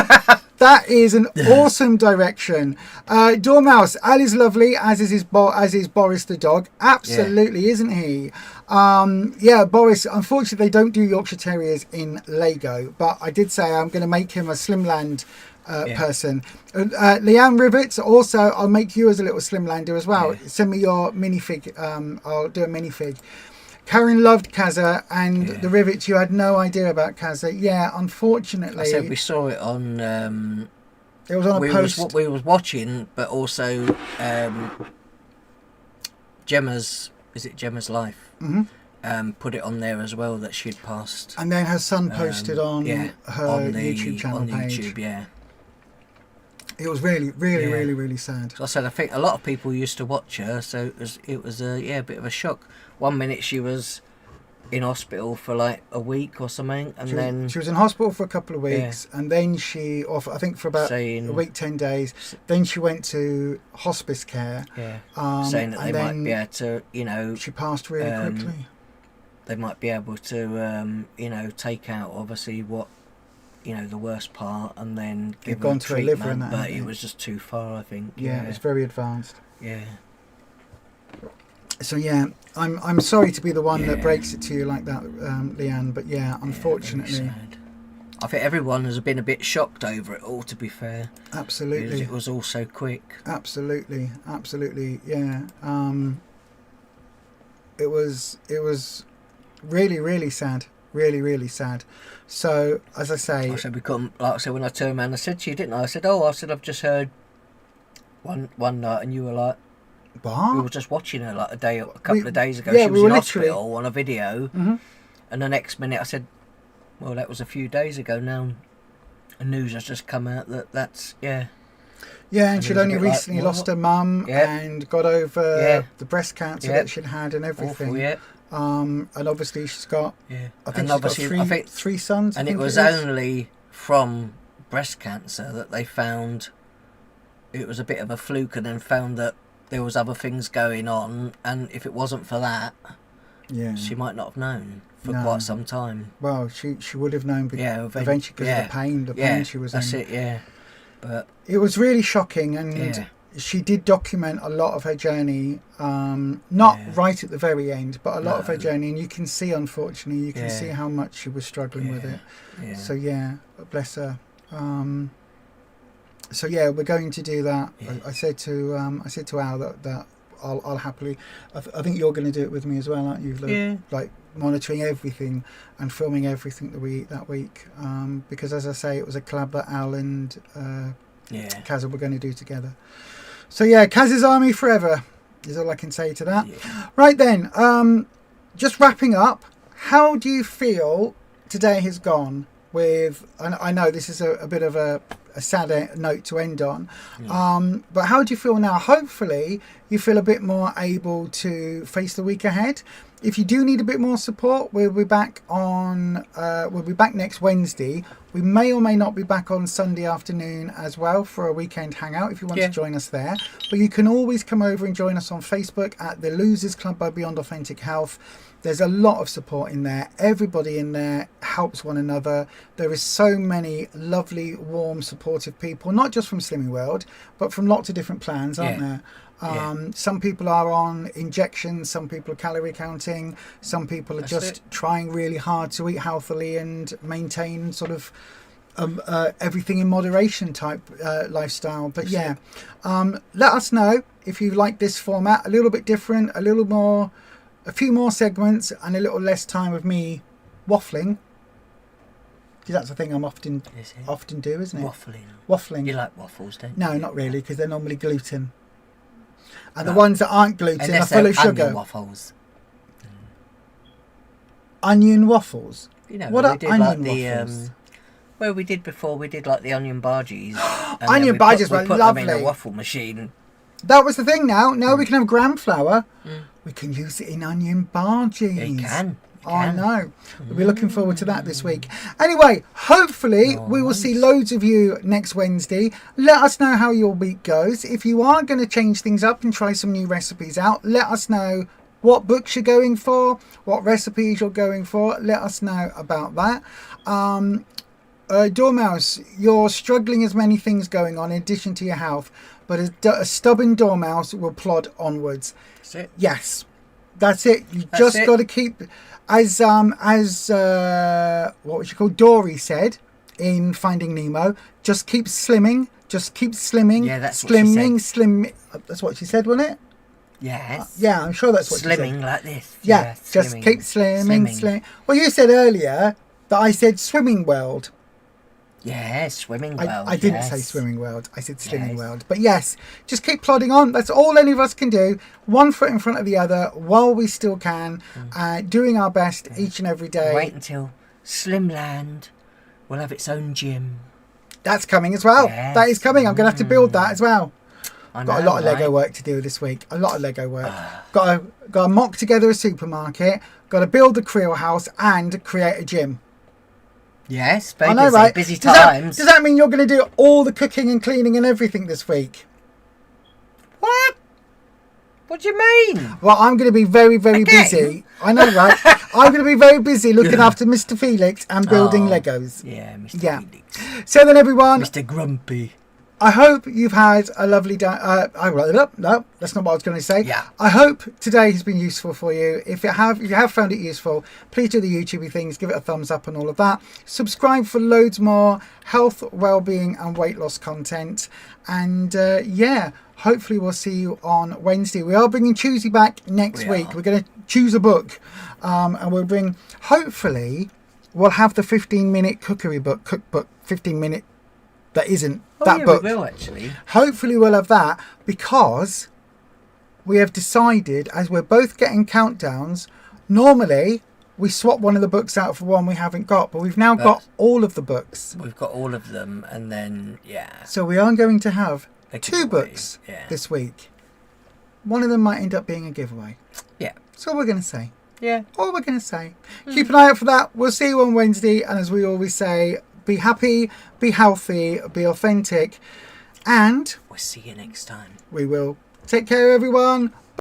That is an awesome direction. Dormouse, Al is lovely, as is Boris the dog. Absolutely, isn't he? Yeah, Boris, unfortunately, they don't do Yorkshire Terriers in Lego, but I did say I'm going to make him a Slimland person. Leanne Rivets, also, I'll make you as a little Slimlander as well. Send me your minifig. I'll do a minifig. Karen loved Kazza, and the Rivets, you had no idea about Kazza. Yeah, unfortunately. I said we saw it on... it was on a post. We was watching, but also Gemma's... Is it Gemma's Life? Mm-hmm. Put it on there as well that she'd passed. And then her son posted on her YouTube channel page. YouTube, yeah. It was really, really, really, really sad. So I said, I think a lot of people used to watch her, so it was a bit of a shock. 1 minute she was in hospital for like a week or something, and she was in hospital for a couple of weeks, and then I think for about a week, 10 days. Then she went to hospice care. Saying that they might be able to, she passed really quickly. They might be able to, take out obviously what. The worst part, and then give her treatment, a liver and that, but it was just too far, I think. Yeah, it was very advanced. Yeah. So yeah, I'm sorry to be the one that breaks it to you like that, Leanne. But yeah, unfortunately, I think everyone has been a bit shocked over it all. To be fair, absolutely, it was all so quick. Absolutely, yeah. It was really, really sad. Really, really sad. So, as I say... I said, when I turned around, I said to you, didn't I? I said, I've just heard one night, and you were like... What? We were just watching her like a couple of days ago. She was in hospital on a video. Mm-hmm. And the next minute I said, well, that was a few days ago now. And news has just come out that's... Yeah, and she'd only recently lost her mum and got over the breast cancer that she'd had and everything. Awful, and obviously she's got, I think she's got three sons. And it was only from breast cancer that they found it was a bit of a fluke, and then found that there was other things going on, and if it wasn't for that, she might not have known for quite some time. Well, she would have known eventually because of the pain she was in. That's it, yeah. But it was really shocking, and she did document a lot of her journey, not right at the very end, but a lot of her journey, and you can see, unfortunately, see how much she was struggling with it. Yeah. So bless her. So we're going to do that. I said to Al that I'll happily. I think you're going to do it with me as well, aren't you? Like monitoring everything and filming everything that we eat that week. Because as I say, it was a collab that Al and Kazza were going to do together. So Kaz's Army forever is all I can say to that. Right then, just wrapping up, how do you feel today has gone with, I know this is a bit of a sad note to end on, but how do you feel now? Hopefully you feel a bit more able to face the week ahead. If you do need a bit more support, we'll be back next Wednesday. We may or may not be back on Sunday afternoon as well for a weekend hangout if you want to join us there. But you can always come over and join us on Facebook at the Losers Club by Beyond Authentic Health. There's a lot of support in there. Everybody in there helps one another. There is so many lovely, warm, supportive people, not just from Slimming World, but from lots of different plans, aren't there? Some people are on injections, some people are calorie counting, some people are trying really hard to eat healthily and maintain sort of everything in moderation type lifestyle. But let us know if you like this format, a little bit different, a few more segments and a little less time of me waffling. Because that's the thing I'm often do, isn't it? Waffling. You like waffles, don't you? No, not really, because they're normally gluten. And the ones that aren't gluten are full of sugar. Onion waffles. Onion waffles? What are onion waffles? Well, we did before. We did like the onion bargies. Onion bargies were lovely. Them in a waffle machine. That was the thing now. Now we can have gram flour. We can use it in onion bargies. You can. I know. We'll be looking forward to that this week. Anyway, hopefully we will see loads of you next Wednesday. Let us know how your week goes. If you are going to change things up and try some new recipes out, let us know what books you're going for, what recipes you're going for. Let us know about that. Dormouse, you're struggling as many things going on in addition to your health, but a stubborn dormouse will plod onwards. That's it. Yes, that's it. You just got to keep, as what was she called? Dory said in Finding Nemo, just keep slimming. Just keep slimming. Yeah, that's slimming, what she said. slimming. That's what she said, wasn't it? Yes. Yeah, I'm sure that's what she said. Slimming like this. Yeah, just keep slimming. Well, you said earlier that I said swimming world. Yeah, swimming world. I didn't say swimming world. I said slimming world. But yes, just keep plodding on. That's all any of us can do. One foot in front of the other while we still can. Doing our best each and every day. Wait until Slimland will have its own gym. That's coming as well. Yes. That is coming. I'm going to have to build that as well. Got a lot of Lego work to do this week. A lot of Lego work. Got to mock together a supermarket. Got to build the Creel house and create a gym. Yes, very I know, busy, right? busy times. Does that mean you're going to do all the cooking and cleaning and everything this week? What? What do you mean? Well, I'm going to be very, very busy. I know, right? I'm going to be very busy looking after Mr. Felix and building Legos. Yeah, Mr. Felix. So then, everyone, Mr. Grumpy. I hope you've had a lovely day. No, that's not what I was going to say. Yeah. I hope today has been useful for you. If you have found it useful, please do the YouTubey things. Give it a thumbs up and all of that. Subscribe for loads more health, well-being and weight loss content. And hopefully we'll see you on Wednesday. We are bringing Choosy back next week. We're going to choose a book. And we'll bring, hopefully, we'll have the 15-minute cookbook, 15-minute that isn't that book. We will actually. Hopefully we'll have that because we have decided, as we're both getting countdowns, normally we swap one of the books out for one we haven't got, but we've now got all of the books. We've got all of them, and then, So we are going to have 2 books this week. One of them might end up being a giveaway. Yeah. That's all we're going to say. Yeah. All we're going to say. Keep an eye out for that. We'll see you on Wednesday, and as we always say, be happy, be healthy, be authentic, and we'll see you next time. We will. Take care, everyone.